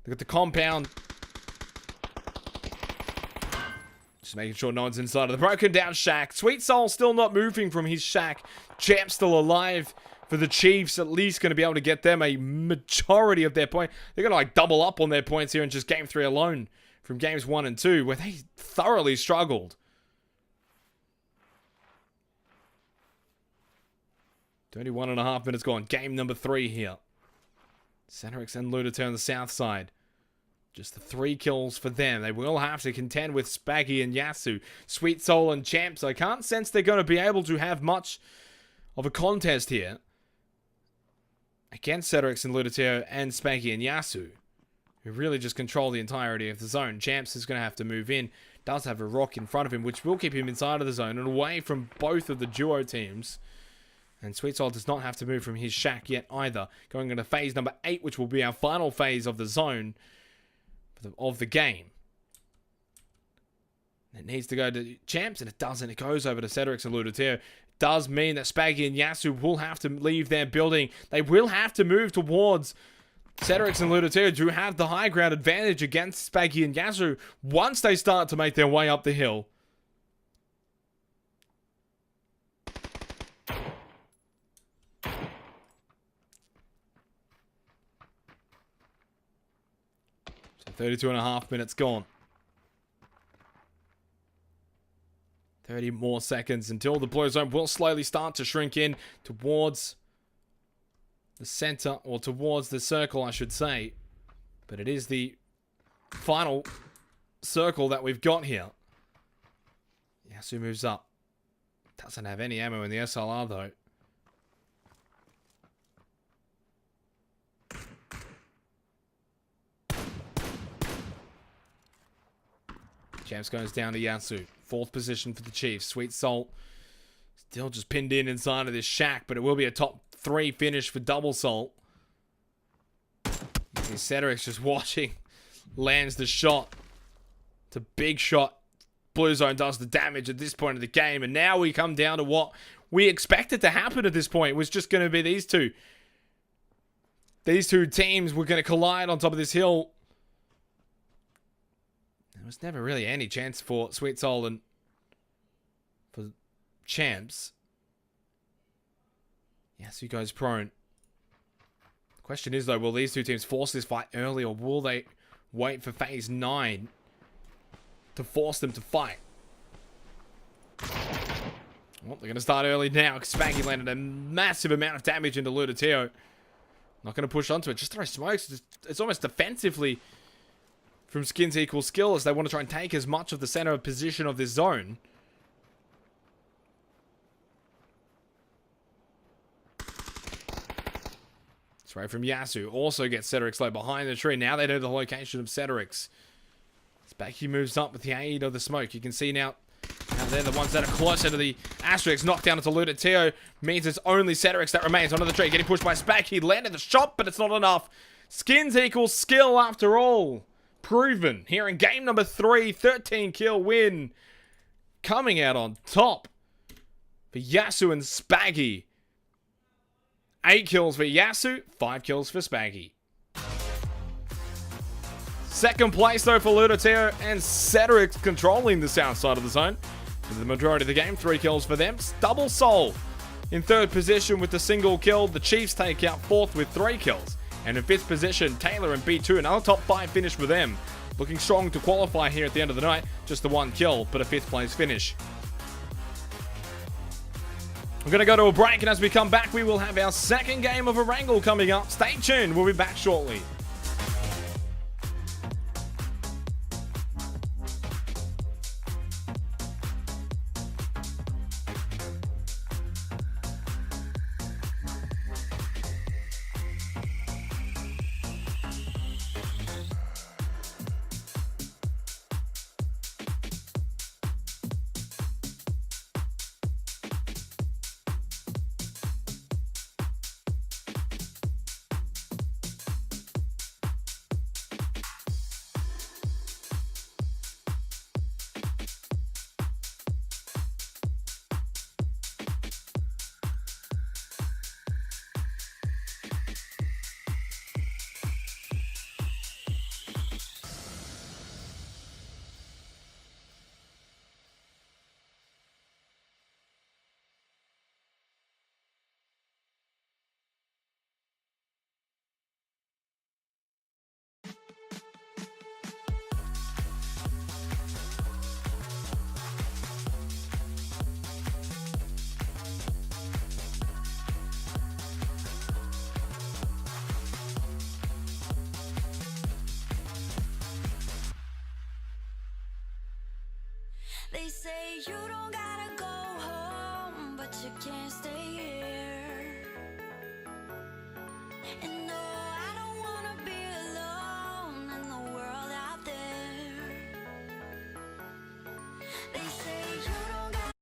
They've got the compound. Just making sure no one's inside of the broken down shack. Sweet Soul still not moving from his shack. Champ still alive for the Chiefs. At least going to be able to get them a majority of their point. They're going to like double up on their points here in just game 3 alone. From games 1 and 2 where they thoroughly struggled. 31.5 minutes gone. Game number 3 here. Cedric and Ludatur on the south side. Just the 3 kills for them. They will have to contend with Spaggy and Yasu. Sweet Soul and Champs. I can't sense they're going to be able to have much of a contest here against Cedric and Ludatio and Spaggy and Yasu, who really just control the entirety of the zone. Champs is going to have to move in. Does have a rock in front of him, which will keep him inside of the zone and away from both of the duo teams. And Sweet Soul does not have to move from his shack yet either. Going into phase number 8, which will be our final phase of the zone. Of the game. It needs to go to Champs, and it doesn't. It goes over to Cedric and Ludatio. It does mean that Spaggy and Yasu will have to leave their building. They will have to move towards Cedrix and Ludatio, who have the high ground advantage against Spaggy and Yasu once they start to make their way up the hill. So 32.5 minutes gone. 30 more seconds until the blue zone will slowly start to shrink in towards the center, or towards the circle, I should say. But it is the final circle that we've got here. Yasu moves up. Doesn't have any ammo in the SLR, though. Champs goes down to Yasu. 4th position for the Chiefs. Sweet Salt still just pinned in inside of this shack, but it will be a top 3 finish for Double Salt. Cedrix just watching. Lands the shot. It's a big shot. Blue Zone does the damage at this point of the game, and now we come down to what we expected to happen at this point. It was just going to be these two. These two teams were going to collide on top of this hill. There was never really any chance for Sweet Soul and for Champs. Yasu goes prone. The question is, though, will these two teams force this fight early, or will they wait for phase 9 to force them to fight? Well, they're going to start early now. Spaggy landed a massive amount of damage into Ludatio. Not going to push onto it. Just throw smokes. It's almost defensively from Skins equals skill, as they want to try and take as much of the center position of this zone. Spray from Yasu. Also gets Cedrix low behind the tree. Now they know the location of Cedrix. Spaggy moves up with the aid of the smoke. You can see now they're the ones that are closer to the Asterix. Knocked down into Ludatio. Means it's only Cedrix that remains under the tree. Getting pushed by Spaggy. Landed the shot, but it's not enough. Skins equals skill after all. Proven here in game number 3. 13 kill win. Coming out on top for Yasu and Spaggy. 8 kills for Yasu, 5 kills for Spaggy. Second place, though, for Ludatio and Cedrix controlling the south side of the zone. For the majority of the game, 3 kills for them. Double Soul in 3rd position with the single kill. The Chiefs take out 4th with 3 kills. And in 5th position, Taylor and B2, another top 5 finish for them. Looking strong to qualify here at the end of the night. Just the 1 kill, but a 5th place finish. We're going to go to a break, and as we come back, we will have our second game of a wrangle coming up. Stay tuned. We'll be back shortly. They say you don't gotta go home, but you can't stay here. And no, I don't wanna be alone in the world out there. They say you don't gotta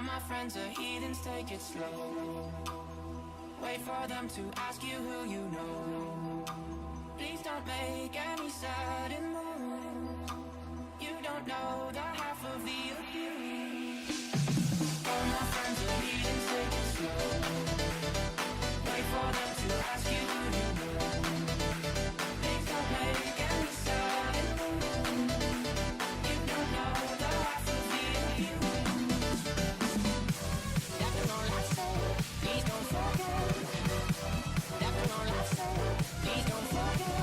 All my friends are heathens, take it slow. Wait for them to ask you who you know. Please don't make any sudden moves. You don't know the half of the abuse. All my friends are heathens, take it slow. Wait for them to ask you who you know. Please don't make any sudden moves. You don't know the half of the abuse. Dapping on last say, please don't forget. Dapping on last say, please don't forget.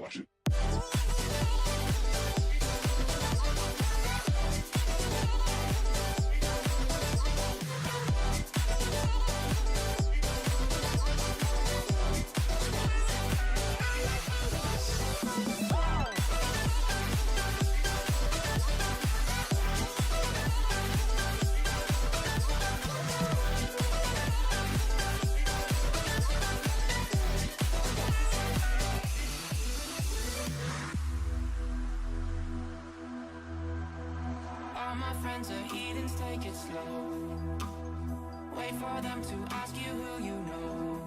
Watch it. All my friends are heathens, take it slow. Wait for them to ask you who you know.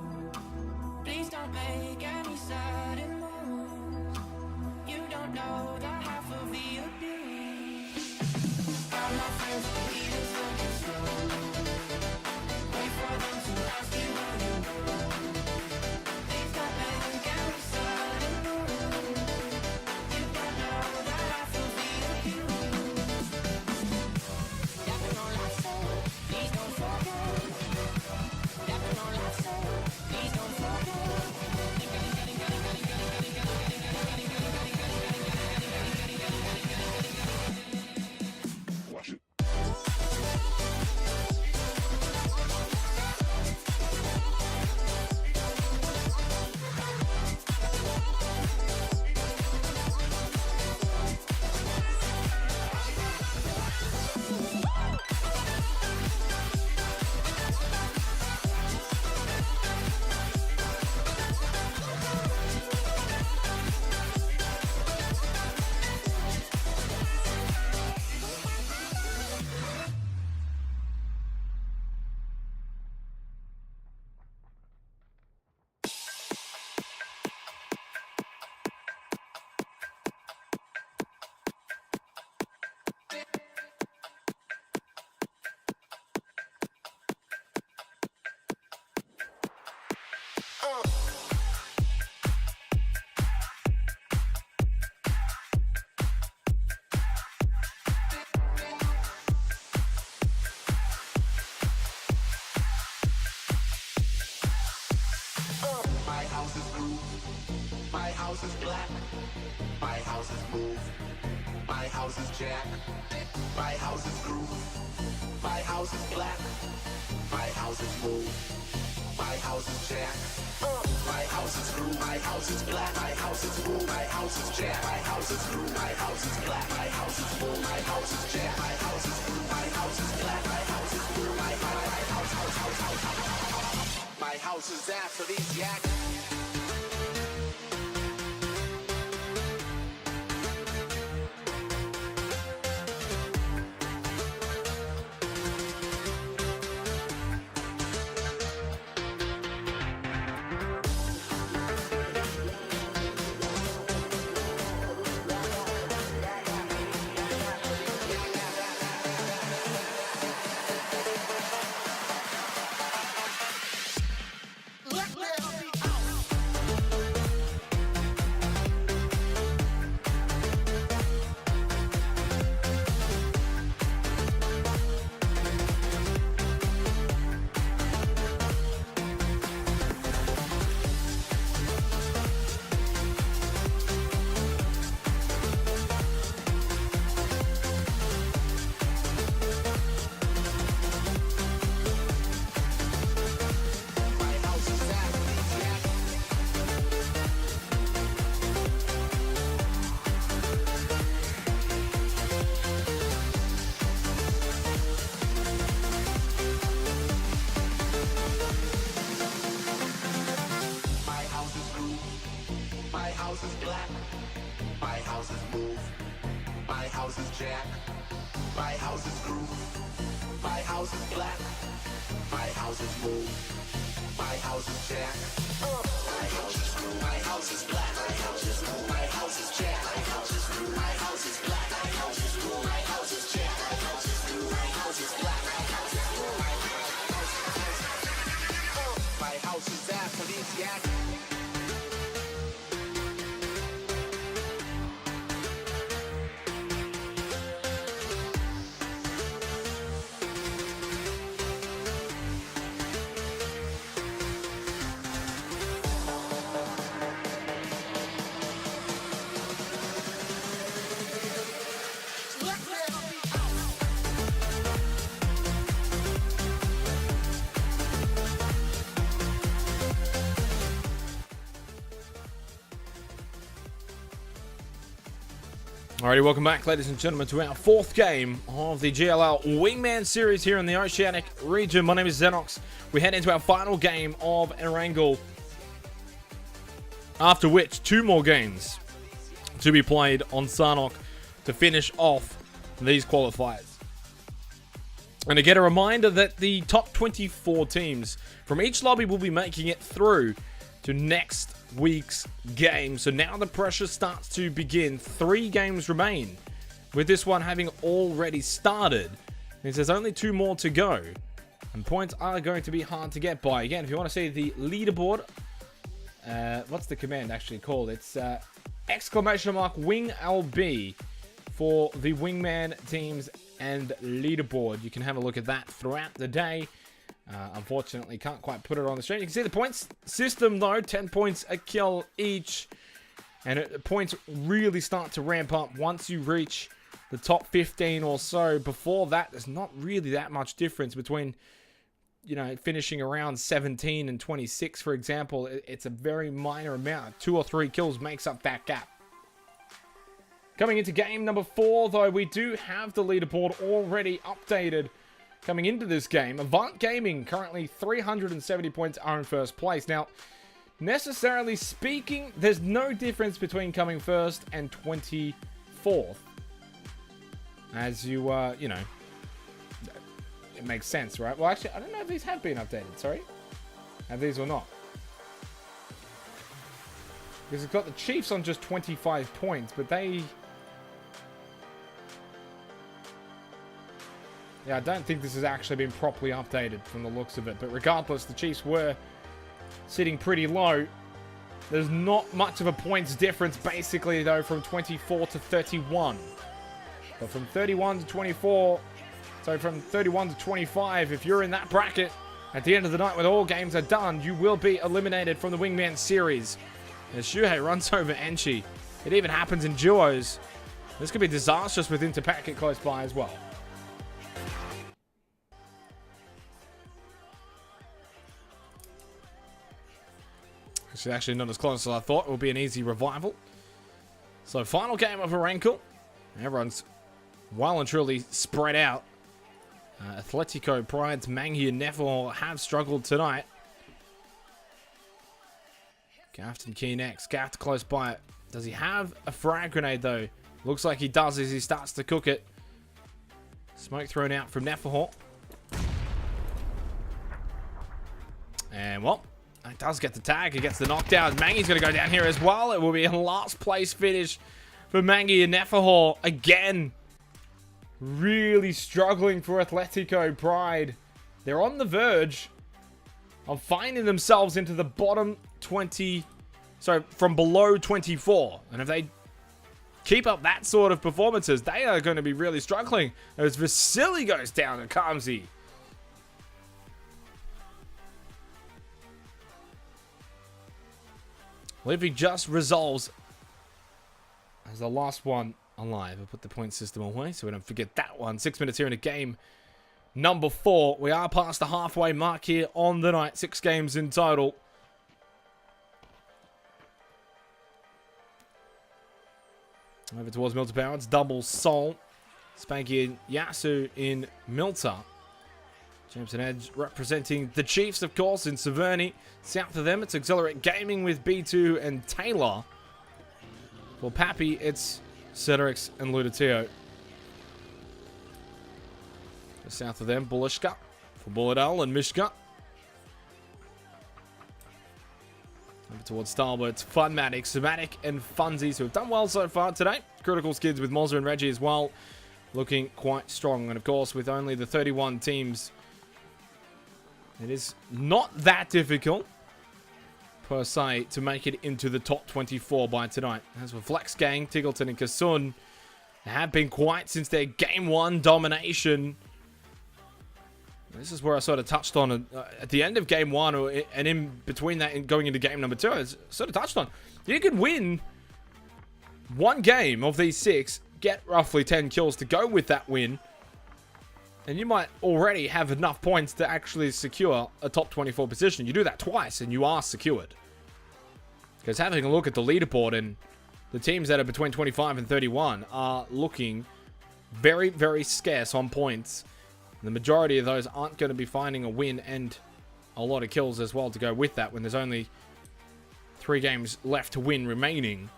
Please don't make any sudden moves. You don't know the half of the abuse. All my friends are heathens, take it slow. Wait for them to ask you who you know. Please don't make any sudden moves. You don't know the half of the abuse. Dapping on last say, please don't forget. Dapping on last say, please don't forget. Watch it. My house is blue. My house is black. My house is move. My house is jack. My house is groove. My house is black. My house is move. My house is jack. My house is groove. My house is black. My house is move. My house is jack. My house is groove. My house is black. My house is move. My house is jack. My house is groove. My house is black. My house is move. My house is aphrodisiac. Let there be out. house is blue. My house is Jack. My house is blue. My house is black. My house is blue. My house is Jack. My house is blue. My house is black. My house is blue. My house is Jack. My house is blue. My house is black. My house is blue. My house is aphrodisiac. Alrighty, welcome back, ladies and gentlemen, to our fourth game of the GLL Wingman series here in the Oceanic region. My name is Xenox. We head into our final game of Erangel, after which 2 more games to be played on Sarnock to finish off these qualifiers. And again, a reminder that the top 24 teams from each lobby will be making it through to next week's game. So now the pressure starts to begin. 3 games remain, with this one having already started. Means there's only 2 more to go, and points are going to be hard to get by. Again, if you want to see the leaderboard, what's the command actually called? It's !Wing LB for the Wingman teams and leaderboard. You can have a look at that throughout the day. Unfortunately, can't quite put it on the screen. You can see the points system, though. 10 points a kill each. And points really start to ramp up once you reach the top 15 or so. Before that, there's not really that much difference between, you know, finishing around 17 and 26, for example. It's a very minor amount. 2 or 3 kills makes up that gap. Coming into game number 4, though, we do have the leaderboard already updated. Coming into this game, Avant Gaming, currently 370 points, are in first place. Now, necessarily speaking, there's no difference between coming first and 24th. As you, you know, it makes sense, right? Well, actually, I don't know if these have been updated, sorry. Have these or not? Because it's got the Chiefs on just 25 points, but they... Yeah, I don't think this has actually been properly updated from the looks of it. But regardless, the Chiefs were sitting pretty low. There's not much of a points difference, basically, though, from 24 to 31. But from 31 to 24, so from 31 to 25, if you're in that bracket, at the end of the night when all games are done, you will be eliminated from the Wingman series. As Shuhei runs over Enchi. It even happens in duos. This could be disastrous with Interpacket close by as well. It's actually not as close as I thought. It will be an easy revival. So, final game of Erangel. Everyone's well and truly spread out. Atletico, Pride's, Mangi, and Neville have struggled tonight. Gafton Key next. Gaft close by it. Does he have a frag grenade, though? Looks like he does as he starts to cook it. Smoke thrown out from Nefahor. And, well, it does get the tag. He gets the knockdown. Mangi's going to go down here as well. It will be a last place finish for Mangi and Nefahor again. Really struggling for Atletico Pride. They're on the verge of finding themselves into the bottom 20. So, from below 24. And if they keep up that sort of performances, they are going to be really struggling. As Vasily goes down to Kamzi. Livy just resolves as the last one alive. I'll put the point system away so we don't forget that one. 6 minutes here in a game number 4. We are past the halfway mark here on the night. 6 games in total. Over towards Milter Power. It's double Soul. Spanky and Yasu in Milter. Jameson Edge representing the Chiefs, of course, in Severny. South of them, it's Accelerate Gaming with B2 and Taylor. For Pappy, it's Cedrix and Ludatio. South of them, Bulishka for Bullet L and Mishka. towards Starboard. It's Funmatic, Somatic, and Funsies who have done well so far today. Critical Skids with Mozza and Reggie as well, looking quite strong. And of course, with only the 31 teams, it is not that difficult, per se, to make it into the top 24 by tonight. As for Flex Gang, Tiggleton and Kasun, they have been quiet since their Game 1 domination. This is where I sort of touched on at the end of Game 1, and in between that and going into Game number 2, I sort of touched on. You could win one game of these 6, get roughly 10 kills to go with that win, and you might already have enough points to actually secure a top 24 position. You do that twice, and you are secured. Because having a look at the leaderboard, and the teams that are between 25 and 31 are looking very, very scarce on points. The majority of those aren't going to be finding a win and a lot of kills as well to go with that when there's only 3 games left to win remaining.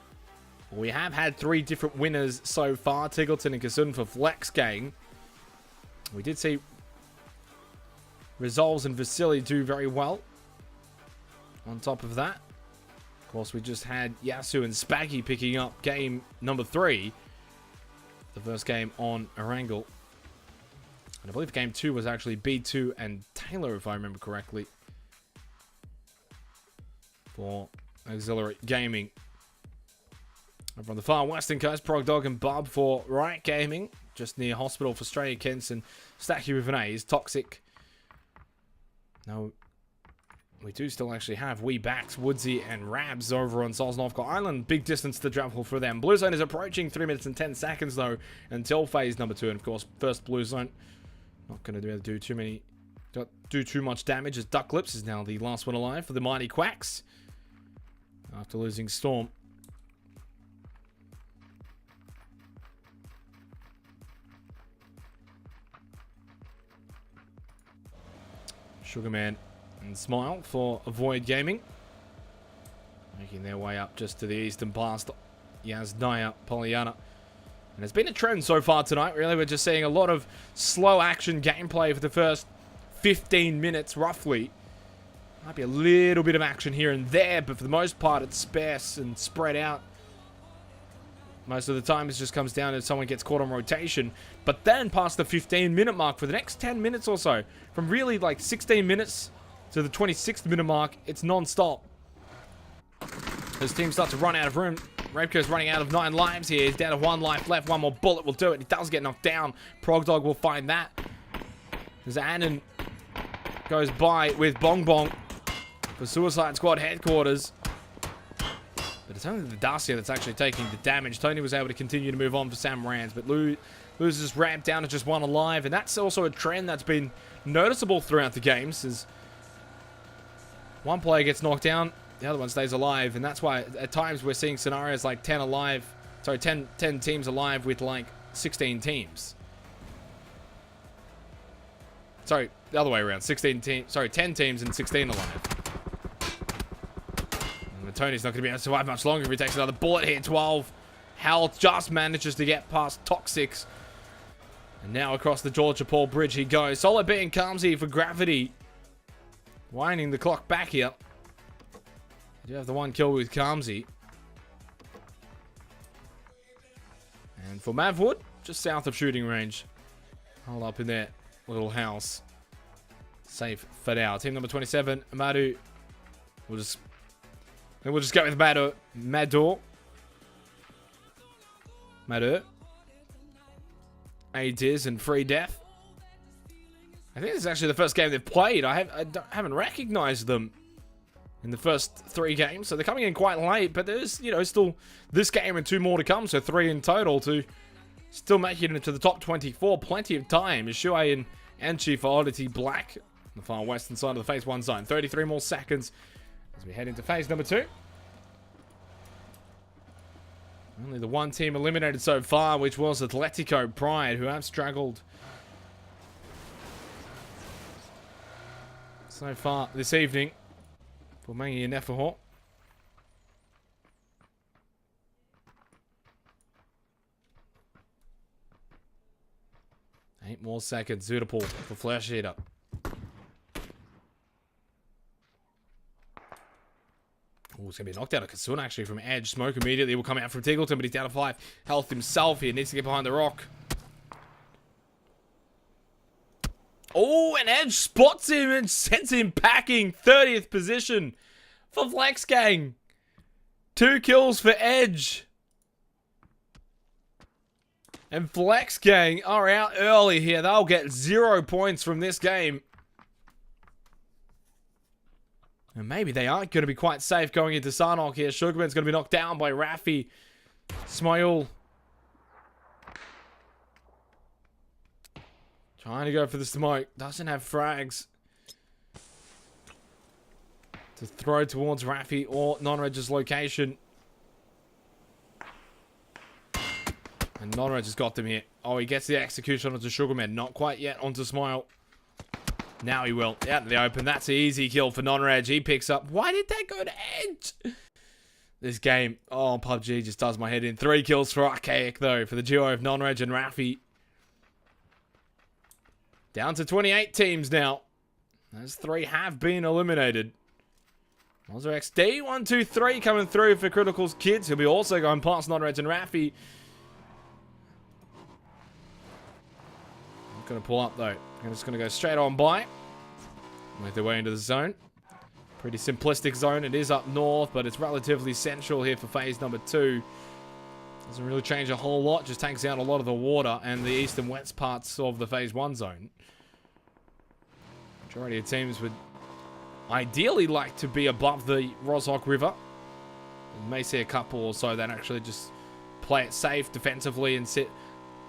We have had 3 different winners so far. Tiggleton and Kasun for Flex Gang. We did see Resolves and Vasily do very well. On top of that, of course, we just had Yasu and Spaggy picking up game number 3. The first game on Erangel. And I believe game 2 was actually B2 and Taylor, if I remember correctly, for Auxiliary Gaming. And from the far western coast, Progdog and Bob for Riot Gaming, just near Hospital for Australia, Kents, and Stacky with an A is Toxic. Now, we do still actually have Weebacks, Woodsy, and Rabs over on Sosnovka Island. Big distance to travel for them. Blue Zone is approaching 3 minutes and 10 seconds, though, until phase number 2. And, of course, first Blue Zone. Not going to be able to do too much damage, as Duck Lips is now the last one alive for the Mighty Quacks after losing Storm. Sugarman and Smile for Avoid Gaming, making their way up just to the east and past Yaznaya Polyana. And it's been a trend so far tonight, really. We're just seeing a lot of slow action gameplay for the first 15 minutes, roughly. Might be a little bit of action here and there, but for the most part, it's sparse and spread out. Most of the time, it just comes down to someone gets caught on rotation. But then, past the 15-minute mark, for the next 10 minutes or so, from really like 16 minutes to the 26th minute mark, it's non-stop. As teams start to run out of room, Rapco's running out of 9 lives here. He's down to 1 life left. 1 more bullet will do it. He does get knocked down. Progdog will find that. As Annan goes by with Bong Bong for Suicide Squad headquarters. But it's only the Dacia that's actually taking the damage. Tony was able to continue to move on for Sam Rands, but loses Ramp down to just 1 alive. And that's also a trend that's been noticeable throughout the games, as one player gets knocked down, the other one stays alive. And that's why at times we're seeing scenarios like 10 teams alive with like 16 teams. Sorry, the other way around. 10 teams and 16 alive. And Tony's not going to be able to survive much longer if he takes another bullet here. 12 health, just manages to get past Toxics. And now across the Georgia Paul Bridge he goes. Solo B and Calmsy for Gravity. Winding the clock back here. You have the 1 kill with Calmsy. And for Mavwood, just south of shooting range. Hold up in their little house. Safe for now. Team number 27, Madu. We'll just go with Madu. Adiz and Free Death. I think this is actually the first game they've played. I haven't recognized them in the first 3 games, so they're coming in quite late, but there's, still this game and 2 more to come, so 3 in total to still make it into the top 24. Plenty of time. Shuei and Enchi for Oddity Black on the far western side of the phase 1 zone. 33 more seconds as we head into phase number 2. Only the 1 team eliminated so far, which was Atletico Pride, who have struggled so far this evening for Mangi and Neferhor. Eight more seconds. Zutapol for Flash Eater. Oh, it's going to be a knockdown of Kasuna, actually, from Edge. Smoke immediately will come out from Tiggleton, but he's down to 5 health himself here. Needs to get behind the rock. Oh, and Edge spots him and sends him packing. 30th position for Flex Gang. 2 kills for Edge. And Flex Gang are out early here. They'll get 0 points from this game. And maybe they aren't going to be quite safe going into Sarnok here. Sugarman's going to be knocked down by Rafi. Smile. Trying to go for the smoke. Doesn't have frags to throw towards Rafi or Non-Reg's location. And Non-Reg has got them here. Oh, he gets the execution onto Sugarman. Not quite yet onto Smile. Now he will. Out in the open. That's an easy kill for Non-Reg. He picks up. Why did that go to Edge? This game. Oh, PUBG just does my head in. 3 kills for Archaic, though, for the duo of Non-Reg and Rafi. Down to 28 teams now. Those 3 have been eliminated. Monster XD, 1, 2, 3 coming through for Critical's Kids. He'll be also going past Non-Reg and Rafi. Not going to pull up, though. I'm just going to go straight on by. Make their way into the zone. Pretty simplistic zone. It is up north, but it's relatively central here for phase number 2. Doesn't really change a whole lot. Just takes out a lot of the water and the east and west parts of the phase 1 zone. Majority of teams would ideally like to be above the Roshok River. You may see a couple or so that actually just play it safe defensively and sit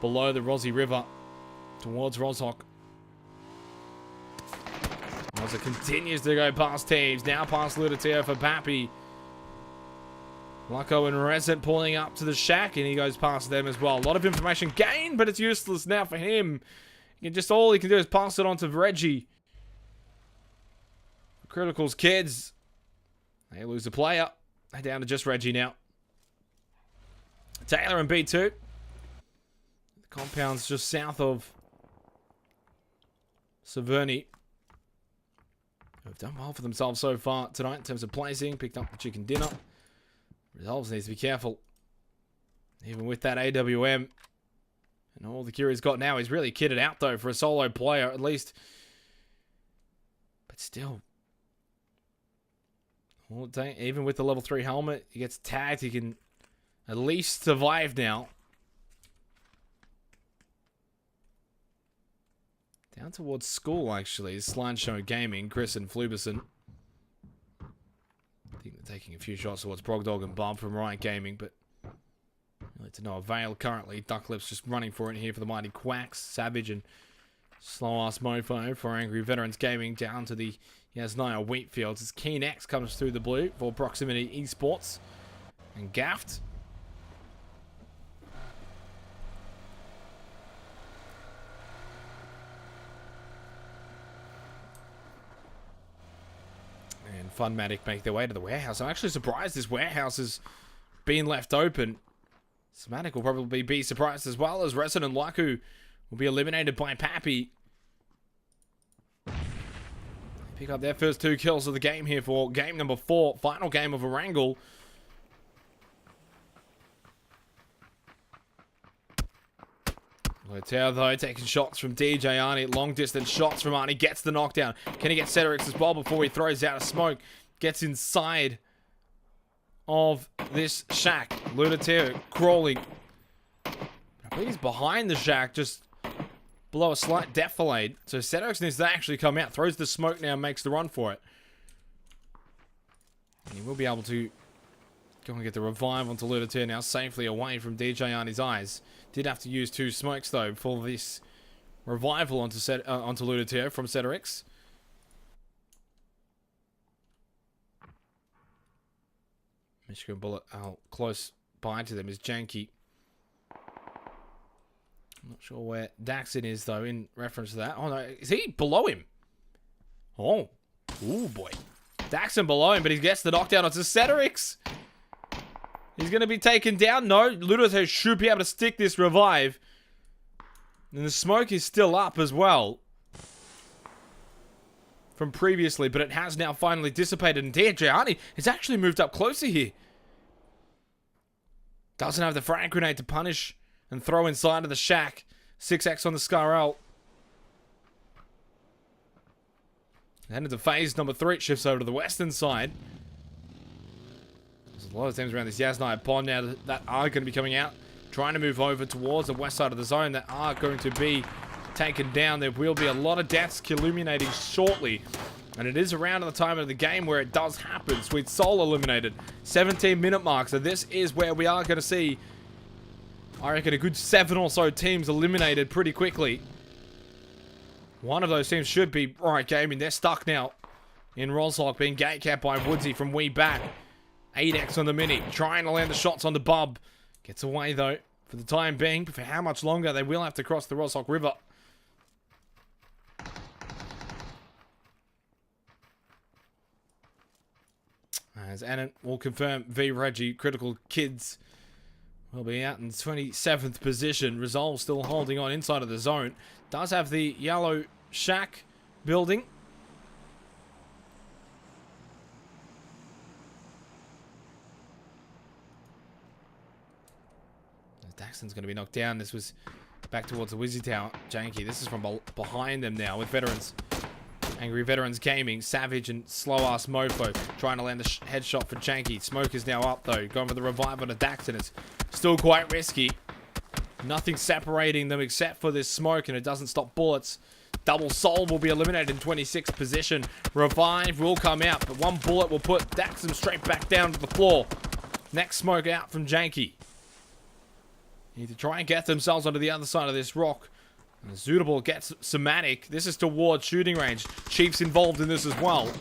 below the Rosie River towards Roshok. As it continues to go past teams. Now past Lutatio for Pappy. Lucko and Resident pulling up to the shack, and he goes past them as well. A lot of information gained, but it's useless now for him. All he can do is pass it on to Reggie. Critical's Kids. They lose a player. They're down to just Reggie now. Taylor and B2. The compound's just south of Severny. Have done well for themselves so far tonight in terms of placing. Picked up the chicken dinner. Resolves needs to be careful. Even with that AWM and all the gear he's got now, he's really kitted out though for a solo player at least. But still, even with the level 3 helmet, he gets tagged. He can at least survive now. Down towards school, actually, is Slideshow Gaming, Chris and Fluberson. I think they're taking a few shots towards Brogdog and Bob from Riot Gaming, but really to no avail currently. Ducklips just running for it here for the mighty Quacks. Savage and Slow-Ass Mofo for Angry Veterans Gaming down to the Yasnaya Wheatfields. As Keen X comes through the blue for Proximity Esports and Gaft. And Funmatic make their way to the warehouse. I'm actually surprised this warehouse has been left open. Smatic will probably be surprised as well, as Resident Laku will be eliminated by Pappy. Pick up their first 2 kills of the game here for game number 4. Final game of a wrangle. Loteo, though, taking shots from DJ Arnie. Long distance shots from Arnie. Gets the knockdown. Can he get Cedrix as well before he throws out a smoke? Gets inside of this shack. Lutateo crawling. I believe he's behind the shack, just below a slight defilade. So Cedrix needs to actually come out. Throws the smoke now, makes the run for it. And he will be able to go and get the revive onto Lutateo now, safely away from DJ Arnie's eyes. Did have to use 2 smokes, though, for this revival onto Lutateo from Cedrix. Michigan Bullet close by to them is Janky. I'm not sure where Daxon is, though, in reference to that. Oh, no. Is he below him? Oh. Ooh, boy. Daxon below him, but he gets the knockdown onto Cedrix. He's going to be taken down. No, Lutateo should be able to stick this revive. And the smoke is still up as well. from previously, but it has now finally dissipated. And Gianni has actually moved up closer here. Doesn't have the frag grenade to punish and throw inside of the shack. 6x on the Scarl. And into phase number 3. It shifts over to the western side. There's a lot of teams around this Yasnaya pond now that are going to be coming out. Trying to move over towards the west side of the zone that are going to be taken down. There will be a lot of deaths illuminating shortly. And it is around the time of the game where it does happen. Sweet Soul eliminated. 17-minute mark. So this is where we are going to see, I reckon, a good 7 or so teams eliminated pretty quickly. One of those teams should be Riot Gaming. They're stuck now in Roslock, being gatecapped by Woodsy from way back. 8x on the mini. Trying to land the shots on the Bub. Gets away, though, for the time being. But for how much longer, they will have to cross the Roslock River. As Annan will confirm, V Reggie, Critical Kids will be out in 27th position. Resolve still holding on inside of the zone. Does have the yellow shack building. Daxton's going to be knocked down. This was back towards the Wizzy Tower. Janky, this is from behind them now with Veterans. Angry Veterans Gaming, Savage and slow-ass Mofo trying to land the headshot for Janky. Smoke is now up, though. Going for the revive on a Daxton. It's still quite risky. Nothing separating them except for this smoke, and it doesn't stop bullets. Double Soul will be eliminated in 26th position. Revive will come out, but one bullet will put Daxton straight back down to the floor. Next smoke out from Janky. Need to try and get themselves onto the other side of this rock. And Zootable gets Somatic. This is towards shooting range. Chief's involved in this as well.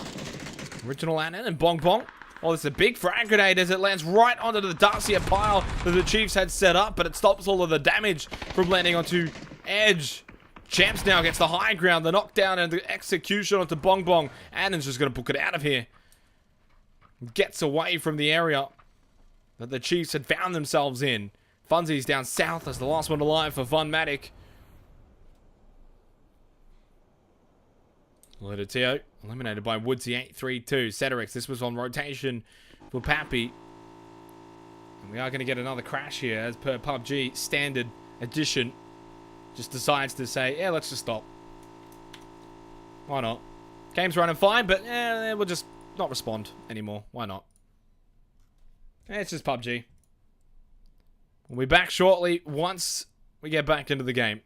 Original Annan and Bong Bong. Oh, it's a big frag grenade as it lands right onto the Darcia pile that the Chiefs had set up, but it stops all of the damage from landing onto Edge. Champs now gets the high ground, the knockdown and the execution onto Bong Bong. Annan's just going to book it out of here. Gets away from the area that the Chiefs had found themselves in. Funzy's down south as the last one alive for Funmatic. Tio eliminated by Woodsy 832. Ceterix, this was on rotation for Pappy. And we are going to get another crash here as per PUBG standard edition. Just decides to say, yeah, let's just stop. Why not? Game's running fine, but we'll just not respond anymore. Why not? It's just PUBG. We'll be back shortly once we get back into the game.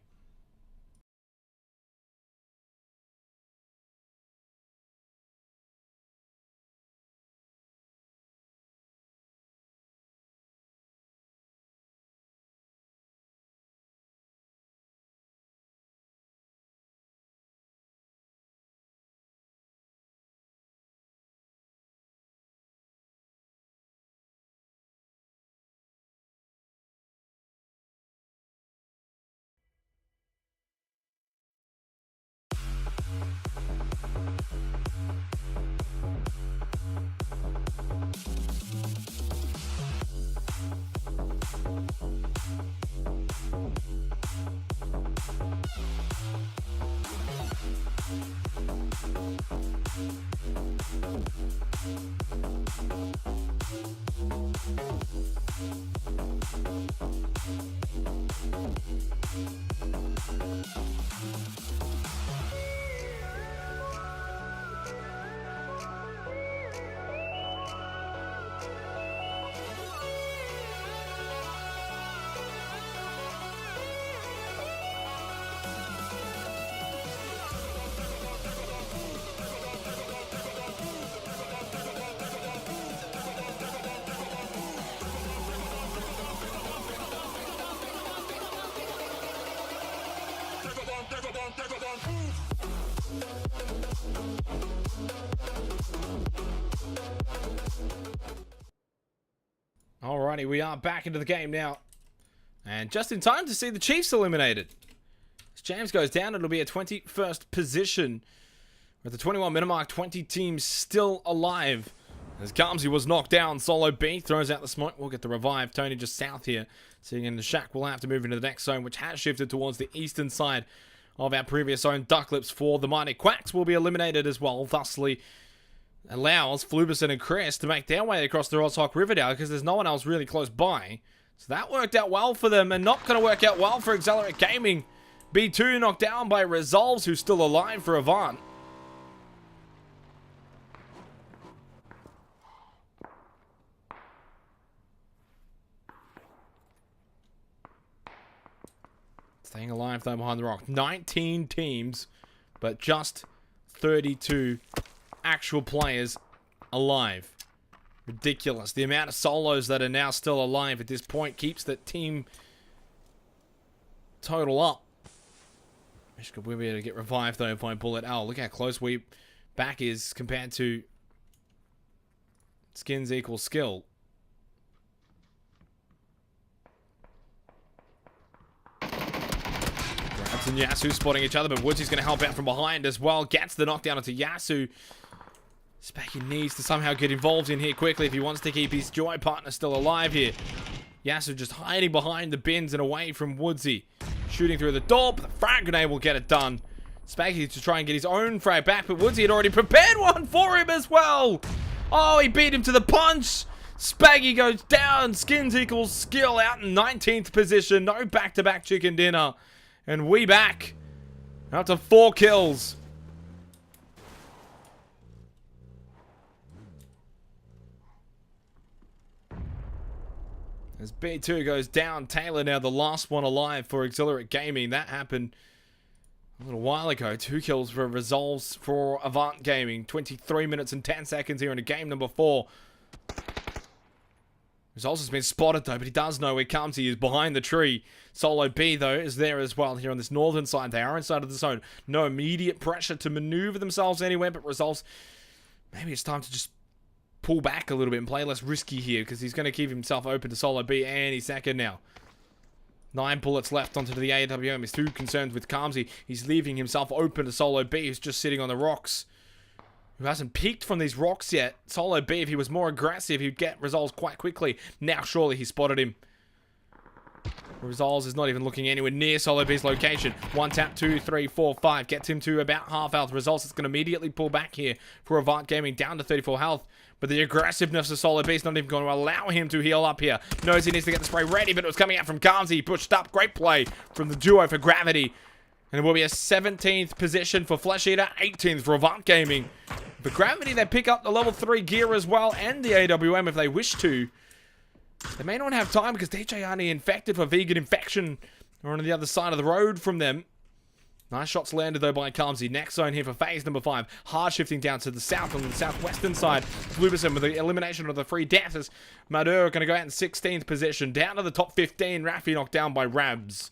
Alrighty, we are back into the game now. And just in time to see the Chiefs eliminated. As James goes down, it'll be a 21st position. With the 21-minute mark, 20 teams still alive. As Garmsy was knocked down, Solo B throws out the smoke. We'll get the revive. Tony just south here. Sitting in the shack. We'll have to move into the next zone, which has shifted towards the eastern side of our previous own duck lips for the Mighty Quacks will be eliminated as well, thusly allows Flubison and Chris to make their way across the Roshawk River now because there's no one else really close by. So that worked out well for them and not going to work out well for Accelerate Gaming. B2 knocked down by Resolves, who's still alive for Avant. Staying alive though behind the rock. 19 teams, but just 32 actual players alive. Ridiculous. The amount of solos that are now still alive at this point keeps the team total up. Mishka will be able to get revived though by Bullet Owl. Look how close we back is compared to skins equals skill. Grabs and Yasu spotting each other, but Woodsy's going to help out from behind as well. Gets the knockdown onto Yasu. Specky needs to somehow get involved in here quickly if he wants to keep his Joy partner still alive here. Yasu just hiding behind the bins and away from Woodsy. Shooting through the door, but the frag grenade will get it done. Specky to try and get his own frag back, but Woodsy had already prepared one for him as well. Oh, he beat him to the punch. Spaggy goes down. Skins equals skill out in 19th position. No back-to-back chicken dinner. And we back. Out to 4 kills. As B2 goes down, Taylor now the last one alive for Exhilarate Gaming. That happened a little while ago. 2 kills for Resolves for Avant Gaming. 23 minutes and 10 seconds here in game number 4. Resolves has been spotted though, but he does know where Kamsi is behind the tree. Solo B though is there as well here on this northern side. They are inside of the zone. No immediate pressure to maneuver themselves anywhere, but Resolves, maybe it's time to just pull back a little bit and play less risky here because he's going to keep himself open to Solo B any second now. 9 bullets left onto the AWM. He's too concerned with Kamsi. He's leaving himself open to Solo B, who's just sitting on the rocks. Who hasn't peeked from these rocks yet. Solo B, if he was more aggressive, he'd get Resolves quite quickly. Now, surely he spotted him. Resolves is not even looking anywhere near Solo B's location. 1 tap, 2, 3, 4, 5. Gets him to about half health. Resolves is going to immediately pull back here for Avant Gaming down to 34 health. But the aggressiveness of Solo B is not even going to allow him to heal up here. Knows he needs to get the spray ready, but it was coming out from Kamsi. He pushed up. Great play from the duo for Gravity. And it will be a 17th position for Flesh Eater, 18th for Avant Gaming. For Gravity, they pick up the level 3 gear as well, and the AWM if they wish to. They may not have time because DJ Arnie infected for Vegan Infection are on the other side of the road from them. Nice shots landed though by Kamsi. Next zone here for phase number 5. Hard shifting down to the south on the southwestern side. Flubison with the elimination of the 3 deaths as Madur going to go out in 16th position. Down to the top 15. Rafi knocked down by Rabs.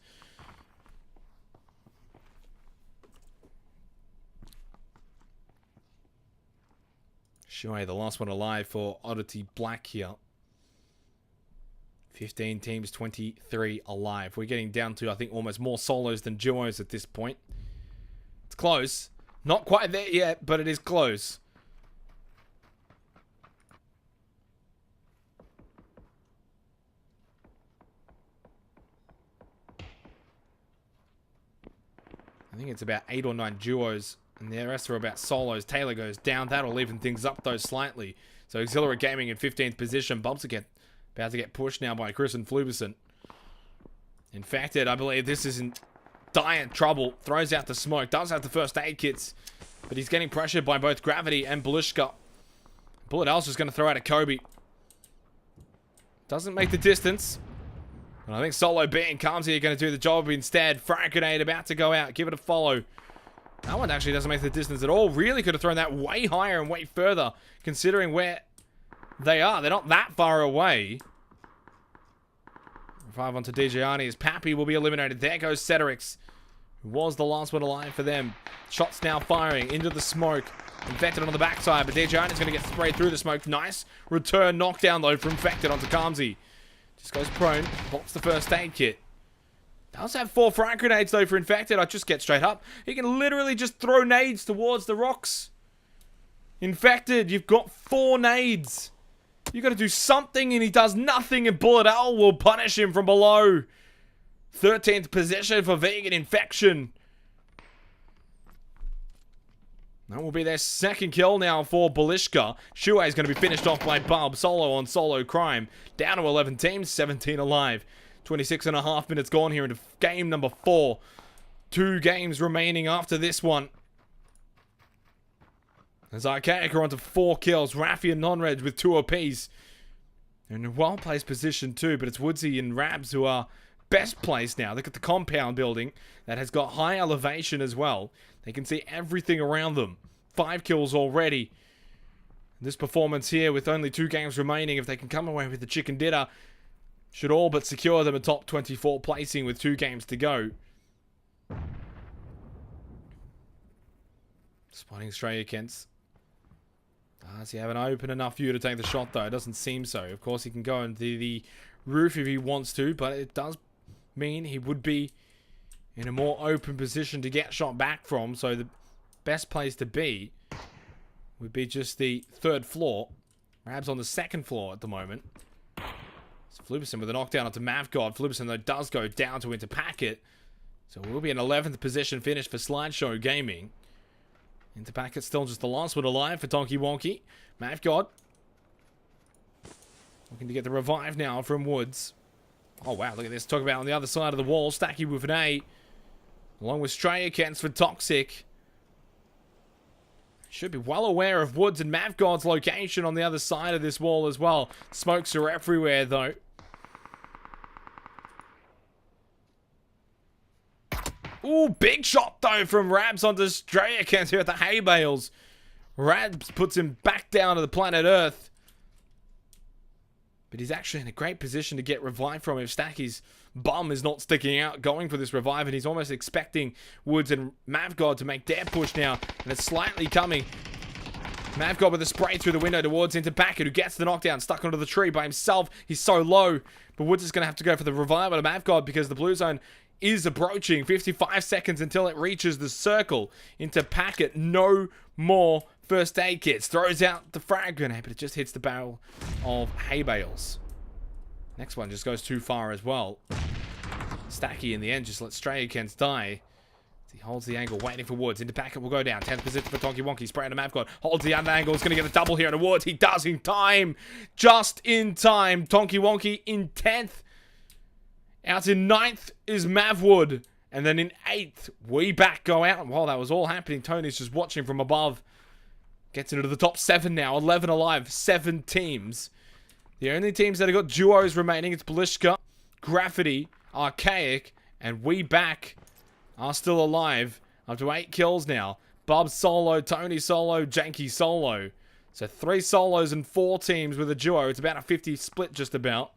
Sure, the last one alive for Oddity Black here. 15 teams, 23 alive. We're getting down to, I think, almost more solos than duos at this point. It's close. Not quite there yet, but it is close. I think it's about 8 or 9 duos. And the rest are about solos. Taylor goes down. That'll even things up, though, slightly. So Exhilarate Gaming in 15th position. Bumps again. About to get pushed now by Chris and Flubison. Infected, I believe this is in dire trouble. Throws out the smoke. Does have the first aid kits. But he's getting pressured by both Gravity and Balishka. Bullet Owl's just going to throw out a Kobe. Doesn't make the distance. And I think Solo B and Kamsi are going to do the job instead. Frag grenade about to go out. Give it a follow. That one actually doesn't make the distance at all. Really could have thrown that way higher and way further, considering where they are. They're not that far away. 5 onto Digiani as Pappy will be eliminated. There goes Cedrix, who was the last one alive for them. Shots now firing into the smoke. Infected on the backside, but Digiani's going to get sprayed through the smoke. Nice return knockdown, though, from Infected onto Kamsi. Just goes prone. Pops the first aid kit. Does have 4 frag grenades, though, for Infected. I just get straight up. He can literally just throw nades towards the rocks. Infected, you've got 4 nades. You got to do something, and he does nothing, and Bullet Owl will punish him from below. 13th position for Vegan Infection. That will be their second kill now for Balishka. Shuei is going to be finished off by Bub. Solo on solo crime. Down to 11 teams, 17 alive. 26.5 minutes gone here into game number 4. 2 games remaining after this one. As Archaic are onto 4 kills. Rafi and Non-Reg with 2 apiece. They're in a well-placed position too, but it's Woodsy and Rabs who are best placed now. Look at the compound building that has got high elevation as well. They can see everything around them. 5 kills already. This performance here with only 2 games remaining, if they can come away with the chicken dinner, should all but secure them a top 24 placing with 2 games to go. Spotting Australia Kents. Does he have an open enough view to take the shot though? It doesn't seem so. Of course he can go into the roof if he wants to, but it does mean he would be in a more open position to get shot back from. So the best place to be would be just the 3rd floor. Rab's on the 2nd floor at the moment. It's Flubison with a knockdown onto Mavgod. Flubison though does go down to into Packet. So we'll be an 11th position finish for Slideshow Gaming. Into Packet still just the last one alive for Tonky Wonky. Mavgod looking to get the revive now from Woods. Oh wow, look at this. Talk about on the other side of the wall. Stacky with an A. Along with Straya Kents for Toxic. Should be well aware of Woods and Mavgod's location on the other side of this wall as well. Smokes are everywhere though. Ooh, big shot though from Rabs onto Straya Kents here at the hay bales. Rabs puts him back down to the planet Earth. But he's actually in a great position to get revived from if Stacky's bum is not sticking out going for this revive, and he's almost expecting Woods and Mavgod to make their push now, and it's slightly coming. Mavgod with a spray through the window towards into Packet, who gets the knockdown, stuck onto the tree by himself. He's so low, but Woods is going to have to go for the revive of Mavgod because the blue zone is approaching. 55 seconds until it reaches the circle. Into Packet, no more first aid kits. Throws out the frag grenade, but it just hits the barrel of hay bales. Next one just goes too far as well. Stacky in the end just lets Straya Kents die. He holds the angle, waiting for Woods. Into Packet will go down. 10th position for Tonky Wonky. Spray on Mavgod. Holds the under angle. He's going to get a double here on Woods. He does in time. Just in time. Tonky Wonky in 10th. Out in 9th is Mavwood. And then in 8th, we back go out. While that was all happening, Tony's just watching from above. Gets into the top 7 now. 11 alive. 7 teams. The only teams that have got duos remaining, it's Balishka, Graffiti, Archaic, and We Back are still alive. Up to 8 kills now. Bob solo, Tony solo, Janky solo. So 3 solos and 4 teams with a duo. It's about a 50 split just about.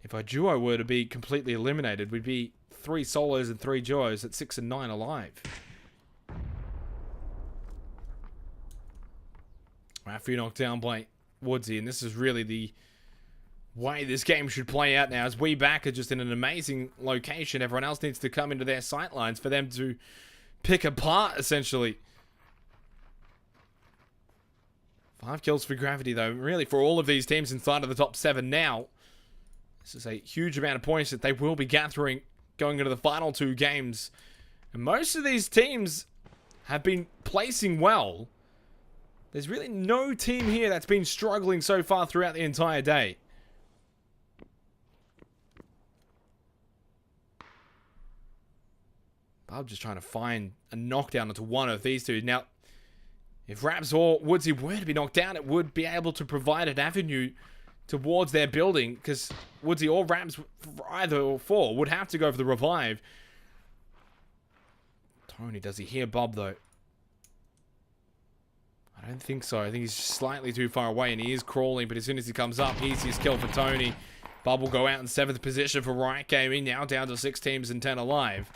If our duo were to be completely eliminated, we'd be 3 solos and 3 duos at 6 and 9 alive. Rafi knocked down by Woodsy, and this is really the way this game should play out now. As We Back are just in an amazing location, everyone else needs to come into their sight lines for them to pick apart, essentially. 5 kills for Gravity, though. Really, for all of these teams inside of the top 7 now, this is a huge amount of points that they will be gathering going into the final 2 games. And most of these teams have been placing well. There's really no team here that's been struggling so far throughout the entire day. I'm just trying to find a knockdown into one of these two. Now, if Raps or Woodsy were to be knocked down, it would be able to provide an avenue towards their building, because Woodsy or Raps, either or 4, would have to go for the revive. Tony, does he hear Bob, though? I don't think so. I think he's slightly too far away, and he is crawling, but as soon as he comes up, easiest kill for Tony. Bob will go out in 7th position for Riot Gaming, now down to 6 teams and 10 alive.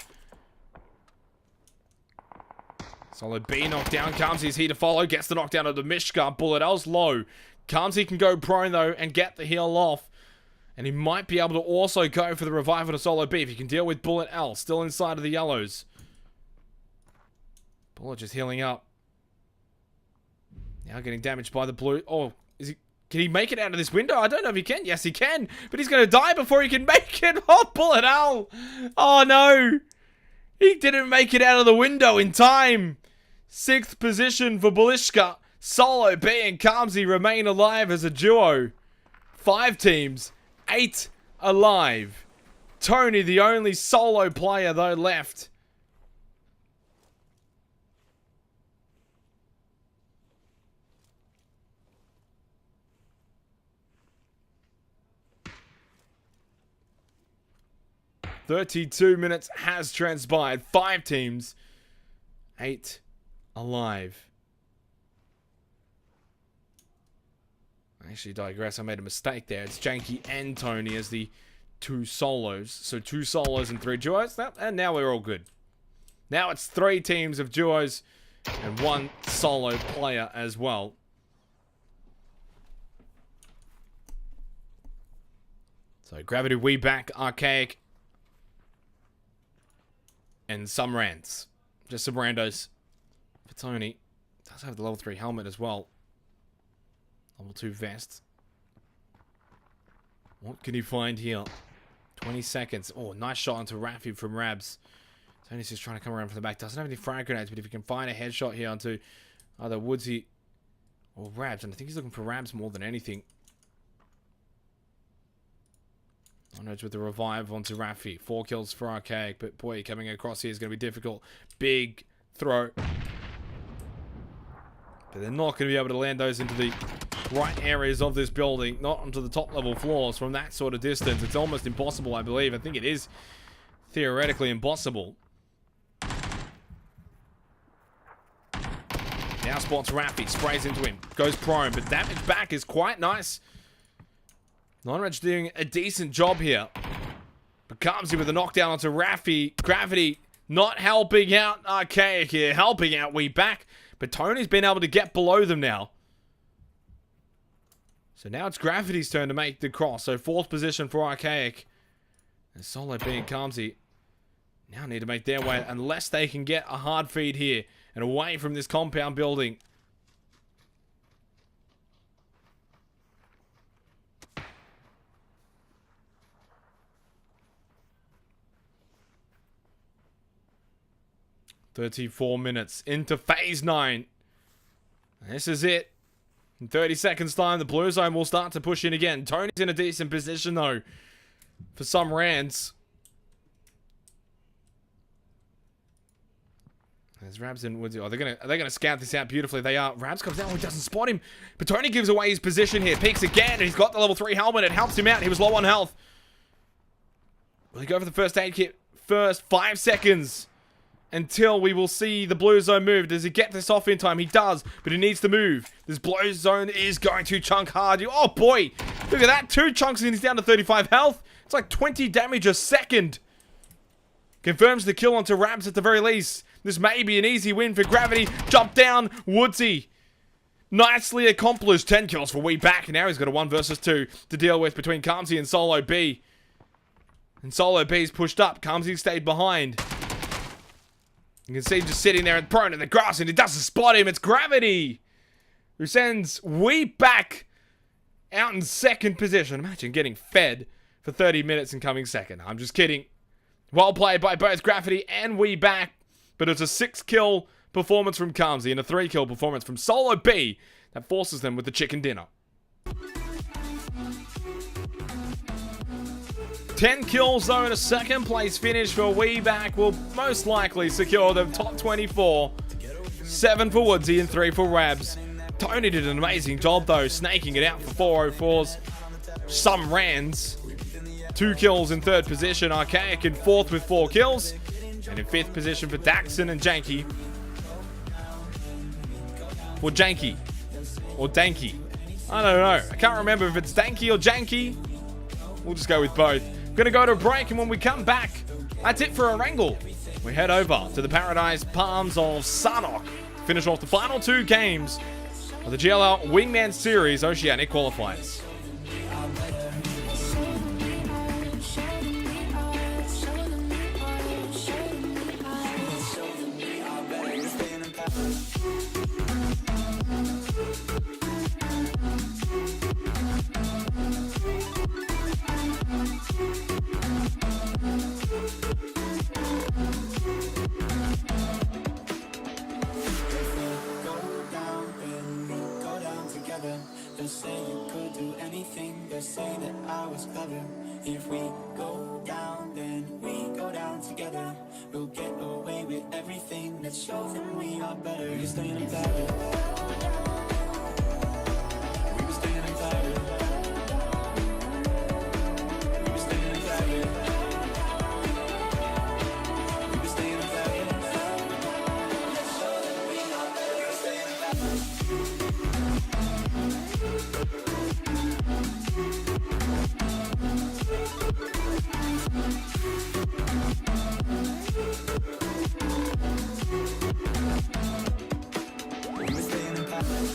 Solid B knockdown. Kamsi's here to follow. Gets the knockdown of the Mishka. Bullet L's low. Kamsi can go prone, though, and get the heal off. And he might be able to also go for the revival of Solo B if he can deal with Bullet L. Still inside of the yellows. Bullet just healing up. Now getting damaged by the blue. Oh, is he Can he make it out of this window? I don't know if he can. Yes, he can. But he's going to die before he can make it. Oh, bullet hell. Oh, no. He didn't make it out of the window in time. 6th position for Balishka. Solo B and Kamzi remain alive as a duo. 5 teams. 8 alive. Tony, the only solo player, though, left. "32 minutes has transpired. 5 teams. 8 alive." I actually digress. I made a mistake there. It's Janky and Tony as the 2 solos. So 2 solos and 3 duos. And now we're all good. Now it's 3 teams of duos and 1 solo player as well. So Gravity, We Back, Archaic, and some rants. Just some randos. For Tony. Does have the level 3 helmet as well. Level 2 vest. What can he find here? 20 seconds. Oh, nice shot onto Rafi from Rabs. Tony's just trying to come around from the back. Doesn't have any frag grenades, but if he can find a headshot here onto either Woodsy or Rabs. And I think he's looking for Rabs more than anything. Onwards with the revive onto Rafi. 4 kills for Archaic, but boy, coming across here is going to be difficult. Big throw. But they're not going to be able to land those into the right areas of this building. Not onto the top level floors from that sort of distance. It's almost impossible, I believe. I think it is theoretically impossible. Now spots Rafi. Sprays into him. Goes prone, but damage back is quite nice. Non-Reg doing a decent job here. But Kamzi with a knockdown onto Rafi. Gravity not helping out Archaic here. Helping out We Back. But Tony's been able to get below them now. So now it's Gravity's turn to make the cross. So 4th position for Archaic. And Solo B and Kamzi now need to make their way. Unless they can get a hard feed here. And away from this compound building. "34 minutes into phase 9. This is it. In 30 seconds time, the blue zone will start to push in again. Tony's in a decent position though for some rounds. There's Rabs and Woodsy. Oh, are they gonna scout this out beautifully? They are. Rabs comes out. Oh, he doesn't spot him. But Tony gives away his position here. Peeks again, and he's got the level 3 helmet. It helps him out. He was low on health. Will he go for the first aid kit? First 5 seconds. Until we will see the blue zone move. Does he get this off in time? He does, but he needs to move. This blue zone is going to chunk hard. Oh boy, look at that. 2 chunks and he's down to 35 health. It's like 20 damage a second. Confirms the kill onto Rabs at the very least. This may be an easy win for Gravity. Jump down, Woodsy. Nicely accomplished. 10 kills for We Back. And now he's got a 1 versus 2 to deal with between Kamzi and Solo B. And Solo B's pushed up. Kamzi stayed behind. You can see him just sitting there and prone in the grass, and he doesn't spot him. It's Gravity who sends We Back out in 2nd position. Imagine getting fed for 30 minutes and coming 2nd. I'm just kidding. Well played by both Gravity and We Back, but it's a 6-kill performance from Kamzi and a 3-kill performance from Solo B that forces them with the chicken dinner. 10 kills though in a 2nd place finish for We Back will most likely secure the top 24. 7 for Woodsy and 3 for Rabs. Tony did an amazing job though, snaking it out for 404s. Some rans. 2 kills in 3rd position. Archaic in 4th with 4 kills. And in 5th position for Daxon and Janky. Or Janky. Or Danky. I don't know. I can't remember if it's Danky or Janky. We'll just go with both. We're going to go to a break, and when we come back, that's it for a wrangle. We head over to the Paradise Palms of Sanok to finish off the final 2 games of the GLL Wingman Series Oceanic Qualifiers. If we go down, then we go down together. We'll get away with everything that shows them we are better. We stay in pattern. We were staying in pattern. We were staying in pattern. We were staying in pattern. Let's show them we are better. We were staying in pattern. We were staying in pattern.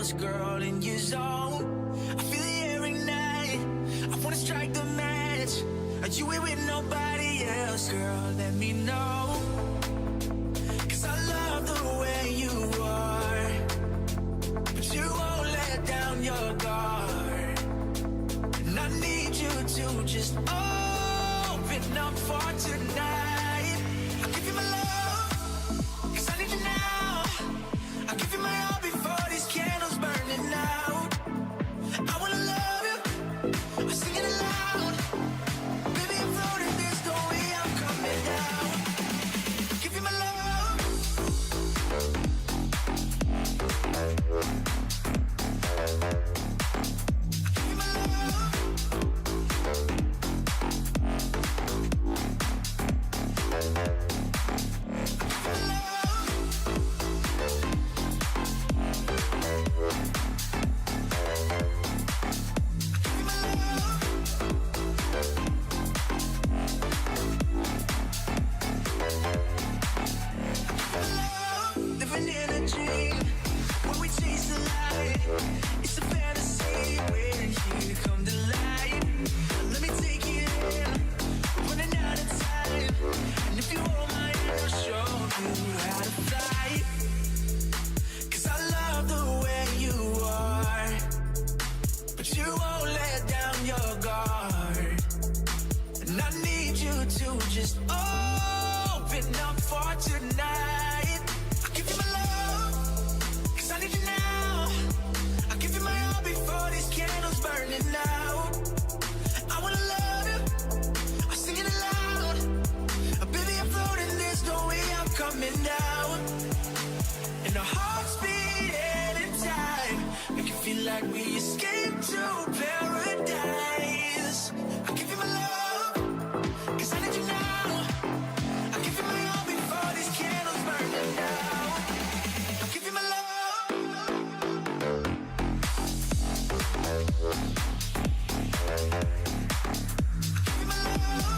lost girl in your zone. I feel it every night. I wanna strike the match. Are you here with nobody else, girl? Let me know. 'Cause I love the way you are, but you won't let down your guard. And I need you to just open up for tonight. I'll give you my love, 'cause I need you now. I'll give you my all before these candles burning out. I wanna love you, I'm singing it loud. Baby, I'm floating, there's no way I'm coming down. I'll give you my love. I'll give you my love. Living in a dream where we chase the light. It's a fantasy waiting here to come to light. Let me take you in. We're running out of time. And if you hold my hand, I'll show you how to fly. 'Cause I love the way you are, but you won't let down your guard. And I need you to just open up for tonight. I'll give you my love, 'cause I need you now. I'll give you my all before these candles burning out. I wanna love you, I'm singing it loud. Baby, I'm floating, there's no way I'm coming down. And our hearts beating in time, make it feel like we escaped to paradise. I'll give you my love, 'cause I need you now. I'll give you my all before these candles burning down. I'll give you my love. Give you my love.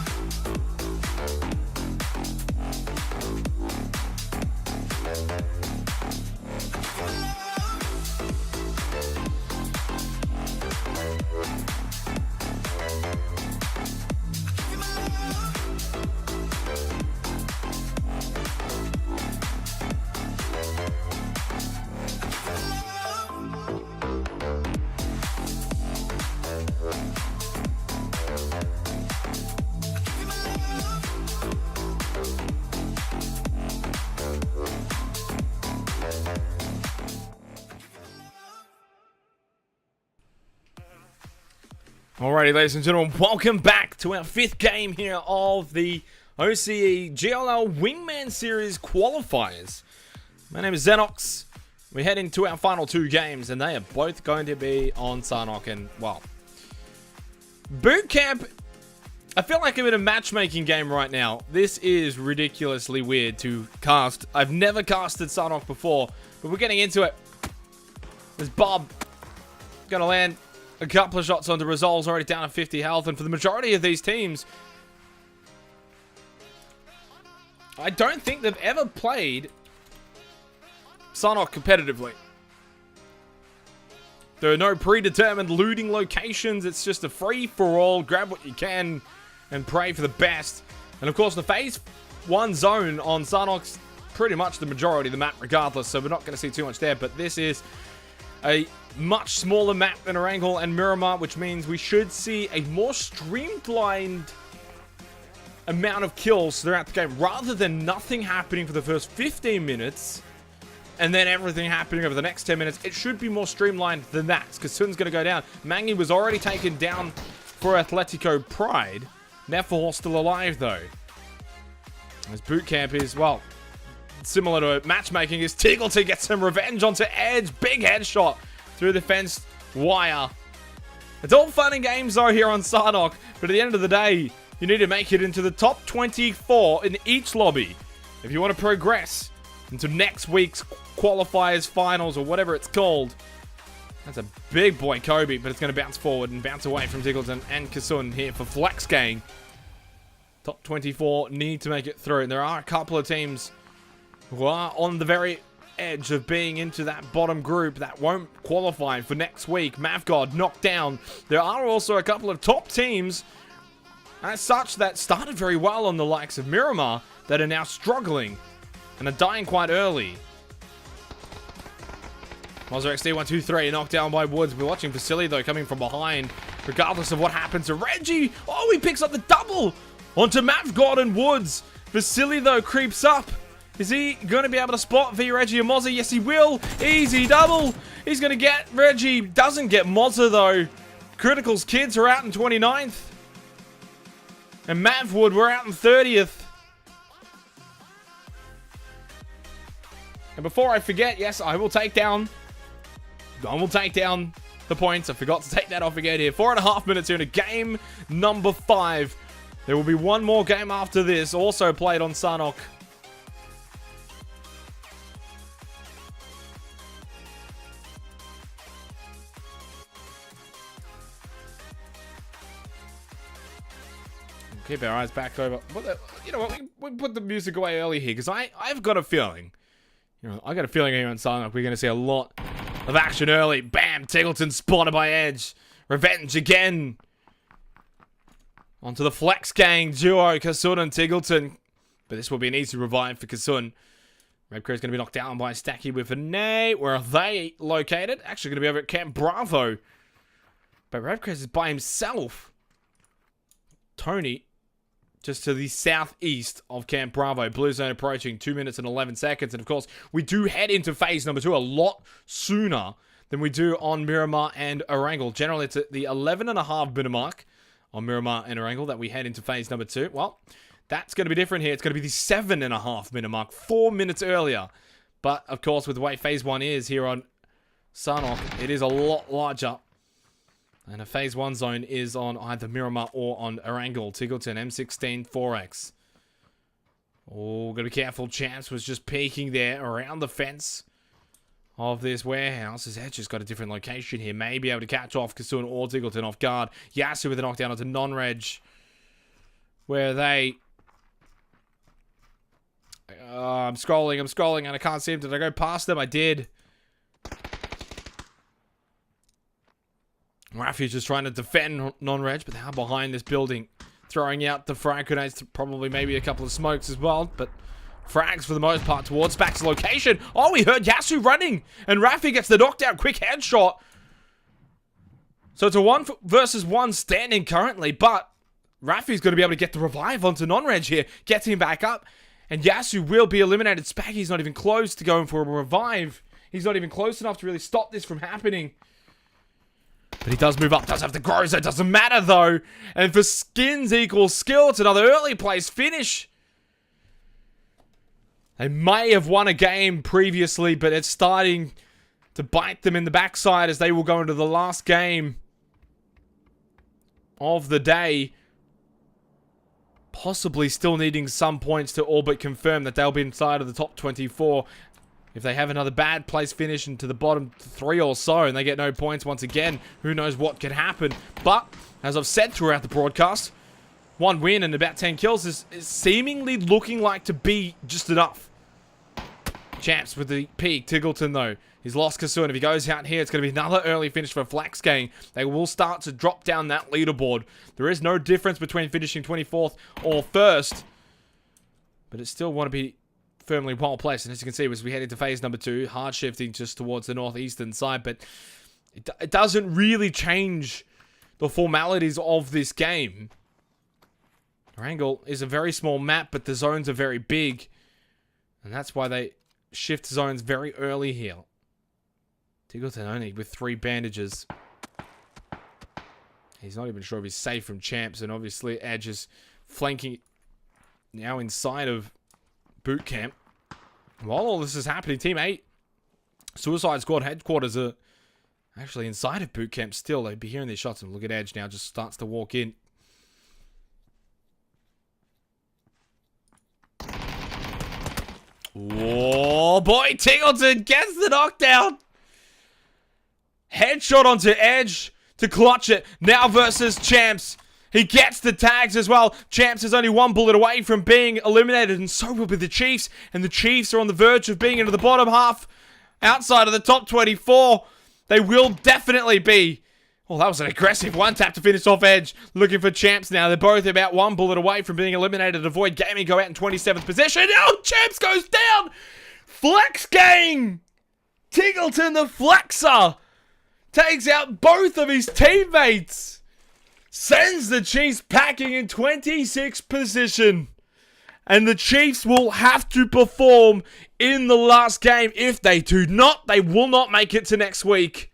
Alrighty, ladies and gentlemen, welcome back to our 5th game here of the OCE GLL Wingman Series qualifiers. My name is Xenox. We head into our final 2 games, and they are both going to be on Sarnock. And, well, Boot Camp, I feel like I'm in a matchmaking game right now. This is ridiculously weird to cast. I've never casted Sarnock before, but we're getting into it. There's Bob. Gonna land a couple of shots onto Resolve's already down to 50 health, and for the majority of these teams, I don't think they've ever played Sarnock competitively. There are no predetermined looting locations. It's just a free-for-all, grab what you can and pray for the best. And of course, the Phase 1 zone on Sarnock's pretty much the majority of the map regardless, so we're not going to see too much there, but this is a much smaller map than Erangel and Miramar, which means we should see a more streamlined amount of kills throughout the game, rather than nothing happening for the first 15 minutes and then everything happening over the next 10 minutes. It should be more streamlined than that, because Sun's going to go down. Mangi was already taken down for Atletico Pride. Neferhor's still alive, though. As Boot Camp is, well, similar to matchmaking, is Tiggleton gets some revenge onto Edge. Big headshot through the fenced wire. It's all fun and games, though, here on Sarnock, but at the end of the day, you need to make it into the top 24 in each lobby if you want to progress into next week's qualifiers, finals, or whatever it's called. That's a big boy Kobe, but it's going to bounce forward and bounce away from Tiggleton and Kasun here for Flex Gang. Top 24 need to make it through, and there are a couple of teams who are on the very edge of being into that bottom group that won't qualify for next week. Mavgod knocked down. There are also a couple of top teams as such that started very well on the likes of Miramar that are now struggling and are dying quite early. Mozart XD 1-2-3 knocked down by Woods. We're watching Vasily though coming from behind. Regardless of what happens to Reggie. Oh, he picks up the double onto Mavgod and Woods. Vasily though creeps up. Is he going to be able to spot V Reggie and Mozza? Yes, he will. Easy double. He's going to get Reggie. Doesn't get Mozza though. Critical's kids are out in 29th. And Mavwood, we're out in 30th. And before I forget, yes, I will take down the points. I forgot to take that off again here. 4.5 minutes here into game number 5. There will be one more game after this, also played on Sanok. Keep our eyes back over. You know what? We put the music away early here because I've got a feeling. I got a feeling here on Sanok we're going to see a lot of action early. Bam! Tiggleton spotted by Edge. Revenge again. Onto the Flex Gang duo, Kasun and Tiggleton. But this will be an easy revive for Kasun. Red Crew's going to be knocked down by Stacky with a nay. Where are they located? Actually going to be over at Camp Bravo. But Red Crest is by himself. Tony, just to the southeast of Camp Bravo. Blue Zone approaching 2 minutes and 11 seconds. And of course, we do head into phase number 2 a lot sooner than we do on Miramar and Erangel. Generally, it's at the 11.5 minute mark on Miramar and Erangel that we head into phase number 2. Well, that's going to be different here. It's going to be the 7.5 minute mark, 4 minutes earlier. But of course, with the way phase 1 is here on Sanok, it is a lot larger. And a phase 1 zone is on either Miramar or on Erangel. Tiggleton, M16, 4X. Oh, gotta be careful. Champs was just peeking there around the fence of this warehouse. His Edge has got a different location here. May be able to catch off Kasun or Tiggleton off guard. Yasu with a knockdown onto non-reg. Where they... I'm scrolling, and I can't see him. Did I go past them? I did. Rafi is just trying to defend non-reg, but they are behind this building. Throwing out the frag grenades, probably maybe a couple of smokes as well, but frags for the most part towards Spax's location. Oh, we heard Yasu running, and Rafi gets the knockdown, quick headshot. So it's a 1 versus 1 standing currently, but Rafi's going to be able to get the revive onto non-reg here, gets him back up, and Yasu will be eliminated. Spaggy's not even close to going for a revive. He's not even close enough to really stop this from happening. But he does move up, does have the Groza, doesn't matter though. And for skins equals skill, it's another early place finish. They may have won a game previously, but it's starting to bite them in the backside as they will go into the last game of the day. Possibly still needing some points to all but confirm that they'll be inside of the top 24. If they have another bad place finish into the bottom 3 or so and they get no points once again, who knows what can happen. But, as I've said throughout the broadcast, 1 win and about 10 kills is seemingly looking like to be just enough. Champs with the peak. Tiggleton, though, he's lost Kasun. If he goes out here, it's going to be another early finish for Flax Gang. They will start to drop down that leaderboard. There is no difference between finishing 24th or 1st. But it still want to be firmly well placed, and as you can see, as we head into phase number 2, hard shifting just towards the northeastern side, but it doesn't really change the formalities of this game. Erangel is a very small map, but the zones are very big, and that's why they shift zones very early here. Tiggleton only with 3 bandages. He's not even sure if he's safe from champs, and obviously Edge is flanking now inside of boot camp. While all this is happening, Team 8 Suicide Squad headquarters are actually inside of boot camp still. They'd be hearing these shots, and look at Edge now, just starts to walk in. Oh boy, Tiggleton gets the knockdown. Headshot onto Edge to clutch it. Now versus champs. He gets the tags as well. Champs is only one bullet away from being eliminated, and so will be the Chiefs. And the Chiefs are on the verge of being into the bottom half, outside of the top 24. They will definitely be. Oh, that was an aggressive one tap to finish off Edge. Looking for Champs now. They're both about one bullet away from being eliminated. Avoid Gaming go out in 27th position. Oh, Champs goes down. Flex Gang. Tingleton the Flexer takes out both of his teammates. Sends the Chiefs packing in 26th position. And the Chiefs will have to perform in the last game. If they do not, they will not make it to next week.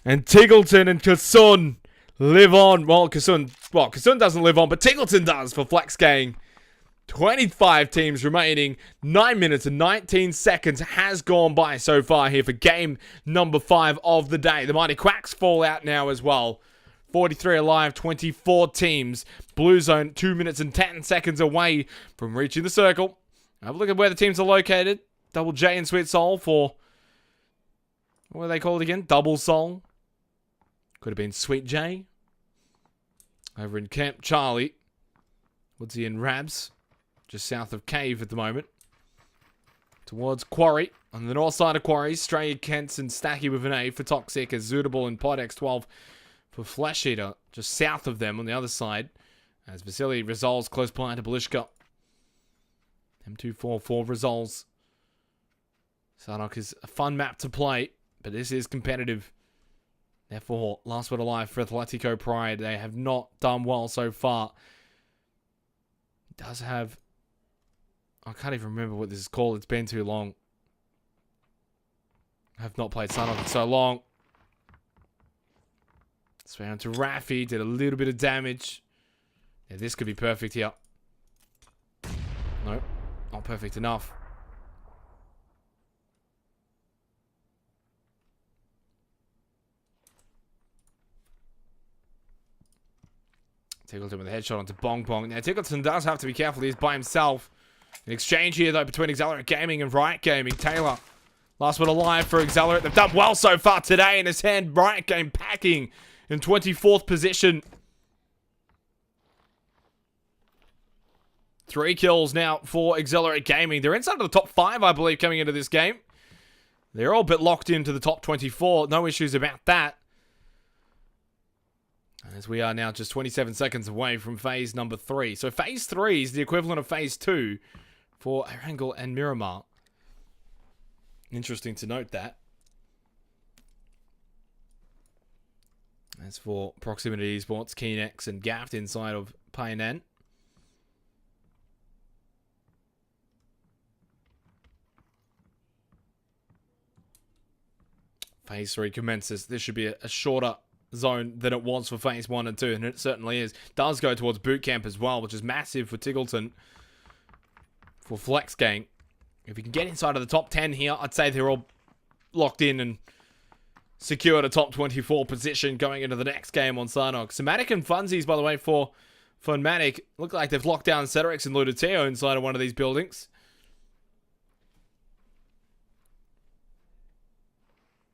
And Tingleton and Kasun live on. Well, Kasun doesn't live on, but Tingleton does for Flex Gang. 25 teams remaining. 9 minutes and 19 seconds has gone by so far here for game number 5 of the day. The Mighty Quacks fall out now as well. 43 alive, 24 teams. Blue Zone 2 minutes and 10 seconds away from reaching the circle. Have a look at where the teams are located. Double J and Sweet Soul for... what are they called again? Double Soul. Could have been Sweet J. Over in Camp Charlie. Woodsy and Rabs. Just south of Cave at the moment. Towards Quarry. On the north side of Quarry, Stray, Kents and Stacky with an A for Toxic. As Zootable and Pod X12 for Flash Eater. Just south of them on the other side. As Vasily resolves close by to Belishka. M244 resolves. Sarnok is a fun map to play. But this is competitive. Therefore, last word alive for Atletico Pride. They have not done well so far. It does have... I can't even remember what this is called. It's been too long. I have not played Sarnok in so long. It's round to Rafi. Did a little bit of damage. Yeah, this could be perfect here. Nope. Not perfect enough. Tickleton with a headshot onto Bong Bong. Now, Tickleton does have to be careful. He's by himself. An exchange here, though, between Accelerate Gaming and Riot Gaming. Taylor, last one alive for Accelerate. They've done well so far today in his hand. Riot Game packing in 24th position. 3 kills now for Accelerate Gaming. They're inside of the top 5, I believe, coming into this game. They're all a bit locked into the top 24. No issues about that. As we are now just 27 seconds away from phase number 3. So phase 3 is the equivalent of phase 2 for Erangel and Miramar. Interesting to note that. As for Proximity Esports, Keenex and Gaft inside of Painan. Phase 3 commences. This should be a shorter zone than it was for phase 1 and 2, and it certainly is. Does go towards boot camp as well, which is massive for Tiggleton. For Flex Gang. If you can get inside of the top 10 here, I'd say they're all locked in and secured a top 24 position going into the next game on Sarnok. Somatic and Funsies, by the way, for Funmatic, look like they've locked down Cedrix and Ludateo inside of one of these buildings.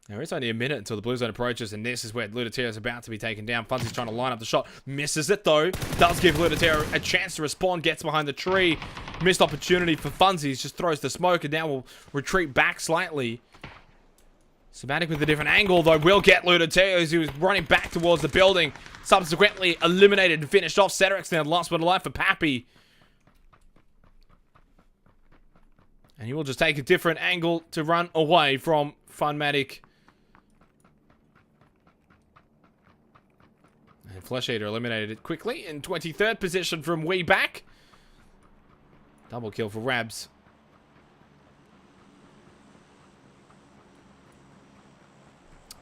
There is only a minute until the Blue Zone approaches, and this is where Ludatero is about to be taken down. Funsy's trying to line up the shot. Misses it, though. Does give Ludatero a chance to respond. Gets behind the tree. Missed opportunity for Funsies. Just throws the smoke, and now will retreat back slightly. Somatic with a different angle, though, will get Ludatero as he was running back towards the building. Subsequently eliminated and finished off. Cedrix now last one alive for Pappy. And he will just take a different angle to run away from Funmatic. And Flesh Eater eliminated it quickly in 23rd position from way back. Double kill for Rabs.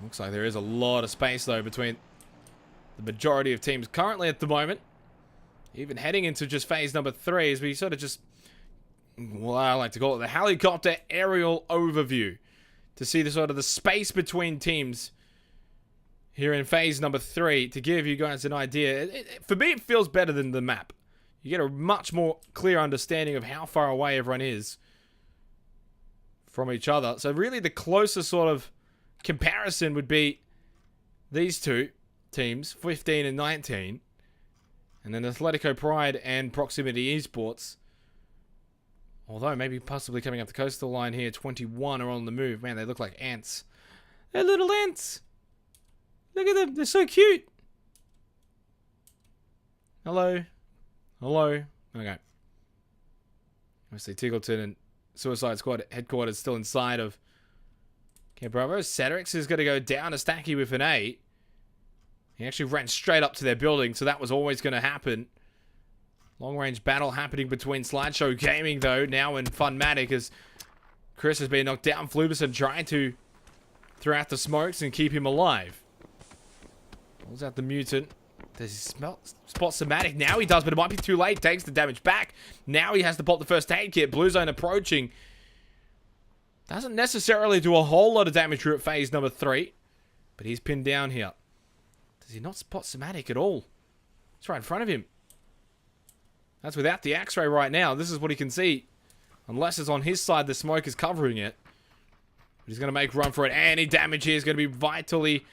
Looks like there is a lot of space, though, between the majority of teams currently at the moment. Even heading into just phase number 3 as we sort of just, well, I like to call it the helicopter aerial overview to see the sort of the space between teams here in phase number 3 to give you guys an idea. For me, it feels better than the map. You get a much more clear understanding of how far away everyone is from each other. So really the closest sort of comparison would be these two. teams, 15 and 19. And then Atletico Pride and Proximity Esports, although maybe possibly coming up the coastal line here, 21 are on the move. Man, they look like ants. They're little ants. Look at them. They're so cute. Hello. Hello. Okay. Obviously, Tiggleton and Suicide Squad headquarters still inside of Camp Bravo. Cedrix is going to go down to Stacky with an 8. He actually ran straight up to their building, so that was always going to happen. Long-range battle happening between Slideshow Gaming, though, now in Funmatic, as Chris has been knocked down. Flubison trying to throw out the smokes and keep him alive. Pulls out the mutant. Does he spot Somatic? Now he does, but it might be too late. Takes the damage back. Now he has to pop the first aid kit. Blue Zone approaching. Doesn't necessarily do a whole lot of damage here at phase number 3, but he's pinned down here. Does he not spot Somatic at all? It's right in front of him. That's without the X-ray right now. This is what he can see. Unless it's on his side, the smoke is covering it. But he's going to make run for it. Any damage here is going to be vitally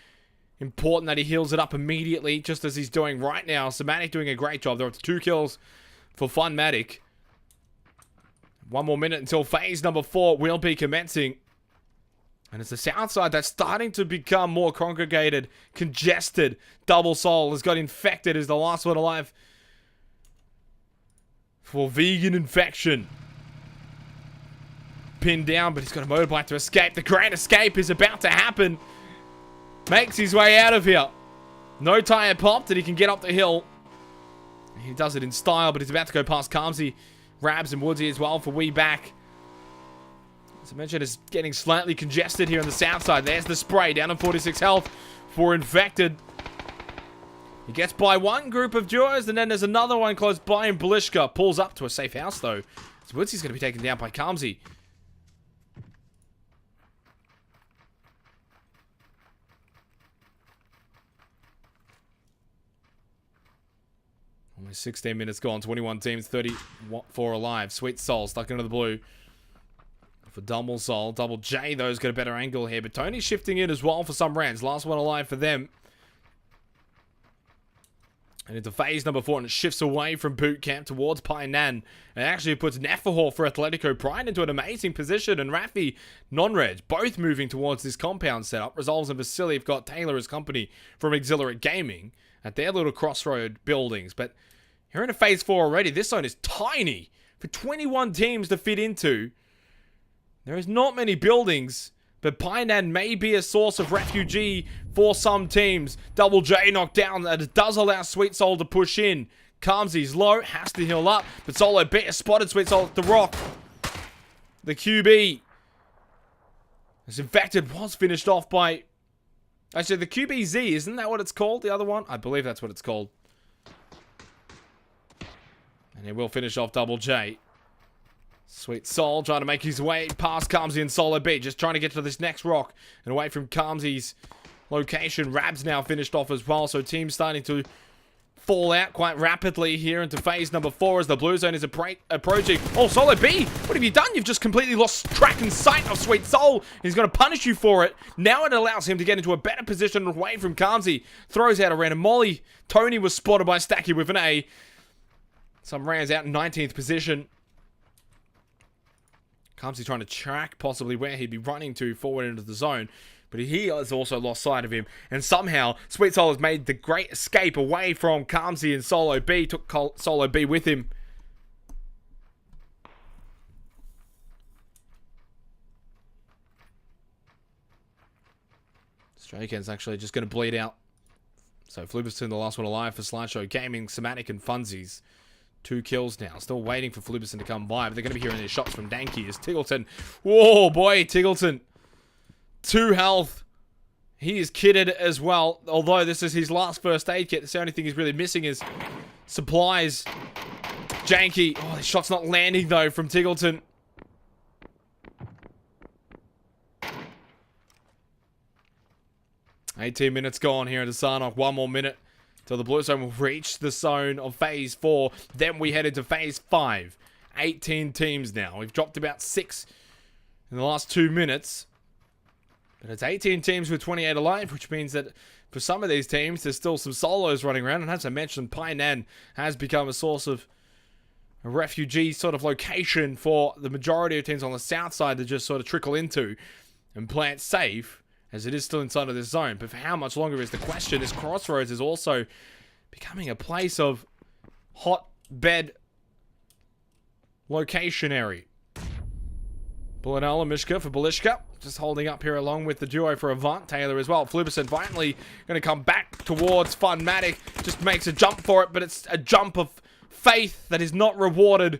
important that he heals it up immediately, just as he's doing right now. Somatic doing a great job. There are 2 kills for Funmatic. 1 more minute until phase number 4 will be commencing. And it's the south side that's starting to become more congregated, congested. Double Soul has got infected as the last one alive for vegan infection. Pinned down, but he's got a motorbike to escape. The grand escape is about to happen. Makes his way out of here. No tire popped and he can get up the hill. He does it in style, but he's about to go past Carmsy, Rabs, and Woodsy as well for We Back. As I mentioned, it's getting slightly congested here on the south side. There's the spray, down to 46 health for Infected. He gets by one group of duos, and then there's another one close by, and Blishka pulls up to a safe house, though. So Woodsy's going to be taken down by Carmsy. Only 16 minutes gone, 21 teams, 34 alive. Sweet Soul stuck into the blue for Double Soul. Double J, though, has got a better angle here. But Tony's shifting in as well for some rounds. Last one alive for them. And into phase number 4, and it shifts away from Boot Camp towards Painan. And actually puts Nefahor for Atletico Pride into an amazing position. And Rafi, Non-Reg, both moving towards this compound setup. Resolves and Vasily have got Taylor as company from Exhilarate Gaming at their little crossroad buildings. But here in a phase 4 already, this zone is tiny for 21 teams to fit into. There is not many buildings, but Painan may be a source of refugee for some teams. Double J knocked down, that it does allow Sweet Soul to push in. Carmsy's low, has to heal up, but Solo B has spotted Sweet Soul at the rock. The QB. This Infected was finished off by... Actually, the QBZ, isn't that what it's called, the other one? I believe that's what it's called. And he will finish off Double J. Sweet Soul trying to make his way past Carmsy and Solo B. Just trying to get to this next rock and away from Carmsy's location. Rab's now finished off as well. So teams starting to fall out quite rapidly here into phase number 4 as the blue zone is approaching. Oh, Solo B, what have you done? You've just completely lost track and sight of Sweet Soul. He's going to punish you for it. Now it allows him to get into a better position away from Carmsy. Throws out a random molly. Tony was spotted by Stacky with an A. Some rounds out in 19th position. Carmsy trying to track possibly where he'd be running to forward into the zone. But he has also lost sight of him. And somehow, Sweet Soul has made the great escape away from Carmsy and Solo B. Took Solo B with him. Strayken's actually just going to bleed out. So Flubiston, the last one alive for Slideshow Gaming, Somatic and Funsies. 2 kills now. Still waiting for Flubison to come by, but they're going to be hearing their shots from Danky as Tiggleton. Whoa, boy, Tiggleton. 2 health. He is kitted as well. Although this is his last first aid kit, the only thing he's really missing is supplies. Janky. Oh, the shot's not landing, though, from Tiggleton. $18 minutes gone here at the Sarnock. 1 more minute till the blue zone will reach the zone of phase 4. Then we head into phase 5. 18 teams now. We've dropped about 6 in the last 2 minutes. But it's 18 teams with 28 alive, which means that for some of these teams, there's still some solos running around. And as I mentioned, Painan has become a source of a refugee sort of location for the majority of teams on the south side to just sort of trickle into and play it safe, as it is still inside of this zone. But for how much longer is the question. This Crossroads is also becoming a place of hotbed locationary. Bullinella, Mishka for Balishka. Just holding up here along with the duo for Avant. Taylor as well. Flubison finally going to come back towards Funmatic. Just makes a jump for it, but it's a jump of faith that is not rewarded.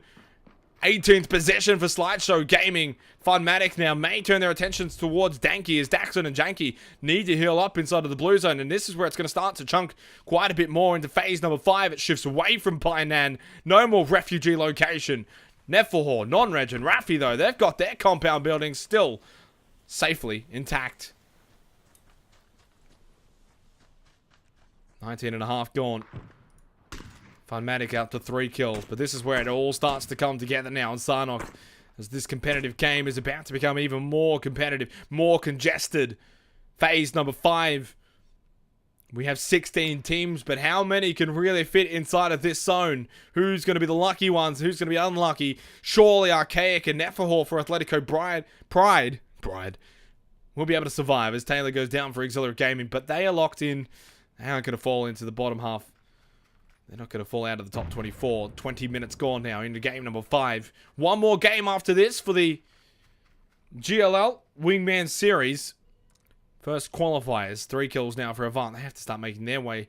18th possession for Slideshow Gaming. Funmatic now may turn their attentions towards Danky as Daxon and Janky need to heal up inside of the blue zone. And this is where it's going to start to chunk quite a bit more into phase number 5. It shifts away from Painan. No more refugee location. Neflehor, Non-Reg, and Raffi, though, they've got their compound buildings still safely intact. 19.5 gone. Funmatic out to 3 kills, but this is where it all starts to come together now in Sarnock, as this competitive game is about to become even more competitive, more congested. Phase number 5. We have 16 teams, but how many can really fit inside of this zone? Who's going to be the lucky ones? Who's going to be unlucky? Surely Archaic and Neflehor for Atletico Pride will be able to survive as Taylor goes down for Auxiliary Gaming, but they are locked in. They aren't going to fall into the bottom half. They're not going to fall out of the top 24. 20 minutes gone now into game number 5. One more game after this for the GLL Wingman Series. First qualifiers. 3 kills now for Avant. They have to start making their way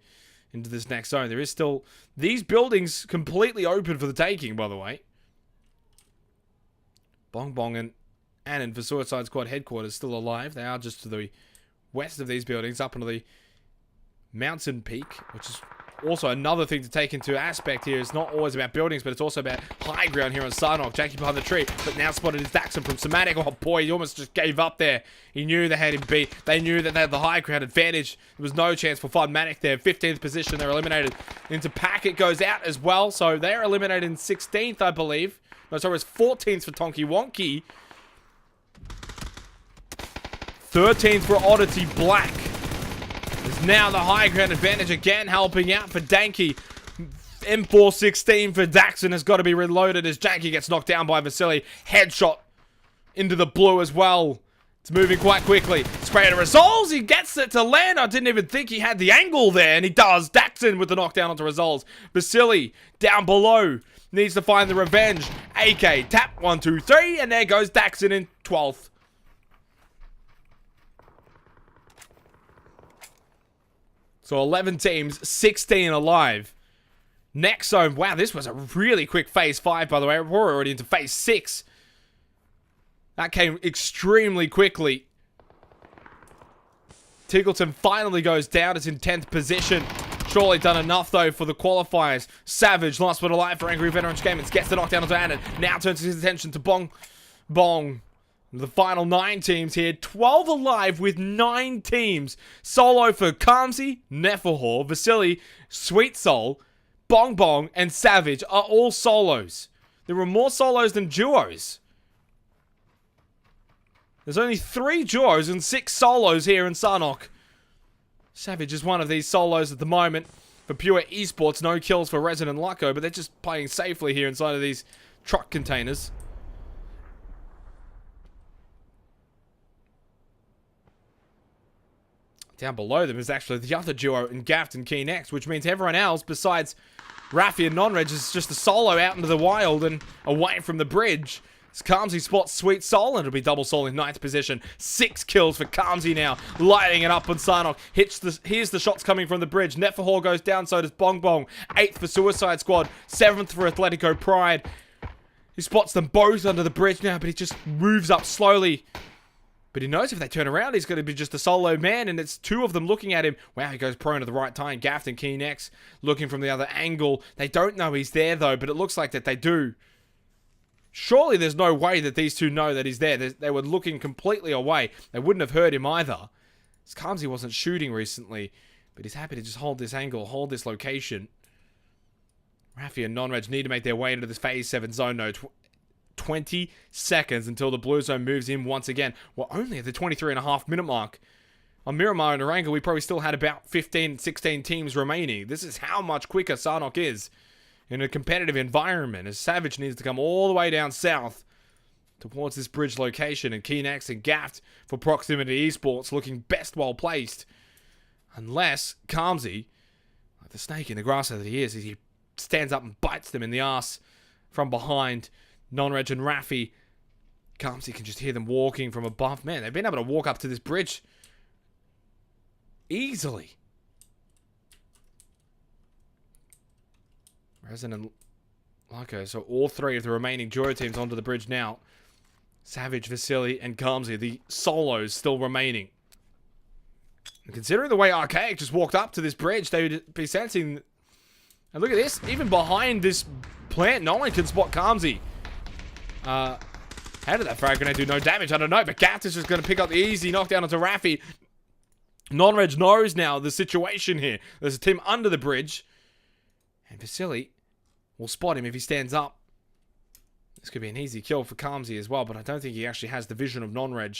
into this next zone. There is still these buildings completely open for the taking, by the way. Bong Bong and Annan for Suicide Squad headquarters still alive. They are just to the west of these buildings, up onto the mountain peak, which is also another thing to take into aspect here. It's not always about buildings, but it's also about high ground here on Sarnock. Jackie behind the tree, but now spotted is Daxon from Somatic. Oh boy, he almost just gave up there. He knew they had him beat. They knew that they had the high ground advantage. There was no chance for Funmatic there. 15th position, they're eliminated. Into Packet goes out as well, so they're eliminated in 16th, I believe. No, sorry, it's 14th for Tonky Wonky. 13th for Oddity Black. Is now the high ground advantage again, helping out for Danky. M416 for Daxon has got to be reloaded as Janky gets knocked down by Vasily. Headshot into the blue as well. It's moving quite quickly. Spray to resolves. He gets it to land. I didn't even think he had the angle there, and he does. Daxon with the knockdown onto resolves. Vasily down below needs to find the revenge. AK tap 1, 2, 3, and there goes Daxon in 12th. So 11 teams, 16 alive. Next zone. Wow, this was a really quick phase 5, by the way. We're already into phase 6. That came extremely quickly. Tiggleton finally goes down. It's in 10th position. Surely done enough, though, for the qualifiers. Savage, last but alive for Angry Veterans Gamers. Gets the knockdown onto Annan. Now turns his attention to Bong Bong. The final 9 teams here. 12 alive with 9 teams. Solo for Kamsi, Neflehor, Vasily, Sweet Soul, Bong Bong, and Savage are all solos. There were more solos than duos. There's only 3 duos and 6 solos here in Sarnock. Savage is one of these solos at the moment. For pure esports, no kills for Resident Lucko, but they're just playing safely here inside of these truck containers. Down below them is actually the other duo in Gaft and Key Next, which means everyone else besides Raffi and Non-Reg is just a solo out into the wild and away from the bridge. As Kamsi spots Sweet Soul, and it'll be double soul in 9th position. 6 kills for Kamsi now, lighting it up on Sarnock. Here's the shots coming from the bridge. Neflehor goes down, so does Bong Bong. 8th for Suicide Squad, 7th for Atletico Pride. He spots them both under the bridge now, but he just moves up slowly. But he knows if they turn around, he's going to be just a solo man, and it's 2 of them looking at him. Wow, he goes prone at the right time. Gaft and Key Next looking from the other angle. They don't know he's there, though, but it looks like that they do. Surely there's no way that these 2 know that he's there. They were looking completely away. They wouldn't have heard him either. Kamsi wasn't shooting recently, but he's happy to just hold this angle, hold this location. Raffi and Non-Reg need to make their way into this phase 7 zone, though. 20 seconds until the Blue Zone moves in once again. We're only at the 23.5-minute mark. On Miramar and Oranga, we probably still had about 15, 16 teams remaining. This is how much quicker Sarnock is in a competitive environment, as Savage needs to come all the way down south towards this bridge location, and Keenex and Gaft for Proximity Esports looking best well placed. Unless Calmsy, like the snake in the grass that he is, he stands up and bites them in the ass from behind. Non-Reg and Raffy, Calmsy can just hear them walking from above. Man, they've been able to walk up to this bridge easily. Resin and Lyco, so all three of the remaining duo teams onto the bridge now. Savage, Vasily, and Calmsy, the solos still remaining. And considering the way Archaic just walked up to this bridge, they would be sensing... And look at this, even behind this plant, no one can spot Calmsy. How did that frag grenade do no damage? I don't know, but Gaft is just going to pick up the easy knockdown onto Raffy. Non-Reg knows now the situation here. There's a team under the bridge. And Vasily will spot him if he stands up. This could be an easy kill for Calmsy as well, but I don't think he actually has the vision of Non-Reg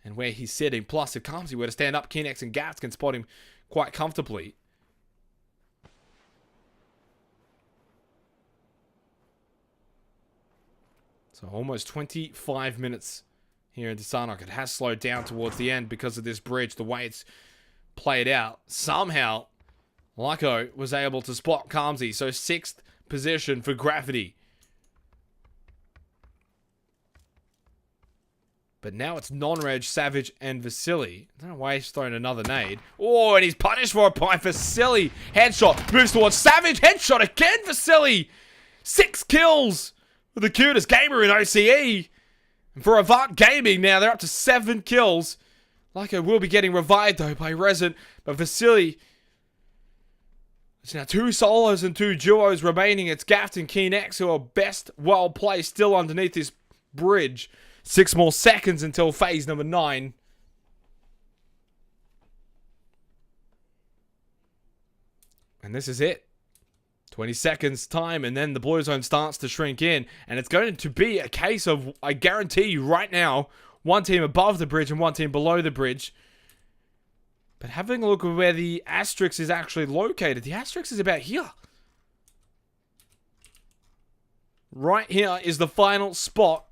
and where he's sitting. Plus, if Calmsy were to stand up, Keenex and Gaft can spot him quite comfortably. So almost 25 minutes here in Sarnock. It has slowed down towards the end because of this bridge, the way it's played out. Somehow, Lyco was able to spot Calmsy, so 6th position for Gravity. But now it's Non-Reg, Savage, and Vasily. I don't know why he's thrown another nade. Oh, and he's punished for it by Vasily. Headshot, moves towards Savage, headshot again, Vasily. 6 kills for the cutest gamer in OCE. And for Avant Gaming now, they're up to 7 kills. Lyco will be getting revived, though, by Resin. But Vasily... It's now 2 solos and 2 duos remaining. It's Gaft and Keenex who are best well placed still underneath this bridge. 6 more seconds until phase number 9. And this is it. 20 seconds time, and then the Blue Zone starts to shrink in. And it's going to be a case of, I guarantee you right now, one team above the bridge and one team below the bridge. But having a look at where the asterisk is actually located, the asterisk is about here. Right here is the final spot.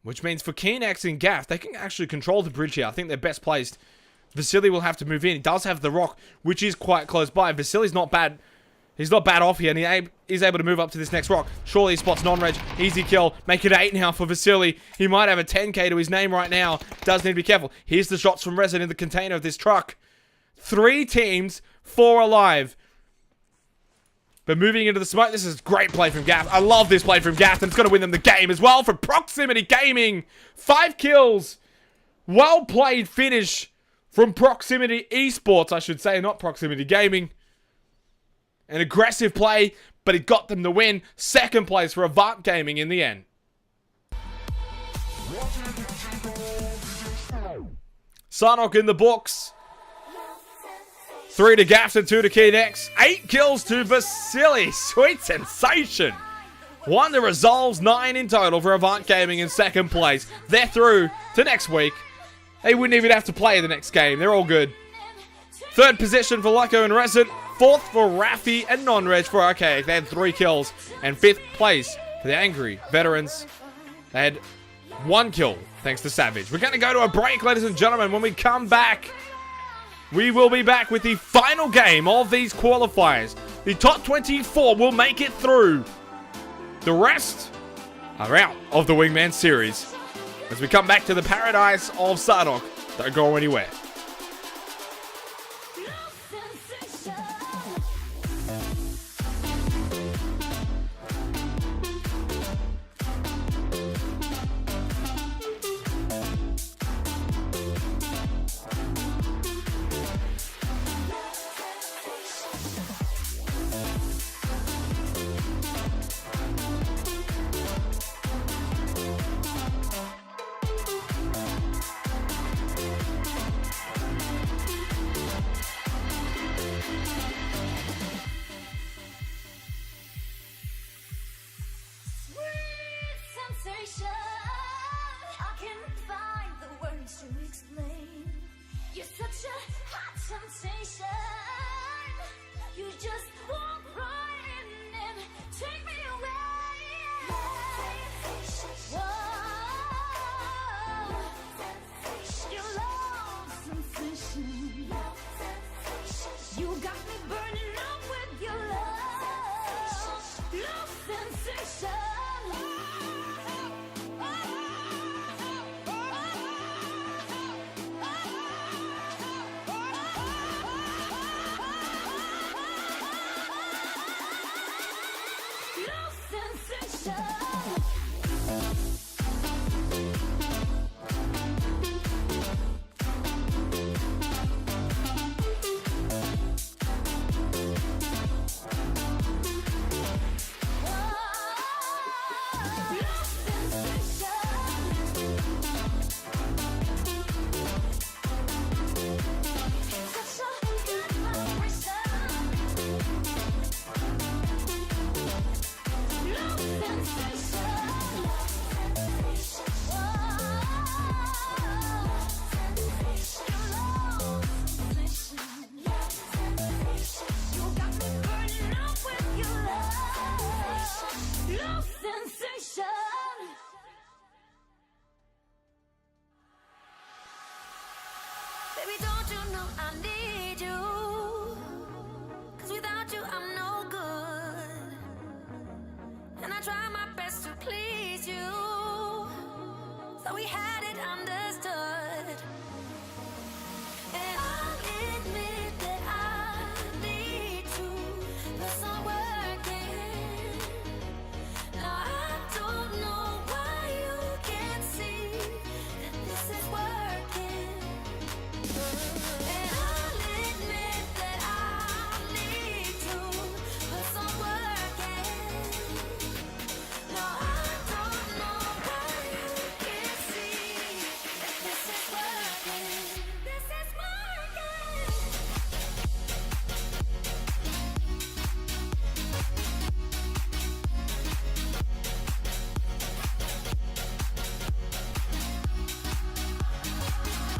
Which means for Keenex and Gaff, they can actually control the bridge here. I think they're best placed. Vasily will have to move in. He does have the rock, which is quite close by. Vasily's not bad. He's not bad off here, and he is able to move up to this next rock. Surely he spots Non-Reg. Easy kill. Make it 8 now for Vasily. He might have a 10k to his name right now. Does need to be careful. Here's the shots from Resin in the container of this truck. 3 teams, 4 alive. But moving into the smoke, this is great play from Gaff. I love this play from Gaff, and it's going to win them the game as well for Proximity Gaming. 5 kills. Well played finish from Proximity Esports, I should say, not Proximity Gaming. An aggressive play, but it got them the win. 2nd place for Avant Gaming in the end. Sarnock in the books. 3 to Gaff and 2 to Keenex. 8 kills to Vasily. Sweet sensation. 1 to Resolves, 9 in total for Avant Gaming in 2nd place. They're through to next week. They wouldn't even have to play the next game. They're all good. 3rd position for Lyco and Resin. 4th for Raffy and Non-Reg for Archaic. They had 3 kills. And 5th place for the Angry Veterans. They had 1 kill thanks to Savage. We're going to go to a break, ladies and gentlemen. When we come back, we will be back with the final game of these qualifiers. The top 24 will make it through. The rest are out of the Wingman series. As we come back to the paradise of Sarnock. Don't go anywhere. sensation. You just walk right in and take me away. Whoa, your love sensation. You got me burning up with your love sensation. Baby, don't you know I need you? 'Cause without you I'm no good. And I try my best to please you, so we had it understood. And I'll admit that I need to put some work in. Now I don't know why you can't see that this is working. And I'll admit that I need to put some work in. Now I don't know why you can't see that this is working. This is working.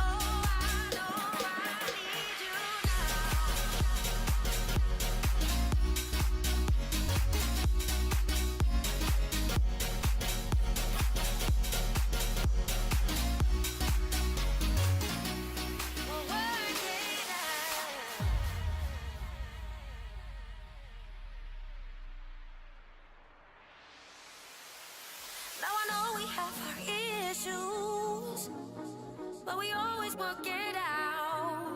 Oh, I know I need you now. We're working now. Now I know we have our issues, but we always work it out.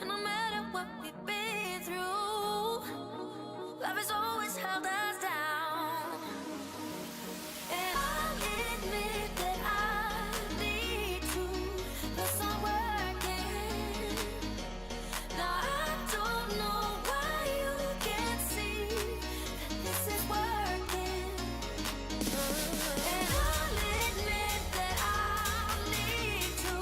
And no matter what we've been through, love has always held us down. And I'll admit that I need to put some work in. Now I don't know why you can't see that this is working. And I'll admit that I need to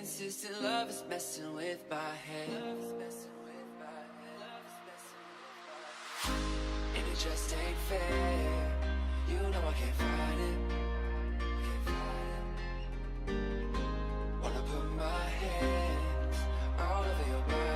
Inconsistent love is messing with my head. And it just ain't fair. You know I can't fight it. Wanna put my hands all over your body.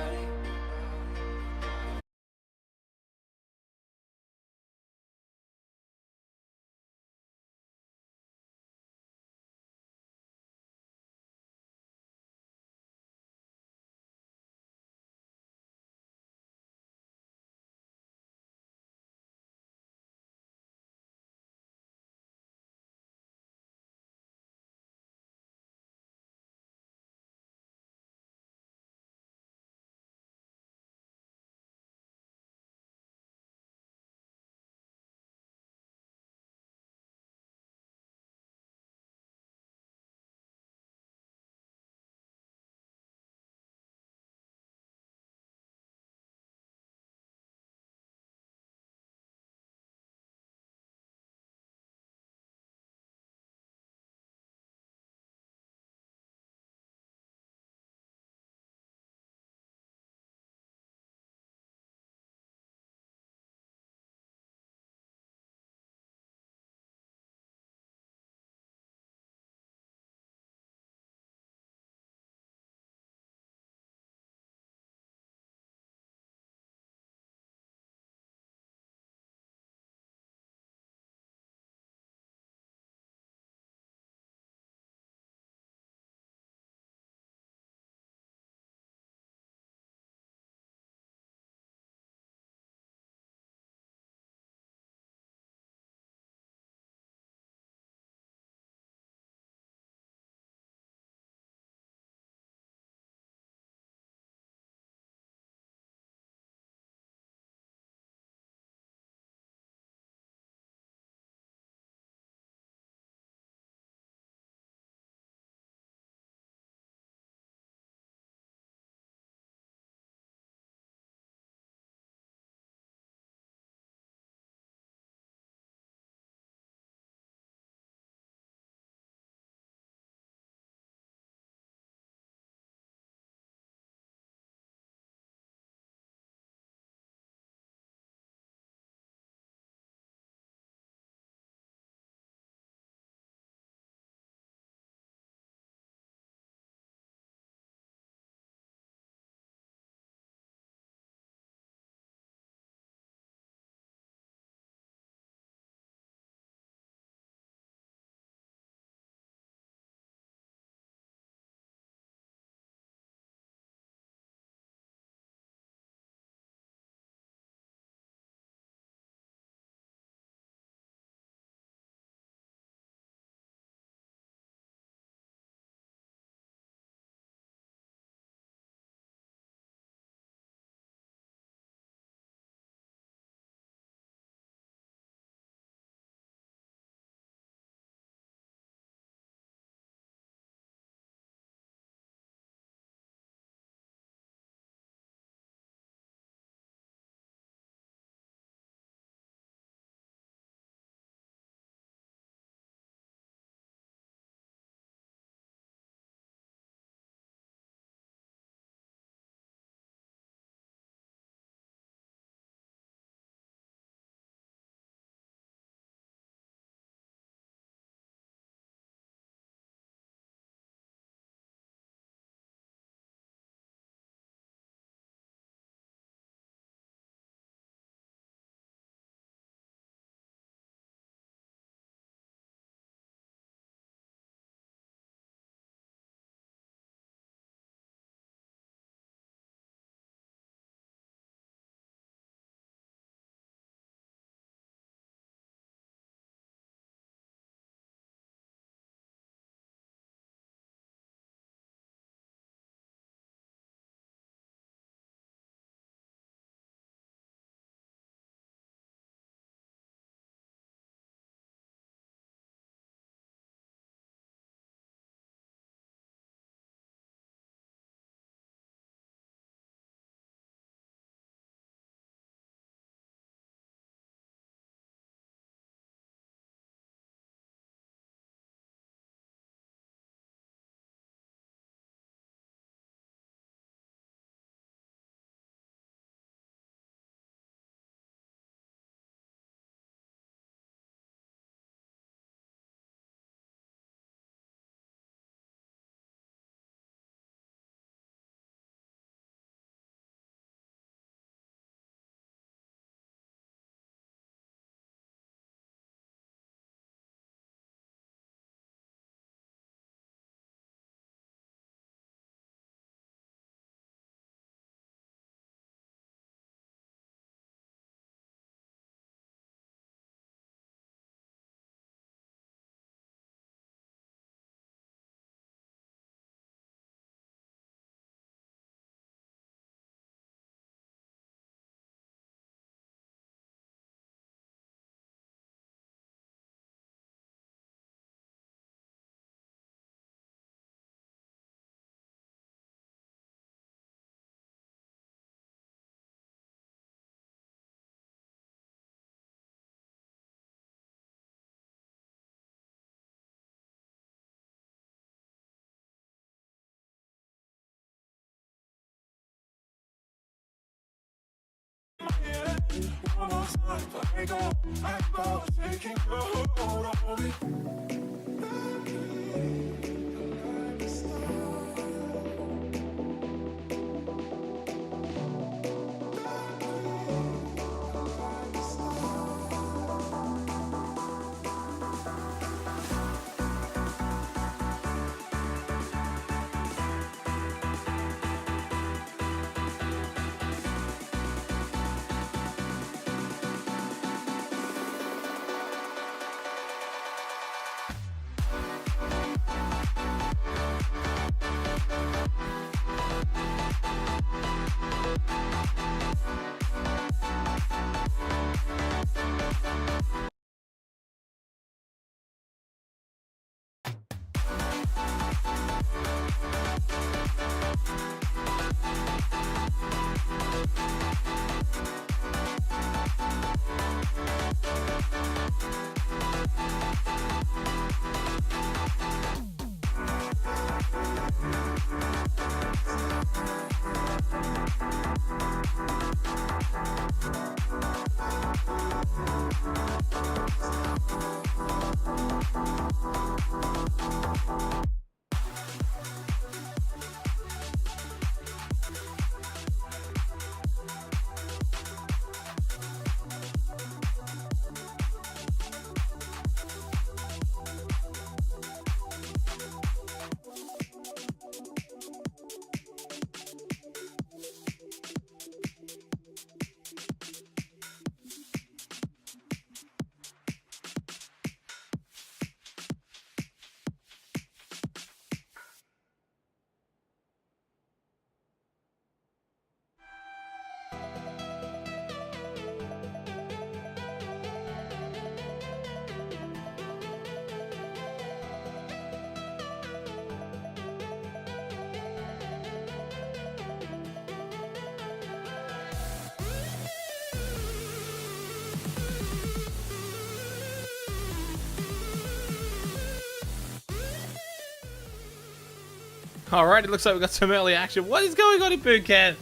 Alright, it looks like we got some early action. What is going on in boot camp?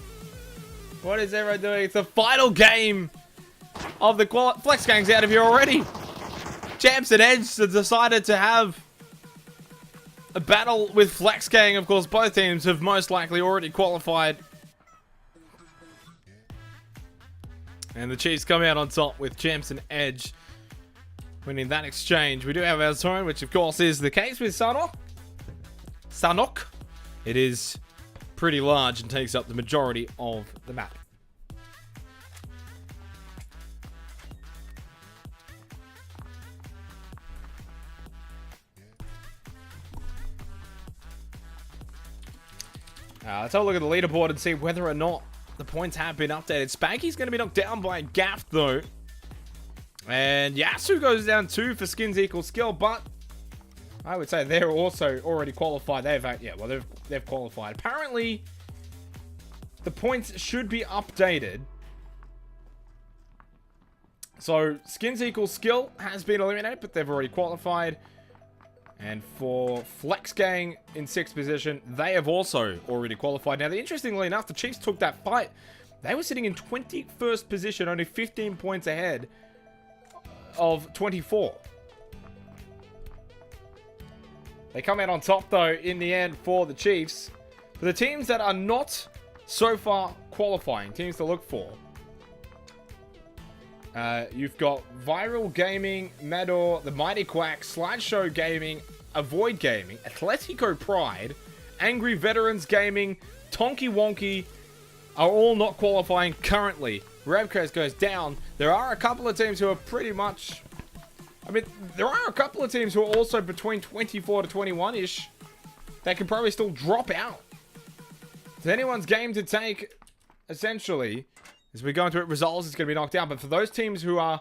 What is everyone doing? It's the final game of the Flex Gang's out of here already. Champs and Edge have decided to have a battle with Flex Gang. Of course, both teams have most likely already qualified. And the Chiefs come out on top with Champs and Edge winning that exchange. We do have our zone, which of course is the case with Sanok. It is pretty large and takes up the majority of the map. Let's have a look at the leaderboard and see whether or not the points have been updated. Spanky's going to be knocked down by Gaff, though. And Yasu goes down 2 for skins equal skill, but I would say they're also already qualified. They've qualified. Apparently, the points should be updated. So, skins equal skill has been eliminated, but they've already qualified. And for Flex Gang in 6th position, they have also already qualified. Now, interestingly enough, the Chiefs took that fight. They were sitting in 21st position, only 15 points ahead of 24. They come out on top, though, in the end for the Chiefs. For the teams that are not so far qualifying, teams to look for, you've got Viral Gaming, Mador, The Mighty Quack, Slideshow Gaming, Avoid Gaming, Atletico Pride, Angry Veterans Gaming, Tonky Wonky are all not qualifying currently. Revcast goes down. There are a couple of teams who are pretty much... there are a couple of teams who are also between 24 to 21-ish that can probably still drop out. It's anyone's game to take, essentially. As we go into it, results, it's going to be knocked down. But for those teams who are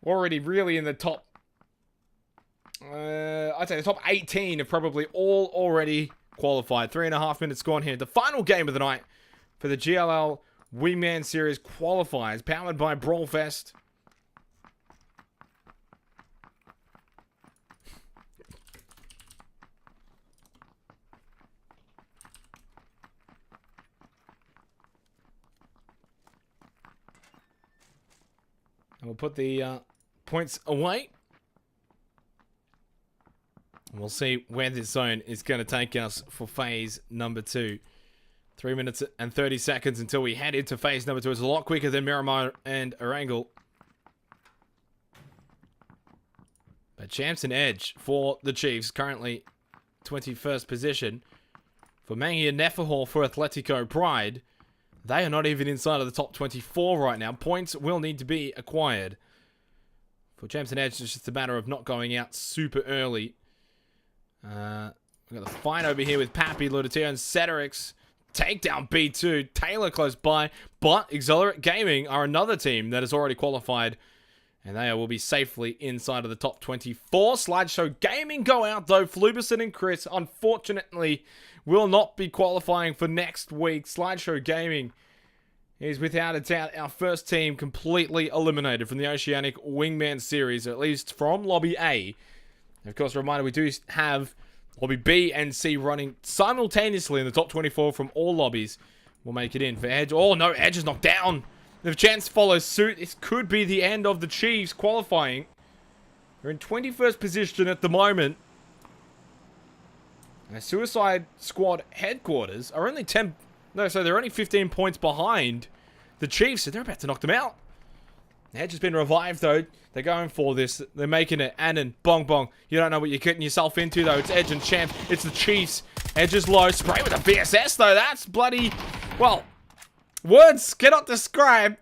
already really in the top... I'd say the top 18 have probably all already qualified. 3.5 minutes gone here. The final game of the night for the GLL Wingman Series qualifiers, powered by Brawlfest. And we'll put the points away. And we'll see where this zone is going to take us for phase number 2. 3 minutes and 30 seconds until we head into phase number 2. It's a lot quicker than Miramar and Erangel. But Champs and Edge for the Chiefs, currently 21st position. For Mangi and Nefahor for Atletico Pride, they are not even inside of the top 24 right now. Points will need to be acquired. For Champs and Edge, it's just a matter of not going out super early. We've got the fight over here with Pappy, Ludatio, and Cedrix. Takedown B2, Taylor close by, but Accelerate Gaming are another team that has already qualified, and they will be safely inside of the top 24. Slideshow Gaming go out though. Flubison and Chris, unfortunately, will not be qualifying for next week. Slideshow Gaming is without a doubt our first team completely eliminated from the Oceanic Wingman series, at least from Lobby A. And of course, a reminder, we do have Lobby B and C running simultaneously in the top 24 from all lobbies. We'll make it in for Edge. Oh no, Edge is knocked down. If Chance follows suit, this could be the end of the Chiefs qualifying. They're in 21st position at the moment. And Suicide Squad headquarters are only they're only 15 points behind the Chiefs, and they're about to knock them out. Edge has been revived, though. They're going for this. They're making it. Annan, bong, bong. You don't know what you're getting yourself into, though. It's Edge and Champ. It's the Chiefs. Edge is low. Spray with a VSS, though. That's bloody... Well, words cannot describe...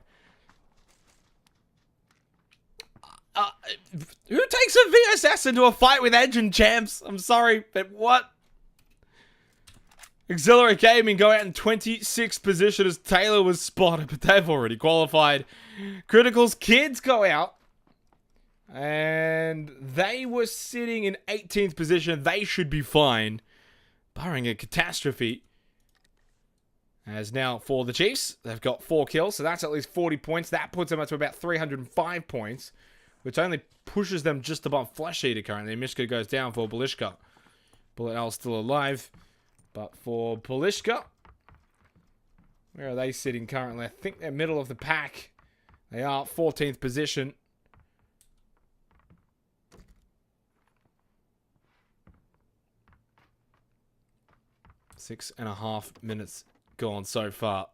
who takes a VSS into a fight with Edge and Champs? I'm sorry, but what? Accelerate Gaming go out in 26th position as Taylor was spotted, but they've already qualified. Critical's Kids go out, and they were sitting in 18th position. They should be fine, barring a catastrophe. As now for the Chiefs, they've got 4 kills, so that's at least 40 points. That puts them up to about 305 points, which only pushes them just above Flesh Eater currently. Mishka goes down for Balishka. Bullet L still alive. But for Polishka, where are they sitting currently? I think they're middle of the pack. They are 14th position. Six and a half minutes gone so far.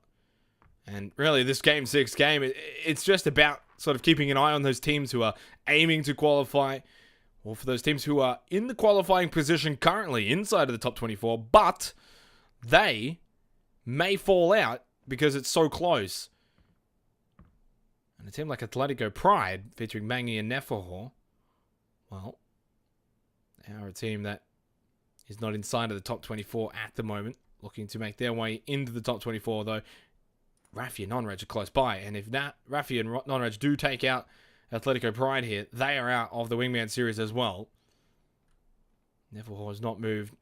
And really, this Game 6 game, it's just about sort of keeping an eye on those teams who are aiming to qualify, or for those teams who are in the qualifying position currently inside of the top 24, but they may fall out because it's so close. And a team like Atletico Pride, featuring Mangi and Nefahor, well, they are a team that is not inside of the top 24 at the moment, looking to make their way into the top 24, though Rafi and Nonreg are close by. And if Rafi and Nonreg do take out Atletico Pride here, they are out of the Wingman series as well. Nefahor has not moved.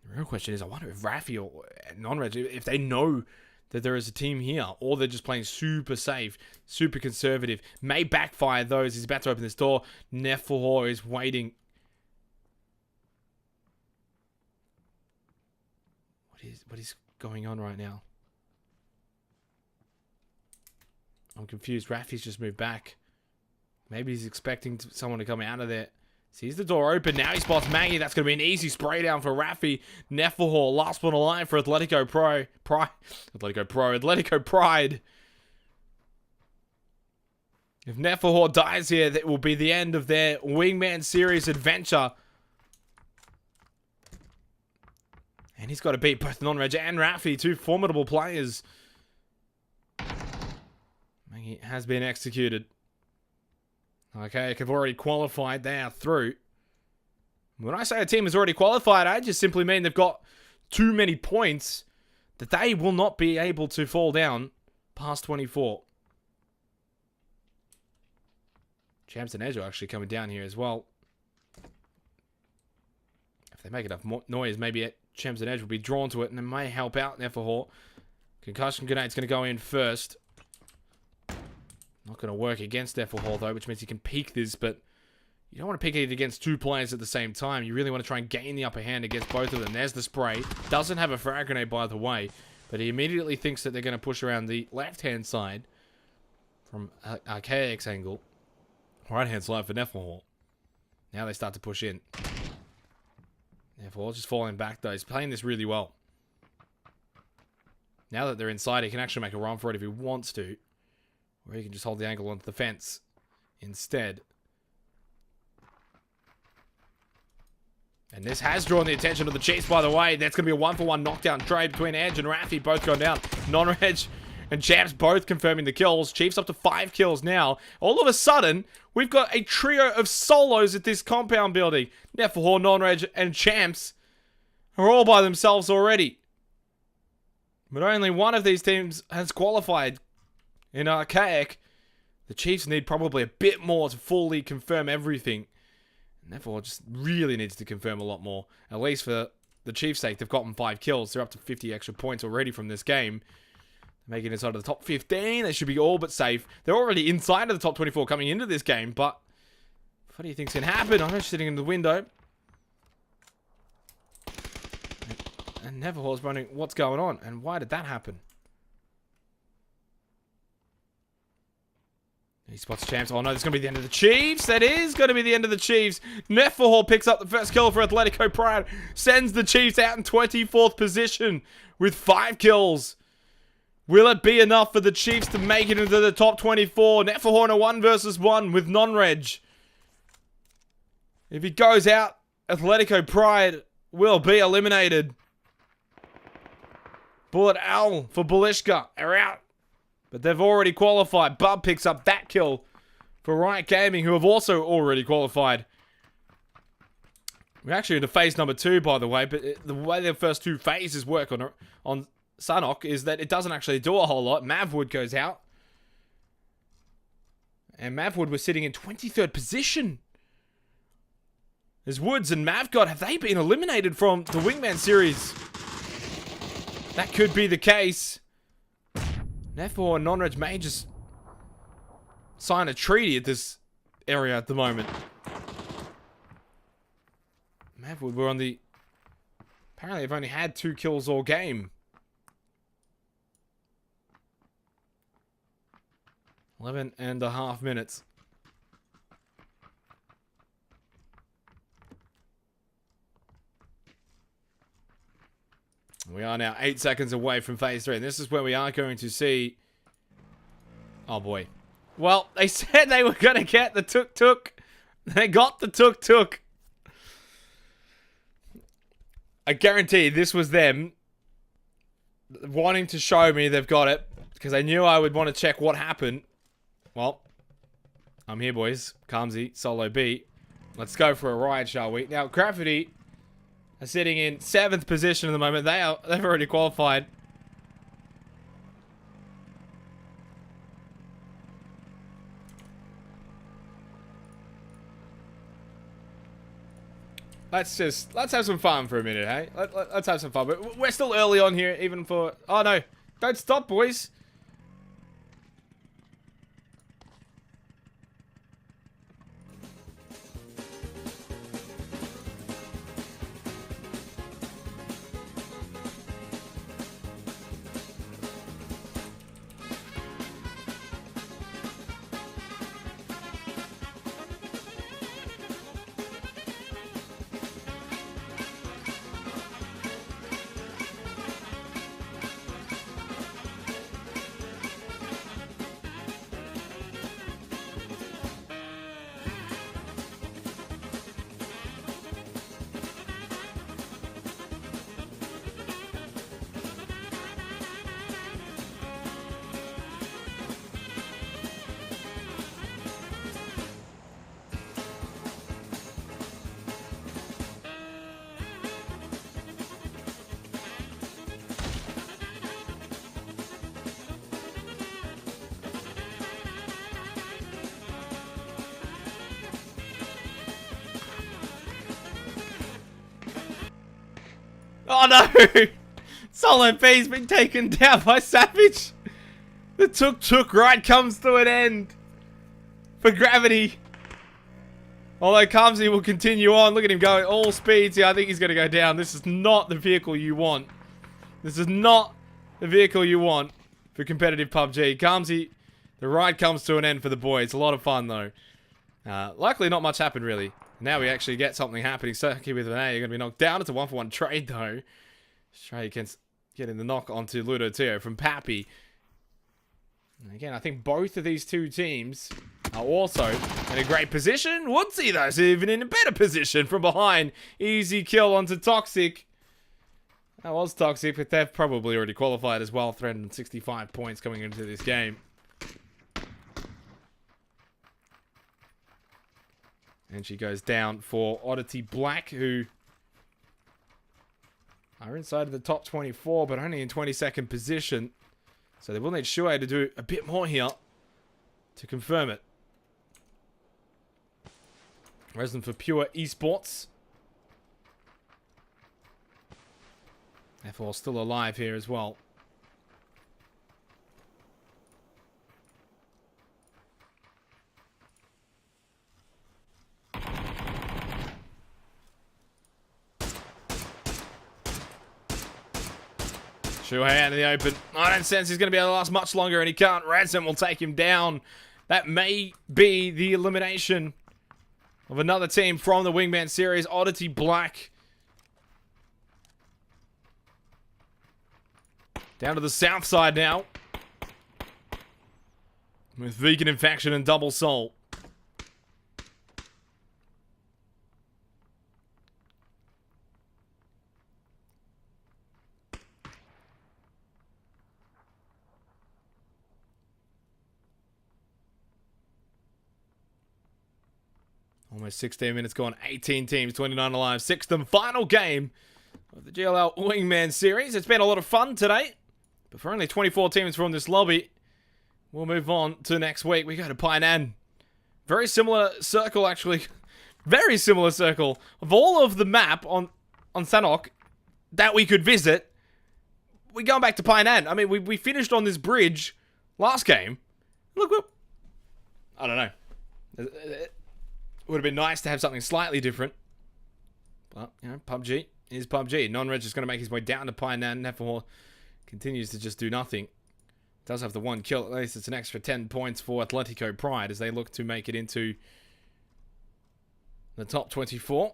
The real question is, I wonder if Rafi or Nonreg, if they know that there is a team here, or they're just playing super safe, super conservative. May backfire those. He's about to open this door. Nefahor is waiting. What is going on right now? I'm confused. Rafi's just moved back. Maybe he's expecting someone to come out of there. Sees the door open. Now he spots Maggie. That's going to be an easy spray down for Rafi. Nefahor, last one alive for Atletico Pride. If Nefahor dies here, that will be the end of their Wingman series adventure. And he's got to beat both Nonreg and Rafi, two formidable players. Maggie has been executed. Okay, they've already qualified. They are through. When I say a team has already qualified, I just simply mean they've got too many points that they will not be able to fall down past 24. Champs and Edge are actually coming down here as well. If they make enough noise, maybe Champs and Edge will be drawn to it, and it may help out Nefahor. Concussion Grenade's going to go in first. Not going to work against Nefahor, though, which means he can peek this, but you don't want to peek it against two players at the same time. You really want to try and gain the upper hand against both of them. There's the spray. Doesn't have a frag grenade, by the way, but he immediately thinks that they're going to push around the left-hand side from Archaic's angle. Right-hand side for Neferhor. Now they start to push in. Neferhor just falling back, though. He's playing this really well. Now that they're inside, he can actually make a run for it if he wants to. Or he can just hold the angle onto the fence instead. And this has drawn the attention of the Chiefs, by the way. That's going to be a 1-for-1 knockdown trade between Edge and Rafi. Both gone down. Non-Edge and Champs both confirming the kills. Chiefs up to 5 kills now. All of a sudden, we've got a trio of solos at this compound building. Neferhor, Non-Reg, and Champs are all by themselves already. But only one of these teams has qualified in Archaic. The Chiefs need probably a bit more to fully confirm everything. Neferhor just really needs to confirm a lot more. At least for the Chiefs' sake, they've gotten 5 kills. They're up to 50 extra points already from this game. Making it inside of the top 15. They should be all but safe. They're already inside of the top 24 coming into this game, but funny things can happen. I'm just sitting in the window. And Neferhor's wondering what's going on and why did that happen? He spots Champs. Oh no, this is going to be the end of the Chiefs. That is going to be the end of the Chiefs. Neferhor picks up the first kill for Atletico Pride. Sends the Chiefs out in 24th position with 5 kills. Will it be enough for the Chiefs to make it into the top 24? Neferhor in a 1 versus 1 with Non-Reg. If he goes out, Atletico Pride will be eliminated. Bullet Owl for Balishka are out. But they've already qualified. Bub picks up that kill for Riot Gaming, who have also already qualified. We're actually into phase number 2, by the way. But the way the first 2 phases work on Sanhok is that it doesn't actually do a whole lot. Mavwood goes out. And Mavwood was sitting in 23rd position. As Woods and Mavgod, have they been eliminated from the Wingman series? That could be the case. Neferhor and Non-Reg may just sign a treaty at this area at the moment. Mavwood were on the... Apparently they've only had 2 kills all game. 11.5 minutes. We are now 8 seconds away from phase 3. And this is where we are going to see... Oh boy. Well, they said they were going to get the tuk-tuk. They got the tuk-tuk. I guarantee this was them wanting to show me they've got it. Because they knew I would want to check what happened. Well, I'm here, boys. Kamzi, Solo B. Let's go for a ride, shall we? Now, Graffiti... are sitting in 7th position at the moment. They've already qualified. Let's have some fun for a minute, hey? Let's have some fun. But we're still early on here, even for... Oh no, don't stop, boys. Oh no! Solo B's been taken down by Savage. The tuk-tuk ride comes to an end for Gravity. Although Kamzi will continue on. Look at him going all speeds here. I think he's going to go down. This is not the vehicle you want. This is not the vehicle you want for competitive PUBG. Kamzi The ride comes to an end for the boys. A lot of fun, though. Luckily, not much happened, really. Now we actually get something happening. Cirky with an A. You're going to be knocked down. It's a 1-for-1 trade, though. Australia getting the knock onto Ludo Teo from Pappy. And again, I think both of these two teams are also in a great position. Woodsy, though, is even in a better position from behind. Easy kill onto Toxic. That was Toxic, but they've probably already qualified as well. 365 points coming into this game. And she goes down for Oddity Black, who are inside of the top 24, but only in 22nd position. So they will need Shuei to do a bit more here to confirm it. Resident for Pure Esports. Therefore, still alive here as well. Shuhei out in the open. I don't sense he's going to be able to last much longer, and he can't. Ransom will take him down. That may be the elimination of another team from the Wingman series. Oddity Black. Down to the south side now. With Vegan Infection and Double Soul. Almost 16 minutes gone. 18 teams, 29 alive. Sixth and final game of the GLL Wingman series. It's been a lot of fun today. But for only 24 teams from this lobby, we'll move on to next week. We go to Painan. Very similar circle, actually. Very similar circle. Of all of the map on Sanhok that we could visit, we're going back to Painan. I mean, we finished on this bridge last game. Look, I don't know. It would have been nice to have something slightly different. But, you know, PUBG is PUBG. Non-Reg is going to make his way down to Painan. Therefore, continues to just do nothing. Does have the one kill. At least it's an extra 10 points for Atletico Pride as they look to make it into the top 24.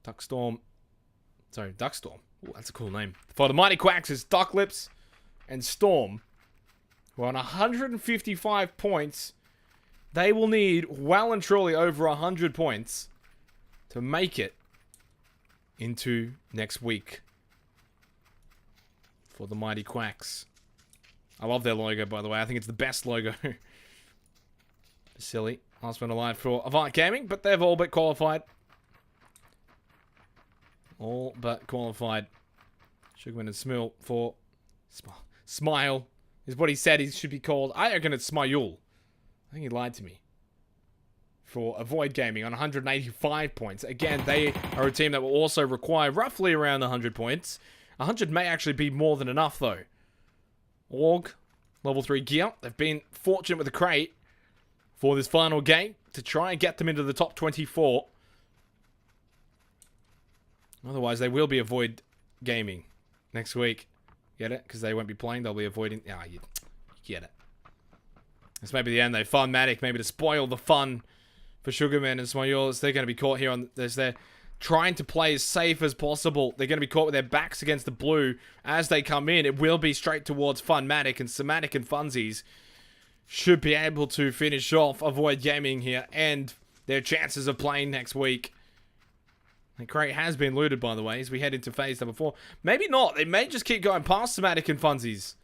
Duckstorm. Sorry, Duckstorm. Ooh, that's a cool name. For the Mighty Quacks is Ducklips and Storm. We're on 155 points. They will need well and truly over 100 points to make it into next week for the Mighty Quacks. I love their logo, by the way. I think it's the best logo. Silly. Last one alive for Avant Gaming, but they've all but qualified. All but qualified. Sugarman and Smil for Smile is what he said he should be called. I reckon it's Smayul. I think he lied to me. For Avoid Gaming on 185 points. Again, they are a team that will also require roughly around 100 points. 100 may actually be more than enough, though. Org, level 3 gear. They've been fortunate with the crate for this final game to try and get them into the top 24. Otherwise, they will be Avoid Gaming next week. Get it? Because they won't be playing. They'll be avoiding. Ah, you get it. This may be the end, though. Funmatic, maybe to spoil the fun for Sugarman and Smayul. They're going to be caught here on this. They're trying to play as safe as possible. They're going to be caught with their backs against the blue as they come in. It will be straight towards Funmatic, and Somatic and Funsies should be able to finish off Avoid Gaming here and their chances of playing next week. The crate has been looted, by the way, as we head into phase number 4. Maybe not. They may just keep going past Somatic and Funsies.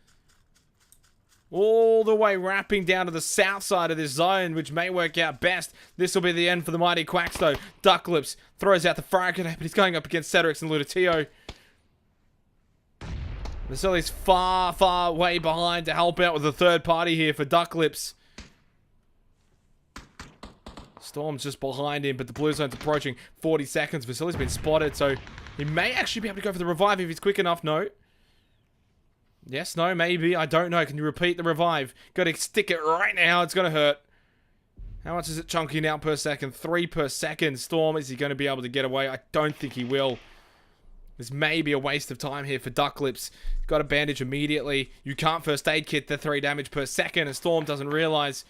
All the way wrapping down to the south side of this zone, which may work out best. This will be the end for the Mighty Quacks, though. Ducklips throws out the frag grenade, but he's going up against Cedrix and Ludatio. Vasili's far, far way behind to help out with the third party here for Ducklips. Storm's just behind him, but the blue zone's approaching 40 seconds. Vasili's been spotted, so he may actually be able to go for the revive if he's quick enough. No. Yes, no, maybe. I don't know. Can you repeat the revive? Got to stick it right now. It's going to hurt. How much is it chunking out per second? 3 per second. Storm, is he going to be able to get away? I don't think he will. This may be a waste of time here for Duck Lips. Got a bandage immediately. You can't first aid kit the 3 damage per second, and Storm doesn't realize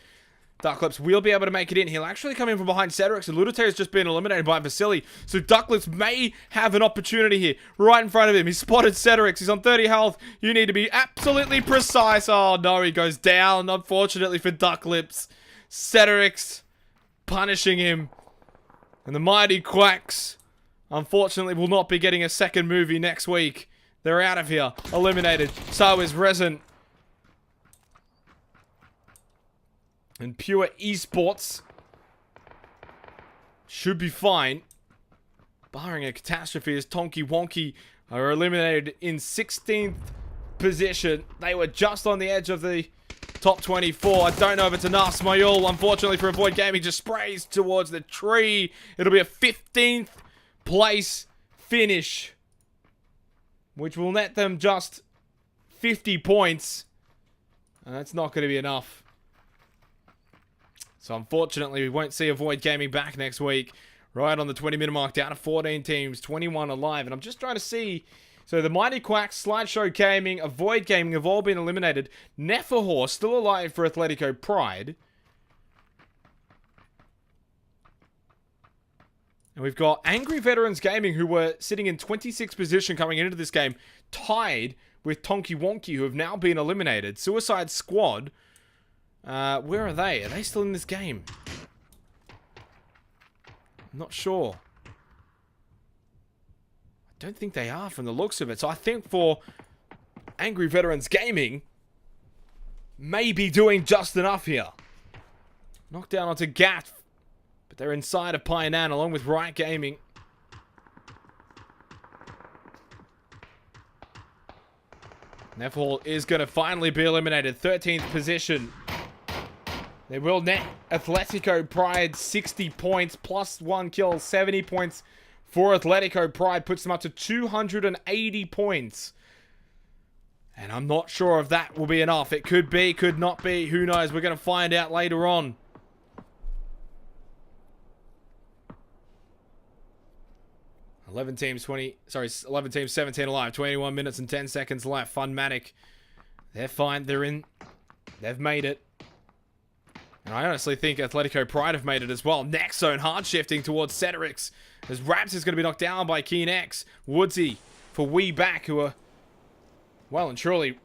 Duck Lips will be able to make it in. He'll actually come in from behind Cedric, and Ludite has just been eliminated by Vasily. So Duck Lips may have an opportunity here. Right in front of him. He's spotted Cedric. He's on 30 health. You need to be absolutely precise. Oh no, he goes down, unfortunately for Duck Lips. Cedric's punishing him. And the Mighty Quacks, unfortunately, will not be getting a second movie next week. They're out of here. Eliminated. So is Resin. And Pure Esports should be fine. Barring a catastrophe as Tonky Wonky are eliminated in 16th position. They were just on the edge of the top 24. I don't know if it's enough. Smayul, unfortunately for Avoid Gaming, just sprays towards the tree. It'll be a 15th place finish, which will net them just 50 points. And that's not going to be enough. So unfortunately, we won't see Avoid Gaming back next week. Right on the 20-minute mark, down to 14 teams, 21 alive. And I'm just trying to see. So the Mighty Quacks, Slideshow Gaming, Avoid Gaming have all been eliminated. Neferhor still alive for Atletico Pride. And we've got Angry Veterans Gaming, who were sitting in 26th position coming into this game, tied with Tonky Wonky, who have now been eliminated. Suicide Squad, where are they? Are they still in this game? I'm not sure. I don't think they are from the looks of it. So I think for Angry Veterans Gaming, maybe doing just enough here. Knockdown onto Gat. But they're inside of Pionan along with Riot Gaming. Neferhor is going to finally be eliminated. 13th position. They will net Atletico Pride 60 points plus 1 kill. 70 points for Atletico Pride. Puts them up to 280 points. And I'm not sure if that will be enough. It could be, could not be. Who knows? We're going to find out later on. 11 teams, 17 alive. 21 minutes and 10 seconds left. Funmatic. They're fine. They're in. They've made it. And I honestly think Atletico Pride have made it as well. Next zone, hard shifting towards Cedric's. As Raps is going to be knocked down by Keen X. Woodsy for We Back, who are well and truly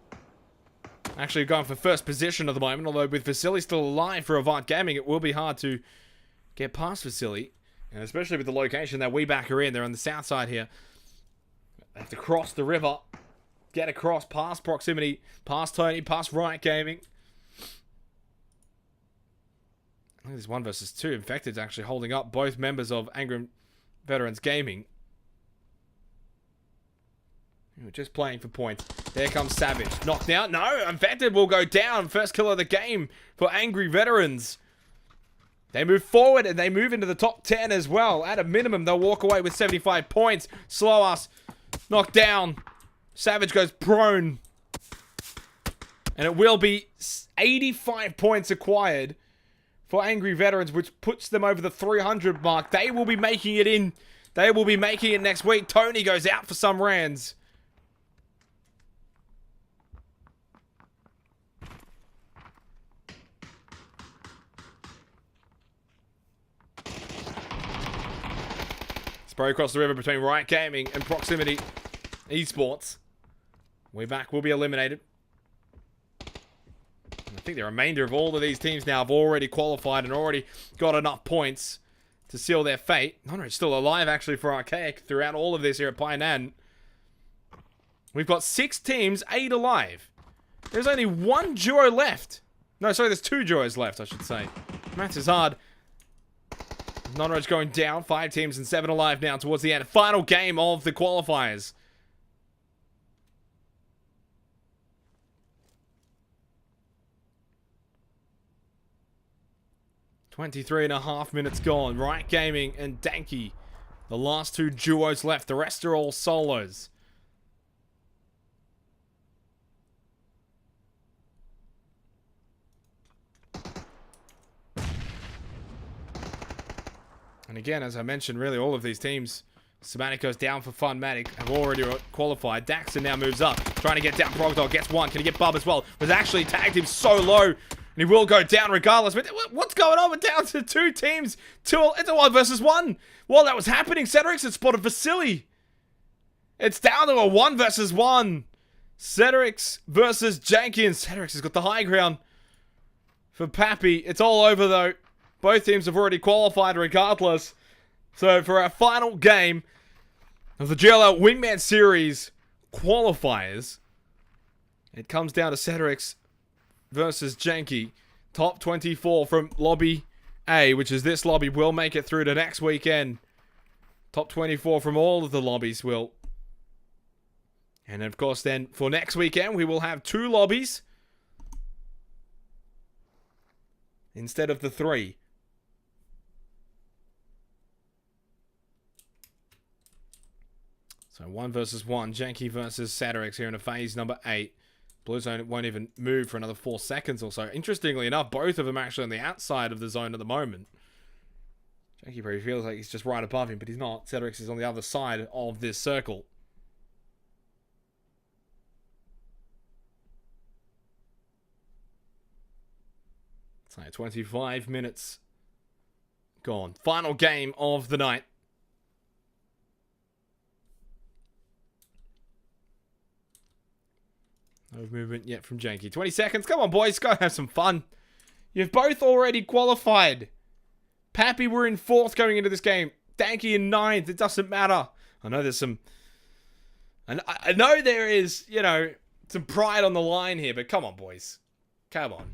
actually going for first position at the moment. Although with Vasily still alive for Avant Gaming, it will be hard to get past Vasily. And especially with the location that We Back are in. They're on the south side here. They have to cross the river. Get across past Proximity. Past Tony. Past Riot Gaming. I think there's 1 versus 2. Infected's actually holding up both members of Angry Veterans Gaming. Just playing for points. There comes Savage. Knocked out. No, Infected will go down. First kill of the game for Angry Veterans. They move forward and they move into the top 10 as well. At a minimum, they'll walk away with 75 points. Slow us. Knocked down. Savage goes prone. And it will be 85 points acquired for Angry Veterans, which puts them over the 300 mark. They will be making it in. They will be making it next week. Tony goes out for some rands. Spray across the river between Riot Gaming and Proximity Esports. We Back will be eliminated. I think the remainder of all of these teams now have already qualified and already got enough points to seal their fate. No, it's still alive actually for Archaic throughout all of this here at Pionan. We've got 6 teams, 8 alive. There's only 1 duo left. No, sorry, there's 2 duos left, I should say. Maths is hard. Non-Roach going down. 5 teams and 7 alive now towards the end. Final game of the qualifiers. .5 minutes gone. Riot Gaming and Danky. The last 2 duos left. The rest are all solos. And again, as I mentioned, really all of these teams Semantic goes down for Funmatic. Have already qualified. Daxon now moves up. Trying to get down. Progdog gets one. Can he get Bub as well? Was actually tagged him so low. And he will go down regardless. But what's going on? We're down to 2 teams. It's a 1 versus 1. While that was happening, Cedric's had spotted Vasily. It's down to a 1 versus 1. Cedric's versus Jenkins. Cedric's has got the high ground for Pappy. It's all over though. Both teams have already qualified regardless. So for our final game of the GLL Wingman Series qualifiers, it comes down to Cedric's versus Janky. Top 24 from Lobby A, which is this lobby, will make it through to next weekend. Top 24 from all of the lobbies will. And of course then, for next weekend, we will have 2 lobbies instead of the 3. So 1 versus 1, Janky versus Cedric's here in a phase number 8. Blue zone won't even move for another 4 seconds or so. Interestingly enough, both of them actually on the outside of the zone at the moment. Janky probably feels like he's just right above him, but he's not. Cedric's is on the other side of this circle. So 25 minutes gone. Final game of the night. No movement yet from Janky. 20 seconds. Come on, boys. Go have some fun. You've both already qualified. Pappy, we're in 4th going into this game. Danky in 9th. It doesn't matter. I know there's some... I know there is, you know, some pride on the line here, but come on, boys. Come on.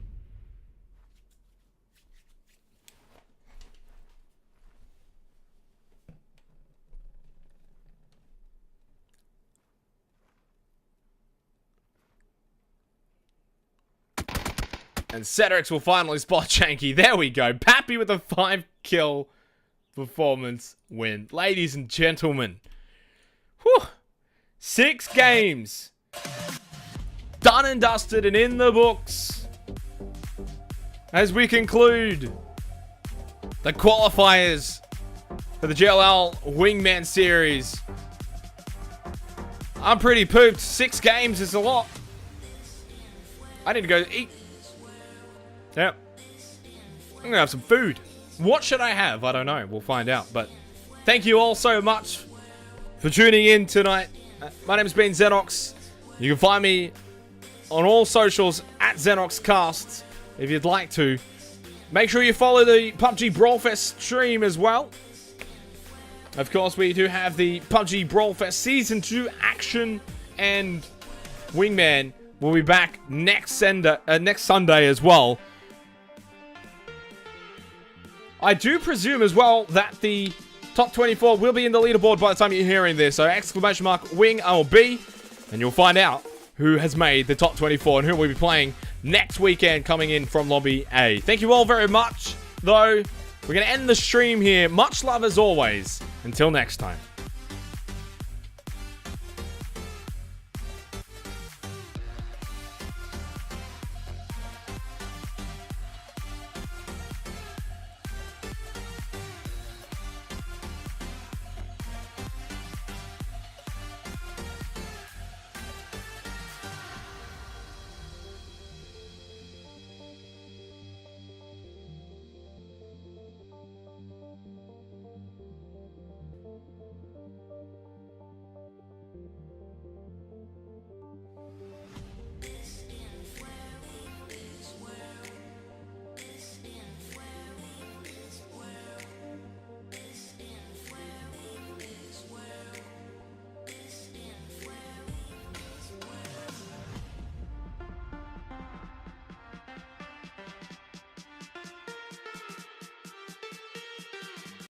And Cedric's will finally spot Janky. There we go. Pappy with a 5-kill performance win. Ladies and gentlemen. Whew. 6 games. Done and dusted and in the books. As we conclude the qualifiers for the GLL Wingman Series. I'm pretty pooped. 6 games is a lot. I need to go eat. Yep. I'm gonna have some food. What should I have? I don't know. We'll find out. But thank you all so much for tuning in tonight. My name's been Xenox. You can find me on all socials at XenoxCast if you'd like to. Make sure you follow the PUBG Brawlfest stream as well. Of course, we do have the PUBG Brawlfest Season 2 action, and Wingman will be back next Sunday as well. I do presume as well that the top 24 will be in the leaderboard by the time you're hearing this. So exclamation mark Wing OB, and you'll find out who has made the top 24 and who we'll be playing next weekend coming in from Lobby A. Thank you all very much, though. We're going to end the stream here. Much love as always. Until next time.